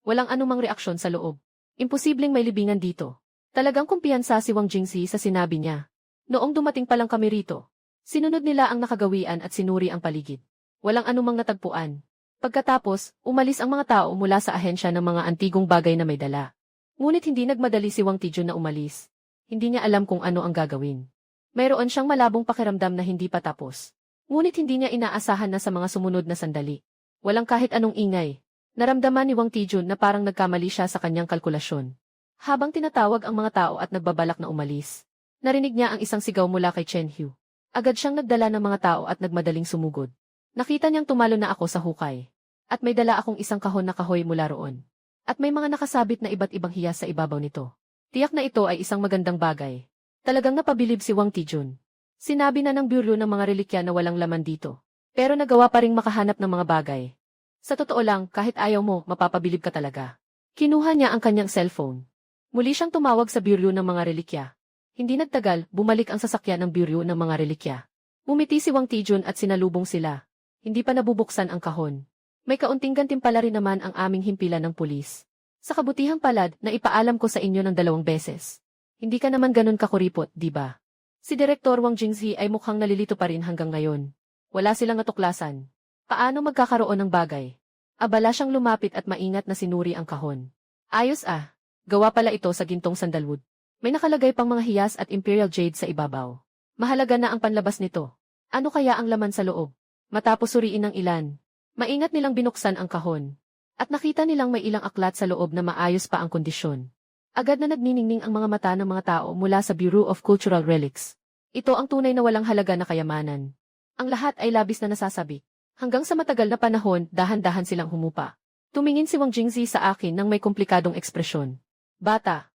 Walang anumang reaksyon sa loob. Imposibleng may libingan dito. Talagang kumpiyansa si Wang Jingxi sa sinabi niya. Noong dumating pa lang kami rito, sinunod nila ang nakagawian at sinuri ang paligid. Walang anumang natagpuan. Pagkatapos, umalis ang mga tao mula sa ahensya ng mga antigong bagay na may dala. Ngunit hindi nagmadali si Wang Tijun na umalis. Hindi niya alam kung ano ang gagawin. Mayroon siyang malabong pakiramdam na hindi pa tapos. Ngunit hindi niya inaasahan na sa mga sumunod na sandali. Walang kahit anong ingay. Naramdaman ni Wang Tijun na parang nagkamali siya sa kanyang kalkulasyon. Habang tinatawag ang mga tao at nagbabalak na umalis, narinig niya ang isang sigaw mula kay Chen Hu. Agad siyang nagdala ng mga tao at nagmadaling sumugod. Nakita niyang tumalo na ako sa hukay. At may dala akong isang kahon na kahoy mula roon. At may mga nakasabit na iba't ibang hiyas sa ibabaw nito. Tiyak na ito ay isang magandang bagay. Talagang napabilib si Wang Tijun. Sinabi na ng Bureau ng mga relikya na walang laman dito. Pero nagawa pa ring makahanap ng mga bagay. Sa totoo lang, kahit ayaw mo, mapapabilib ka talaga. Kinuha niya ang kanyang cellphone. Muli siyang tumawag sa Bureau ng mga relikya. Hindi nagtagal, bumalik ang sasakyan ng Bureau ng mga relikya. Umiti si Wang Tijun at sinalubong sila. Hindi pa nabubuksan ang kahon. May kaunting gantimpala rin naman ang aming himpilan ng pulis. Sa kabutihang palad na ipaalam ko sa inyo ng 2 beses. Hindi ka naman ganun kakuripot, di ba? Si Direktor Wang Jingxi ay mukhang nalilito pa rin hanggang ngayon. Wala silang natuklasan. Paano magkakaroon ng bagay? Abala siyang lumapit at maingat na sinuri ang kahon. Ayos ah. Gawa pala ito sa gintong sandalwood. May nakalagay pang mga hiyas at imperial jade sa ibabaw. Mahalaga na ang panlabas nito. Ano kaya ang laman sa loob? Matapos suriin ng ilan, maingat nilang binuksan ang kahon. At nakita nilang may ilang aklat sa loob na maayos pa ang kondisyon. Agad na nagniningning ang mga mata ng mga tao mula sa Bureau of Cultural Relics. Ito ang tunay na walang halaga na kayamanan. Ang lahat ay labis na nasasabi. Hanggang sa matagal na panahon, dahan-dahan silang humupa. Tumingin si Wang Jingxi sa akin ng may komplikadong ekspresyon. Bata,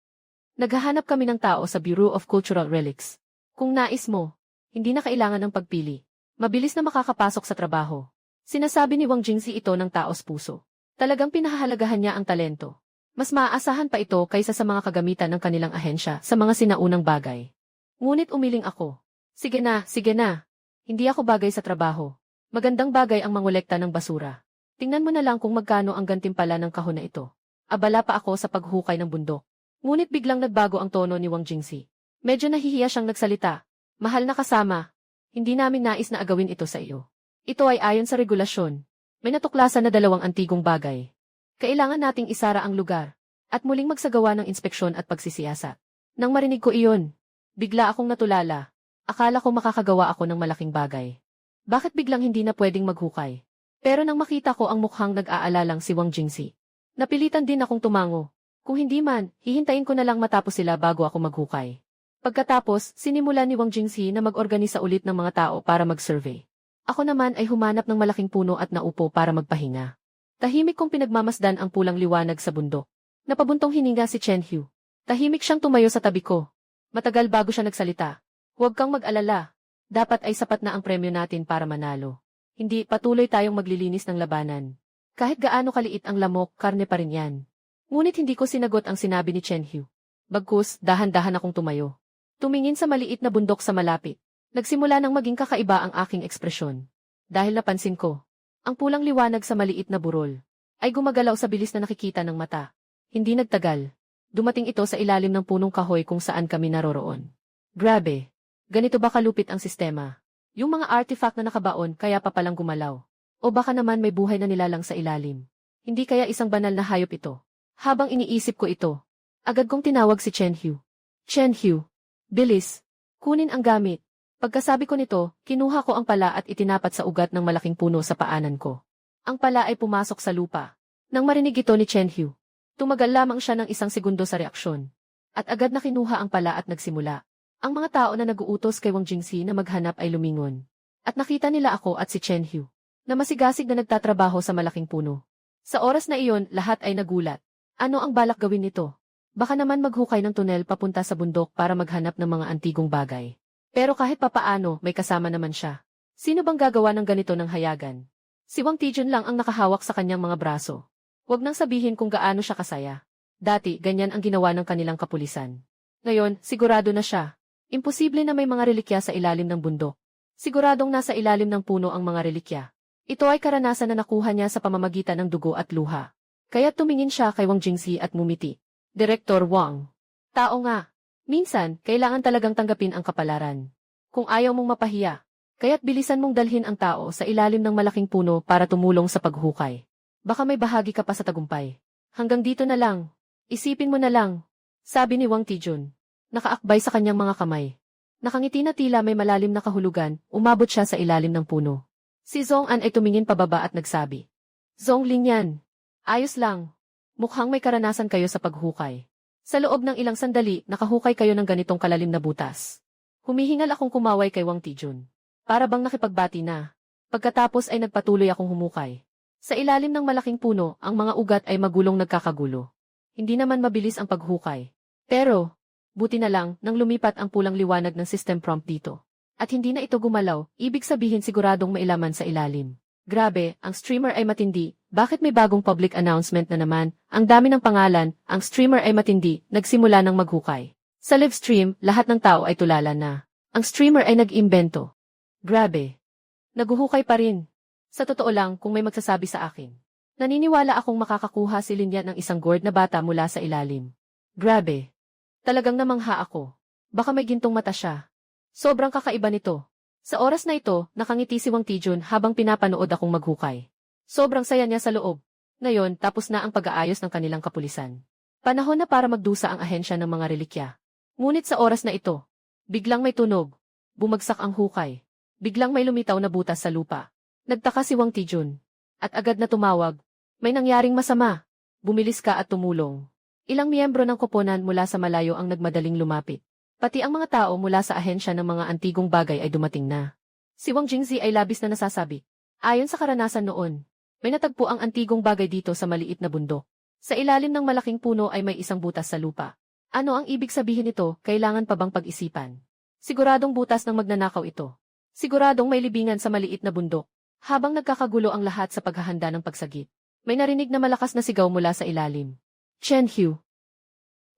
naghahanap kami ng tao sa Bureau of Cultural Relics. Kung nais mo, hindi na kailangan ng pagpili. Mabilis na makakapasok sa trabaho. Sinasabi ni Wang Jingxi ito ng taos puso. Talagang pinahahalagahan niya ang talento. Mas maaasahan pa ito kaysa sa mga kagamitan ng kanilang ahensya sa mga sinaunang bagay. Ngunit umiling ako. Sige na, sige na. Hindi ako bagay sa trabaho. Magandang bagay ang mangolekta ng basura. Tingnan mo na lang kung magkano ang gantimpala ng kahon na ito. Abala pa ako sa paghukay ng bundok. Ngunit biglang nagbago ang tono ni Wang Jingxi. Medyo nahihiya siyang nagsalita. Mahal na kasama. Hindi namin nais na agawin ito sa iyo. Ito ay ayon sa regulasyon. May natuklasan na 2 antigong bagay. Kailangan nating isara ang lugar. at muling magsagawa ng inspeksyon at pagsisiyasat. Nang marinig ko iyon, bigla akong natulala. Akala ko makakagawa ako ng malaking bagay. Bakit biglang hindi na pwedeng maghukay? Pero nang makita ko ang mukhang nag-aalalang si Wang Jingxi, napilitan din akong tumango. Kung hindi man, hihintayin ko na lang matapos sila bago ako maghukay. Pagkatapos, sinimulan ni Wang Jingxi na mag-organisa ulit ng mga tao para mag-survey. Ako naman ay humanap ng malaking puno at naupo para magpahinga. Tahimik kong pinagmamasdan ang pulang liwanag sa bundok. Napabuntong hininga si Chen Hu. Tahimik siyang tumayo sa tabi ko. Matagal bago siya nagsalita. Huwag kang mag-alala. Dapat ay sapat na ang premyo natin para manalo. Hindi, patuloy tayong maglilinis ng labanan. Kahit gaano kaliit ang lamok, karne pa rin yan. Ngunit hindi ko sinagot ang sinabi ni Chen Hu. Bagkus, dahan-dahan akong tumayo. Tumingin sa maliit na bundok sa malapit. Nagsimula nang maging kakaiba ang aking ekspresyon. Dahil napansin ko, ang pulang liwanag sa maliit na burol ay gumagalaw sa bilis na nakikita ng mata. Hindi nagtagal. Dumating ito sa ilalim ng punong kahoy kung saan kami naroroon. Grabe. Ganito ba kalupit ang sistema? Yung mga artifact na nakabaon kaya pa palang gumalaw. O baka naman may buhay na nilalang sa ilalim. Hindi kaya isang banal na hayop ito. Habang iniisip ko ito, agad kong tinawag si Chen Hu. Chen Hu, bilis, kunin ang gamit. Pagkasabi ko nito, kinuha ko ang pala at itinapat sa ugat ng malaking puno sa paanan ko. Ang pala ay pumasok sa lupa. Nang marinig ito ni Chen Hu, tumagal lamang siya ng 1 segundo sa reaksyon. At agad na kinuha ang pala at nagsimula. Ang mga tao na nag-uutos kay Wang Jingxi na maghanap ay lumingon. At nakita nila ako at si Chen Hu, na masigasig na nagtatrabaho sa malaking puno. Sa oras na iyon, lahat ay nagulat. Ano ang balak gawin nito? Baka naman maghukay ng tunel papunta sa bundok para maghanap ng mga antigong bagay. Pero kahit papaano, may kasama naman siya. Sino bang gagawa ng ganito ng hayagan? Si Wang Tijun lang ang nakahawak sa kanyang mga braso. Huwag nang sabihin kung gaano siya kasaya. Dati, ganyan ang ginawa ng kanilang kapulisan. Ngayon, sigurado na siya. Imposible na may mga relikya sa ilalim ng bundok. Siguradong nasa ilalim ng puno ang mga relikya. Ito ay karanasan na nakuha niya sa pamamagitan ng dugo at luha. Kaya tumingin siya kay Wang Jingxi at ngumiti. Direktor Wang. Tao nga. Minsan, kailangan talagang tanggapin ang kapalaran. Kung ayaw mong mapahiya, kaya't bilisan mong dalhin ang tao sa ilalim ng malaking puno para tumulong sa paghukay. Baka may bahagi ka pa sa tagumpay. Hanggang dito na lang. Isipin mo na lang. Sabi ni Wang Tijun. Nakaakbay sa kanyang mga kamay. Nakangiti na tila may malalim na kahulugan, umabot siya sa ilalim ng puno. Si Zhong An ay tumingin pababa at nagsabi. Zhong Ling yan. Ayos lang. Mukhang may karanasan kayo sa paghukay. Sa loob ng ilang sandali, nakahukay kayo ng ganitong kalalim na butas. Humihingal akong kumaway kay Wang Tijun. Para bang nakipagbati na. Pagkatapos ay nagpatuloy akong humukay. Sa ilalim ng malaking puno, ang mga ugat ay magulong nagkakagulo. Hindi naman mabilis ang paghukay. Pero, buti na lang, nang lumipat ang pulang liwanag ng system prompt dito. At hindi na ito gumalaw, ibig sabihin siguradong mailaman sa ilalim. Grabe, ang streamer ay matindi. Bakit may bagong public announcement na naman? Ang dami ng pangalan, ang streamer ay matindi, nagsimula ng maghukay. Sa live stream, lahat ng tao ay tulala na. Ang streamer ay nag-imbento. Grabe. Naguhukay pa rin. Sa totoo lang, kung may magsasabi sa akin. Naniniwala akong makakakuha si Linya ng isang gourd na bata mula sa ilalim. Grabe. Talagang namangha ako. Baka may gintong mata siya. Sobrang kakaiba nito. Sa oras na ito, nakangiti si Wang Tijun habang pinapanood akong maghukay. Sobrang saya niya sa loob. Ngayon, tapos na ang pag-aayos ng kanilang kapulisan. Panahon na para magdusa ang ahensya ng mga relikya. Ngunit sa oras na ito, biglang may tunog. Bumagsak ang hukay. Biglang may lumitaw na butas sa lupa. Nagtaka si Wang Tijun. At agad na tumawag. May nangyaring masama. Bumilis ka at tumulong. Ilang miyembro ng koponan mula sa malayo ang nagmadaling lumapit. Pati ang mga tao mula sa ahensya ng mga antigong bagay ay dumating na. Si Wang Jingxi ay labis na nasasabi. Ayon sa karanasan noon, may natagpo ang antigong bagay dito sa maliit na bundok. Sa ilalim ng malaking puno ay may isang butas sa lupa. Ano ang ibig sabihin nito, kailangan pa bang pag-isipan? Siguradong butas ng magnanakaw ito. Siguradong may libingan sa maliit na bundok. Habang nagkakagulo ang lahat sa paghahanda ng pagsagip, may narinig na malakas na sigaw mula sa ilalim. Chen Hu.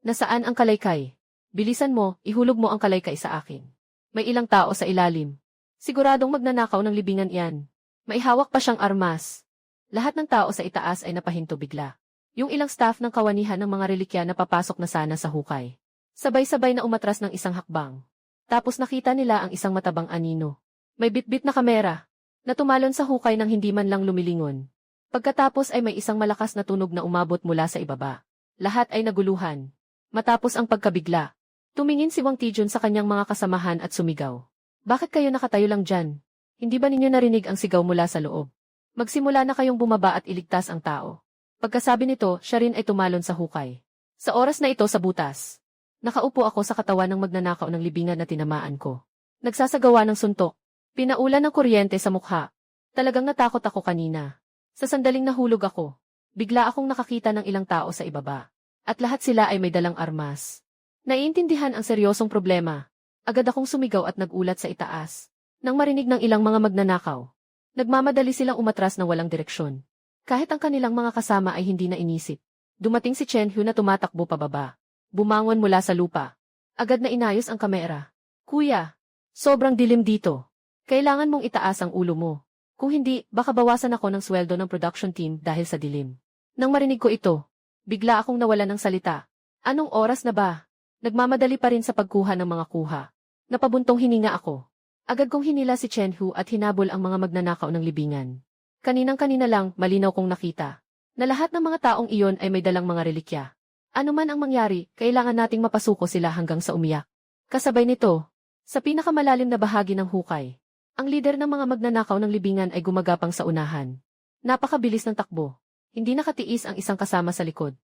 Nasaan ang kalaykay? Bilisan mo, ihulog mo ang kalaykay sa akin. May ilang tao sa ilalim. Siguradong magnanakaw ng libingan iyan. Maihawak pa siyang armas. Lahat ng tao sa itaas ay napahinto bigla. Yung ilang staff ng kawanihan ng mga relikya na papasok na sana sa hukay. Sabay-sabay na umatras ng isang hakbang. Tapos nakita nila ang isang matabang anino. May bitbit na kamera, na tumalon sa hukay nang hindi man lang lumilingon. Pagkatapos ay may isang malakas na tunog na umabot mula sa ibaba. Lahat ay naguluhan. Matapos ang pagkabigla, tumingin si Wang Tijun sa kanyang mga kasamahan at sumigaw. Bakit kayo nakatayo lang dyan? Hindi ba ninyo narinig ang sigaw mula sa loob? Magsimula na kayong bumaba at iligtas ang tao. Pagkasabi nito, siya rin ay tumalon sa hukay. Sa oras na ito sa butas, nakaupo ako sa katawan ng magnanakaw ng libingan na tinamaan ko. Nagsasagawa ng suntok. Pinaulan ng kuryente sa mukha. Talagang natakot ako kanina. Sa sandaling nahulog ako, bigla akong nakakita ng ilang tao sa ibaba. At lahat sila ay may dalang armas. Naiintindihan ang seryosong problema. Agad akong sumigaw at nagulat sa itaas. Nang marinig ng ilang mga magnanakaw, nagmamadali silang umatras ng walang direksyon. Kahit ang kanilang mga kasama ay hindi na inisip. Dumating si Chen Hu na tumatakbo pababa. Bumangon mula sa lupa. Agad na inayos ang kamera. Kuya, sobrang dilim dito. Kailangan mong itaas ang ulo mo. Kung hindi, baka bawasan ako ng sweldo ng production team dahil sa dilim. Nang marinig ko ito, bigla akong nawala ng salita. Anong oras na ba? Nagmamadali pa rin sa pagkuha ng mga kuha. Napabuntong hininga ako. Agad kong hinila si Chen Hu at hinabol ang mga magnanakaw ng libingan. Kaninang-kanina lang, malinaw kong nakita na lahat ng mga taong iyon ay may dalang mga relikya. Ano man ang mangyari, kailangan nating mapasuko sila hanggang sa umiyak. Kasabay nito, sa pinakamalalim na bahagi ng hukay, ang lider ng mga magnanakaw ng libingan ay gumagapang sa unahan. Napakabilis ng takbo. Hindi nakatiis ang isang kasama sa likod.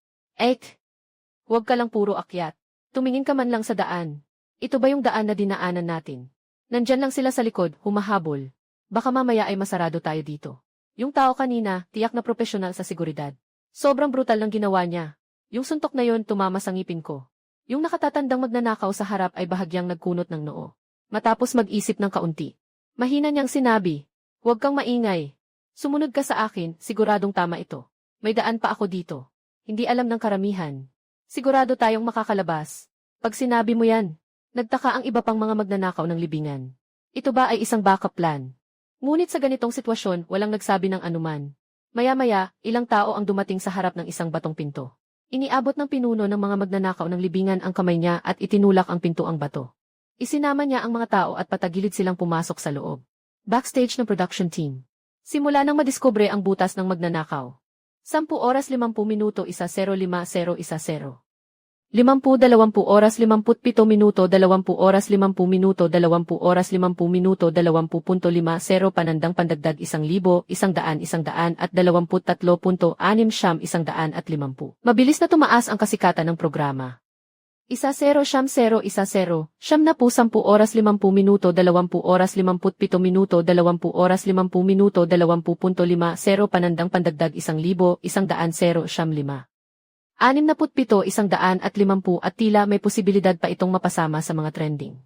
Huwag ka lang puro akyat. Tumingin ka man lang sa daan. Ito ba yung daan na dinaanan natin? Nandyan lang sila sa likod, humahabol. Baka mamaya ay masarado tayo dito. Yung tao kanina, tiyak na propesyonal sa seguridad. Sobrang brutal ng ginawa niya. Yung suntok na yon tumama sa ngipin ko. Yung nakatatandang magnanakaw sa harap ay bahagyang nagkunot ng noo. Matapos mag-isip ng kaunti, mahina niyang sinabi, "Huwag kang maingay. Sumunod ka sa akin, siguradong tama ito. May daan pa ako dito. Hindi alam ng karamihan. Sigurado tayong makakalabas." Pag sinabi mo yan, nagtaka ang iba pang mga magnanakaw ng libingan. Ito ba ay isang backup plan? Ngunit sa ganitong sitwasyon, walang nagsabi ng anuman. Maya-maya, ilang tao ang dumating sa harap ng isang batong pinto. Iniabot ng pinuno ng mga magnanakaw ng libingan ang kamay niya at itinulak ang pintuang bato. Isinama niya ang mga tao at patagilid silang pumasok sa loob. Backstage ng production team. Simula nang madiskubre ang butas ng magnanakaw. 10 oras 50 minuto 10:50 50 oras 57 minuto 20 oras 50 minuto 20 oras 50 minuto 20.50 panandang pandagdag 1,000, 100 at 23.6 150. Mabilis na tumaas ang kasikatan ng programa. 10:00 10 na po 10 oras 50 minuto 20 oras 57 minuto 20 oras 50 minuto 20.50 panandang pandagdag 1,000, 100 67, 150 at tila may posibilidad pa itong mapasama sa mga trending.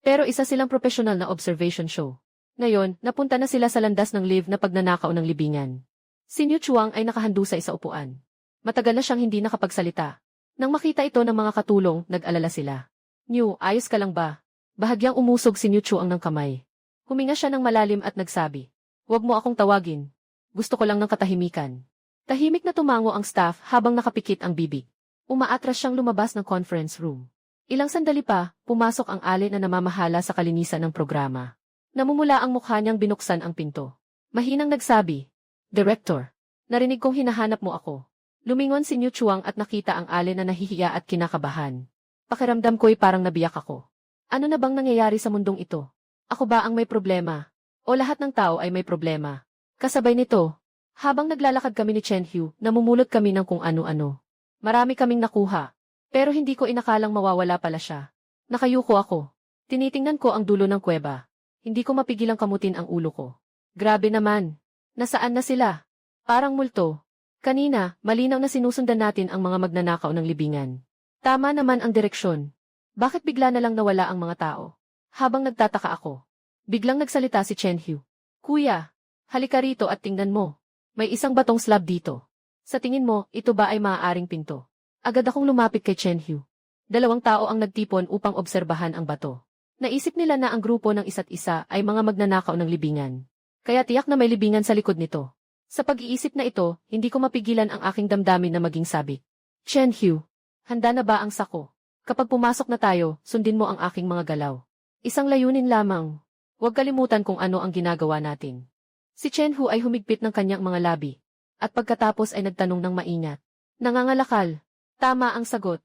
Pero isa silang professional na observation show. Ngayon, napunta na sila sa landas ng live na pagnanakaw ng libingan. Si Niu Chuang ay nakahandusay sa upuan. Matagal na siyang hindi nakapagsalita. Nang makita ito ng mga katulong, nag-alala sila. Niu, ayos ka lang ba? Bahagyang umusog si Niu Chuang ng kamay. Huminga siya ng malalim at nagsabi, "Huwag mo akong tawagin. Gusto ko lang ng katahimikan." Tahimik na tumango ang staff habang nakapikit ang bibig. Umaatras siyang lumabas ng conference room. Ilang sandali pa, pumasok ang alin na namamahala sa kalinisan ng programa. Namumula ang mukha niyang binuksan ang pinto. Mahinang nagsabi, "Director, narinig kong hinahanap mo ako." Lumingon si Niu Chuang at nakita ang alin na nahihiya at kinakabahan. Pakiramdam ko'y parang nabiyak ako. Ano na bang nangyayari sa mundong ito? Ako ba ang may problema? O lahat ng tao ay may problema? Kasabay nito, habang naglalakad kami ni Chen Hu, namumulot kami ng kung ano-ano. Marami kaming nakuha. Pero hindi ko inakalang mawawala pala siya. Nakayuko ako. Tinitingnan ko ang dulo ng kuweba. Hindi ko mapigilang kamutin ang ulo ko. Grabe naman. Nasaan na sila? Parang multo. Kanina, malinaw na sinusundan natin ang mga magnanakaw ng libingan. Tama naman ang direksyon. Bakit bigla na lang nawala ang mga tao? Habang nagtataka ako, biglang nagsalita si Chen Hu. "Kuya, halika rito at tingnan mo. May isang batong slab dito. Sa tingin mo, ito ba ay maaaring pinto?" Agad akong lumapit kay Chen Hu. 2 tao ang nagtipon upang obserbahan ang bato. Naisip nila na ang grupo ng isa't isa ay mga magnanakaw ng libingan. Kaya tiyak na may libingan sa likod nito. Sa pag-iisip na ito, hindi ko mapigilan ang aking damdamin na maging sabik. "Chen Hu, handa na ba ang sako? Kapag pumasok na tayo, sundin mo ang aking mga galaw. Isang layunin lamang. Huwag kalimutan kung ano ang ginagawa natin." Si Chen Hu ay humigpit ng kanyang mga labi. At pagkatapos ay nagtanong ng maingat. Nangangalakal. Tama ang sagot.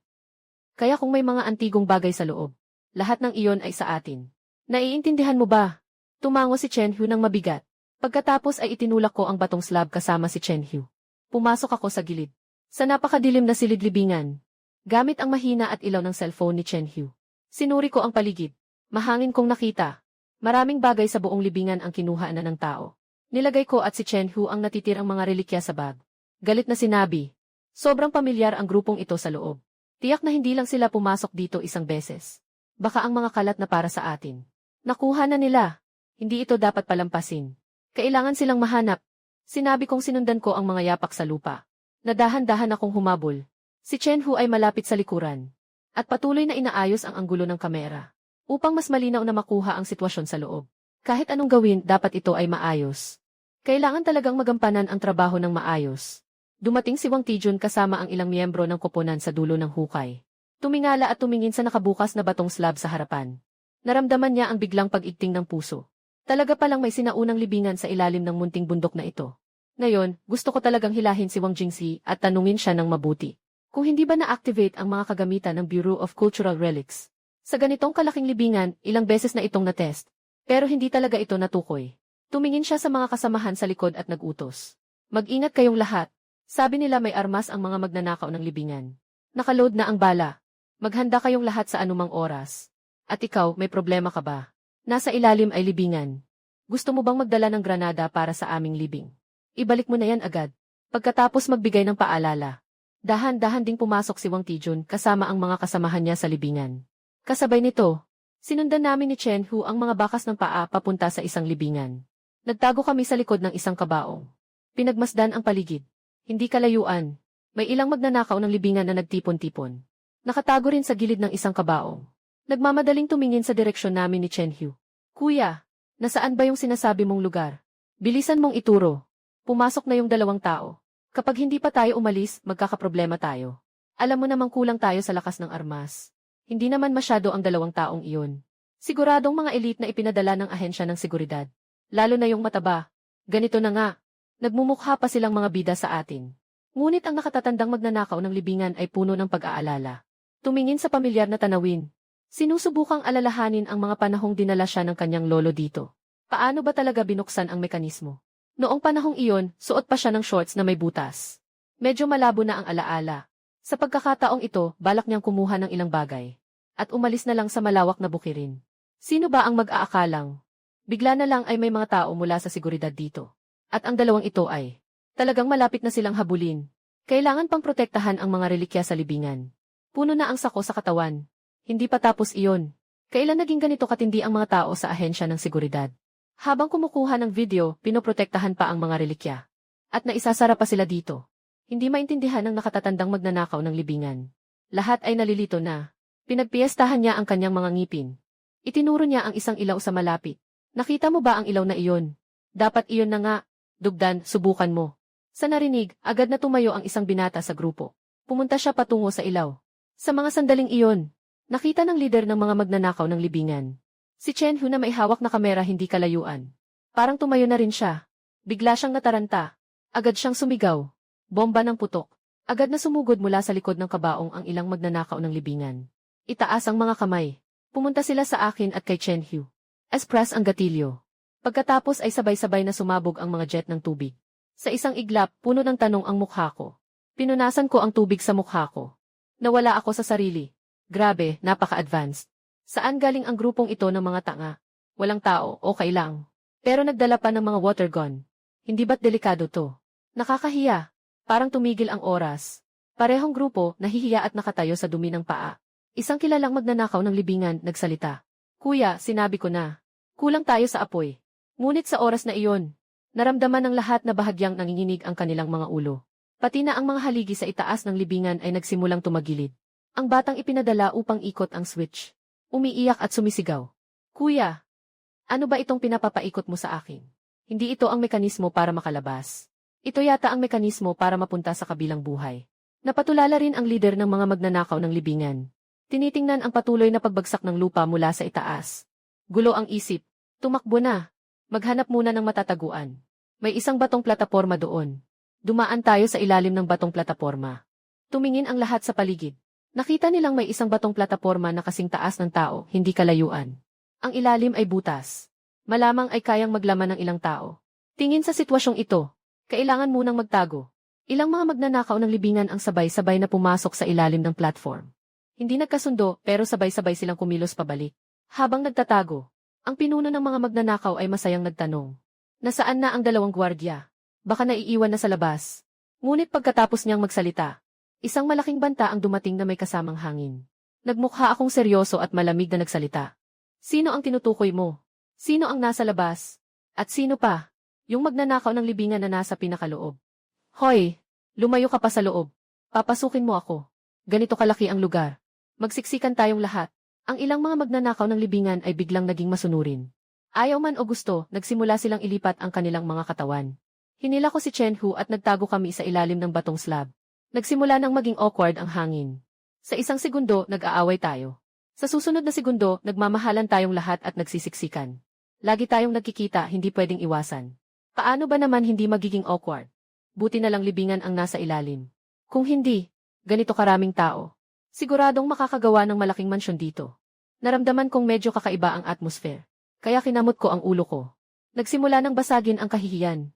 Kaya kung may mga antigong bagay sa loob, lahat ng iyon ay sa atin. Naiintindihan mo ba? Tumango si Chen-Hu ng mabigat. Pagkatapos ay itinulak ko ang batong slab kasama si Chen-Hu. Pumasok ako sa gilid. Sa napakadilim na silid-libingan, gamit ang mahina at ilaw ng cellphone ni Chen-Hu. Sinuri ko ang paligid. Mahangin kong nakita. Maraming bagay sa buong libingan ang kinuha na ng tao. Nilagay ko at si Chen-Hu ang natitirang mga relikya sa bag. Galit na sinabi. Sobrang pamilyar ang grupong ito sa loob. Tiyak na hindi lang sila pumasok dito isang beses. Baka ang mga kalat na para sa atin. Nakuha na nila. Hindi ito dapat palampasin. Kailangan silang mahanap. Sinabi kong sinundan ko ang mga yapak sa lupa. Nadahan-dahan akong humabol. Si Chen-Hu ay malapit sa likuran. At patuloy na inaayos ang anggulo ng kamera. Upang mas malinaw na makuha ang sitwasyon sa loob. Kahit anong gawin, dapat ito ay maayos. Kailangan talagang magampanan ang trabaho ng maayos. Dumating si Wang Tijun kasama ang ilang miyembro ng koponan sa dulo ng hukay. Tumingala at tumingin sa nakabukas na batong slab sa harapan. Naramdaman niya ang biglang pag-igting ng puso. Talaga palang may sinaunang libingan sa ilalim ng munting bundok na ito. Ngayon, gusto ko talagang hilahin si Wang Jingxi at tanungin siya ng mabuti. Kung hindi ba na-activate ang mga kagamitan ng Bureau of Cultural Relics? Sa ganitong kalaking libingan, ilang beses na itong na-test. Pero hindi talaga ito natukoy. Tumingin siya sa mga kasamahan sa likod at nag-utos. Mag-ingat kayong lahat. Sabi nila may armas ang mga magnanakaw ng libingan. Nakaload na ang bala. Maghanda kayong lahat sa anumang oras. At ikaw, may problema ka ba? Nasa ilalim ay libingan. Gusto mo bang magdala ng granada para sa aming libing? Ibalik mo na yan agad. Pagkatapos magbigay ng paalala. Dahan-dahan ding pumasok si Wang Tijun kasama ang mga kasamahan niya sa libingan. Kasabay nito, sinundan namin ni Chen-Hu ang mga bakas ng paa papunta sa isang libingan. Nagtago kami sa likod ng isang kabaong. Pinagmasdan ang paligid. Hindi kalayuan. May ilang magnanakaw ng libingan na nagtipon-tipon. Nakatago rin sa gilid ng isang kabaong. Nagmamadaling tumingin sa direksyon namin ni Chen-Hu. Kuya, nasaan ba yung sinasabi mong lugar? Bilisan mong ituro. Pumasok na yung 2 tao. Kapag hindi pa tayo umalis, magkakaproblema tayo. Alam mo namang kulang tayo sa lakas ng armas. Hindi naman masyado ang 2 taong iyon. Siguradong mga elite na ipinadala ng ahensya ng seguridad. Lalo na yung mataba. Ganito na nga. Nagmumukha pa silang mga bida sa atin. Ngunit ang nakatatandang magnanakaw ng libingan ay puno ng pag-aalala. Tumingin sa pamilyar na tanawin. Sinusubukang alalahanin ang mga panahong dinala siya ng kanyang lolo dito. Paano ba talaga binuksan ang mekanismo? Noong panahong iyon, suot pa siya ng shorts na may butas. Medyo malabo na ang alaala. Sa pagkakataong ito, balak niyang kumuha ng ilang bagay. At umalis na lang sa malawak na bukirin. Sino ba ang mag-aakalang? Bigla na lang ay may mga tao mula sa seguridad dito. At ang 2 ito ay, talagang malapit na silang habulin. Kailangan pang protektahan ang mga relikya sa libingan. Puno na ang sako sa katawan. Hindi pa tapos iyon. Kailan naging ganito katindi ang mga tao sa ahensya ng seguridad? Habang kumukuha ng video, pinoprotektahan pa ang mga relikya. At naisasara pa sila dito. Hindi maintindihan ng nakatatandang magnanakaw ng libingan. Lahat ay nalilito na. Pinagpiestahan niya ang kanyang mga ngipin. Itinuro niya ang isang ilaw sa malapit. Nakita mo ba ang ilaw na iyon? Dapat iyon na nga. Dugdan, subukan mo. Sa narinig, agad na tumayo ang isang binata sa grupo. Pumunta siya patungo sa ilaw. Sa mga sandaling iyon, nakita ng lider ng mga magnanakaw ng libingan. Si Chen-Hu na may hawak na kamera hindi kalayuan. Parang tumayo na rin siya. Bigla siyang nataranta. Agad siyang sumigaw. Bomba ng putok. Agad na sumugod mula sa likod ng kabaong ang ilang magnanakaw ng libingan. Itaas ang mga kamay. Pumunta sila sa akin at kay Chen-Hu. Press ang gatilyo. Pagkatapos ay sabay-sabay na sumabog ang mga jet ng tubig. Sa isang iglap, puno ng tanong ang mukha ko. Pinunasan ko ang tubig sa mukha ko. Nawala ako sa sarili. Grabe, napaka-advanced. Saan galing ang grupong ito ng mga tanga? Walang tao, okay lang. Pero nagdala pa ng mga water gun. Hindi ba't delikado to? Nakakahiya. Parang tumigil ang oras. Parehong grupo, nahihiya at nakatayo sa dumi ng paa. Isang kilalang magnanakaw ng libingan, nagsalita. Kuya, sinabi ko na. Kulang tayo sa apoy. Ngunit sa oras na iyon, naramdaman ng lahat na bahagyang nanginginig ang kanilang mga ulo. Pati na ang mga haligi sa itaas ng libingan ay nagsimulang tumagilid. Ang batang ipinadala upang ikot ang switch. Umiiyak at sumisigaw. Kuya, ano ba itong pinapapaikot mo sa akin? Hindi ito ang mekanismo para makalabas. Ito yata ang mekanismo para mapunta sa kabilang buhay. Napatulala rin ang lider ng mga magnanakaw ng libingan. Tinitingnan ang patuloy na pagbagsak ng lupa mula sa itaas. Gulo ang isip. Tumakbo na. Maghanap muna ng matataguan. May isang batong plataporma doon. Dumaan tayo sa ilalim ng batong plataporma. Tumingin ang lahat sa paligid. Nakita nilang may isang batong plataporma na kasing taas ng tao, hindi kalayuan. Ang ilalim ay butas. Malamang ay kayang maglaman ng ilang tao. Tingin sa sitwasyong ito, kailangan munang magtago. Ilang mga magnanakaw ng libingan ang sabay-sabay na pumasok sa ilalim ng platform. Hindi nagkasundo pero sabay-sabay silang kumilos pabalik. Habang nagtatago, ang pinuno ng mga magnanakaw ay masayang nagtanong. Nasaan na ang dalawang gwardiya? Baka naiiwan na sa labas. Ngunit pagkatapos niyang magsalita, isang malaking banta ang dumating na may kasamang hangin. Nagmukha akong seryoso at malamig na nagsalita. Sino ang tinutukoy mo? Sino ang nasa labas? At sino pa? Yung magnanakaw ng libingan na nasa pinakaloob. Hoy! Lumayo ka pa sa loob. Papasukin mo ako. Ganito kalaki ang lugar. Magsiksikan tayong lahat. Ang ilang mga magnanakaw ng libingan ay biglang naging masunurin. Ayaw man o gusto, nagsimula silang ilipat ang kanilang mga katawan. Hinila ko si Chen-Hu at nagtago kami sa ilalim ng batong slab. Nagsimula nang maging awkward ang hangin. Sa isang segundo, nag-aaway tayo. Sa susunod na segundo, nagmamahalan tayong lahat at nagsisiksikan. Lagi tayong nagkikita, hindi pwedeng iwasan. Paano ba naman hindi magiging awkward? Buti na lang libingan ang nasa ilalim. Kung hindi, ganito karaming tao. Siguradong makakagawa ng malaking mansyon dito. Naramdaman kong medyo kakaiba ang atmosphere. Kaya kinamot ko ang ulo ko. Nagsimula nang basagin ang kahihiyan.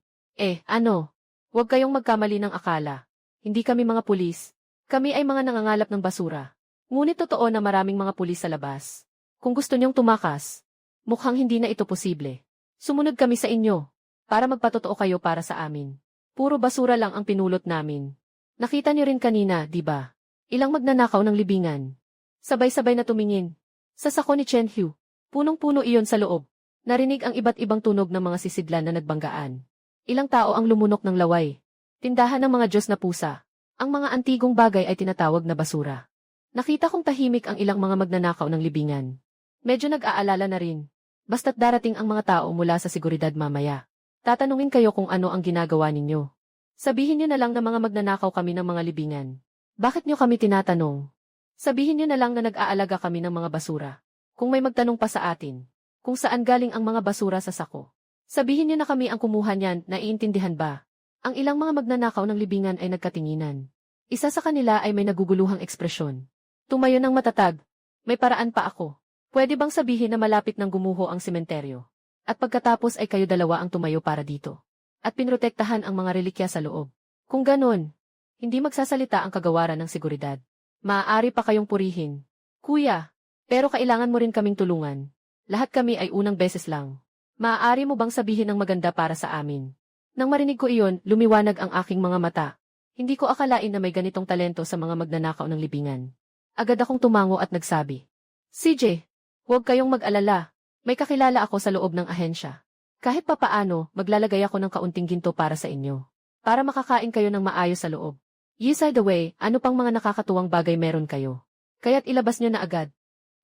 Ano? Huwag kayong magkamali ng akala. Hindi kami mga pulis. Kami ay mga nangangalap ng basura. Ngunit totoo na maraming mga pulis sa labas. Kung gusto niyong tumakas, mukhang hindi na ito posible. Sumunod kami sa inyo. Para magpatotoo kayo para sa amin. Puro basura lang ang pinulot namin. Nakita niyo rin kanina, di ba? Ilang magnanakaw ng libingan. Sabay-sabay na tumingin. Sa sako ni Chen-Hu. Punong-puno iyon sa loob. Narinig ang iba't ibang tunog ng mga sisidlan na nagbanggaan. Ilang tao ang lumunok ng laway. Tindahan ng mga Diyos na pusa. Ang mga antigong bagay ay tinatawag na basura. Nakita kong tahimik ang ilang mga magnanakaw ng libingan. Medyo nag-aalala na rin. Basta't darating ang mga tao mula sa seguridad mamaya. Tatanungin kayo kung ano ang ginagawa ninyo. Sabihin niyo na lang na mga magnanakaw kami ng mga libingan. Bakit niyo kami tinatanong? Sabihin niyo na lang na nag-aalaga kami ng mga basura. Kung may magtanong pa sa atin, kung saan galing ang mga basura sa sako. Sabihin niyo na kami ang kumuha niyan, naiintindihan ba? Ang ilang mga magnanakaw ng libingan ay nagkatinginan. Isa sa kanila ay may naguguluhang ekspresyon. Tumayo ng matatag. May paraan pa ako. Pwede bang sabihin na malapit ng gumuho ang sementeryo? At pagkatapos ay kayo dalawa ang tumayo para dito. At pinrotektahan ang mga relikya sa loob. Kung ganon, hindi magsasalita ang kagawaran ng seguridad. Maaari pa kayong purihin. Kuya, pero kailangan mo rin kaming tulungan. Lahat kami ay unang beses lang. Maaari mo bang sabihin ng maganda para sa amin? Nang marinig ko iyon, lumiwanag ang aking mga mata. Hindi ko akalain na may ganitong talento sa mga magnanakaw ng libingan. Agad akong tumango at nagsabi, CJ, huwag kayong mag-alala. May kakilala ako sa loob ng ahensya. Kahit papaano, maglalagay ako ng kaunting ginto para sa inyo. Para makakain kayo ng maayos sa loob. By the way, ano pang mga nakakatuwang bagay meron kayo? Kaya't ilabas nyo na agad.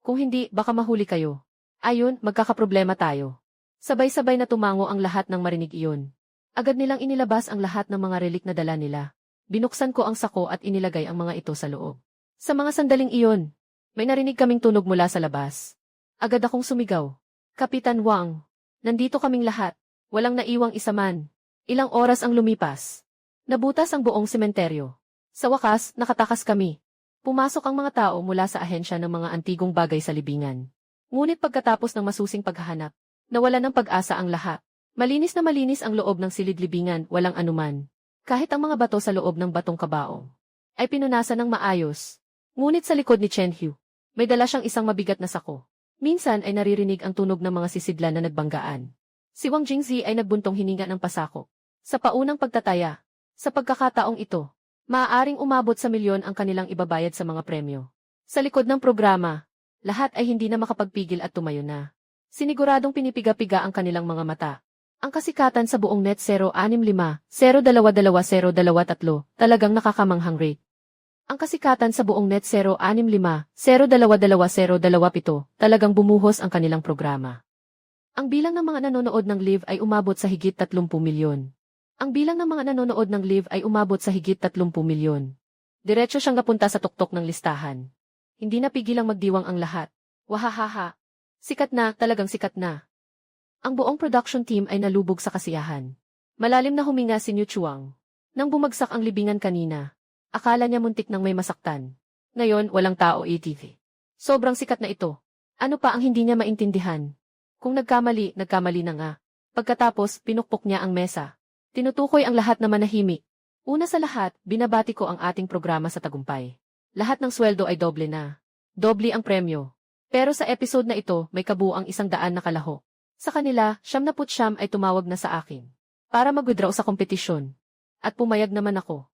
Kung hindi, baka mahuli kayo. Ayun, magkakaproblema tayo. Sabay-sabay na tumango ang lahat ng marinig iyon. Agad nilang inilabas ang lahat ng mga relik na dala nila. Binuksan ko ang sako at inilagay ang mga ito sa loob. Sa mga sandaling iyon, may narinig kaming tunog mula sa labas. Agad akong sumigaw. Kapitan Wang, nandito kaming lahat. Walang naiwang isa man. Ilang oras ang lumipas. Nabutas ang buong sementeryo. Sa wakas, nakatakas kami. Pumasok ang mga tao mula sa ahensya ng mga antigong bagay sa libingan. Ngunit pagkatapos ng masusing paghahanap, nawala ng pag-asa ang lahat. Malinis na malinis ang loob ng silid-libingan, walang anuman. Kahit ang mga bato sa loob ng batong kabaong ay pinunasan ng maayos. Ngunit sa likod ni Chen-Hu, may dala siyang isang mabigat na sako. Minsan ay naririnig ang tunog ng mga sisidlan na nagbanggaan. Si Wang Jingzi ay nagbuntong hininga ng pasako. Sa paunang pagtataya, sa pagkakataong ito, maaaring umabot sa milyon ang kanilang ibabayad sa mga premyo. Sa likod ng programa, lahat ay hindi na makapagpigil at tumayo na. Siniguradong pinipiga-piga ang kanilang mga mata. Ang kasikatan sa buong net 065-022-023 talagang nakakamanghang rate. Ang kasikatan sa buong net 065-022-027 talagang bumuhos ang kanilang programa. Ang bilang ng mga nanonood ng live ay umabot sa higit 30 milyon. Ang bilang ng mga nanonood ng live ay umabot sa higit 30 milyon. Diretso siyang napunta sa tuktok ng listahan. Hindi napigilang magdiwang ang lahat. Wahahaha. Sikat na, talagang sikat na. Ang buong production team ay nalubog sa kasiyahan. Malalim na huminga si Niu Chuang. Nang bumagsak ang libingan kanina, Akala niya muntik nang may masaktan. Ngayon, walang tao ATV. Sobrang sikat na ito. Ano pa ang hindi niya maintindihan? Kung nagkamali, nagkamali na nga. Pagkatapos, pinukpok niya ang mesa. Tinutukoy ang lahat na manahimik. Una sa lahat, binabati ko ang ating programa sa tagumpay. Lahat ng sweldo ay doble na. Doble ang premyo. Pero sa episode na ito, may kabuang 100 na kalahok. Sa kanila, 79 ay tumawag na sa akin para mag-withdraw sa kompetisyon. At pumayag naman ako.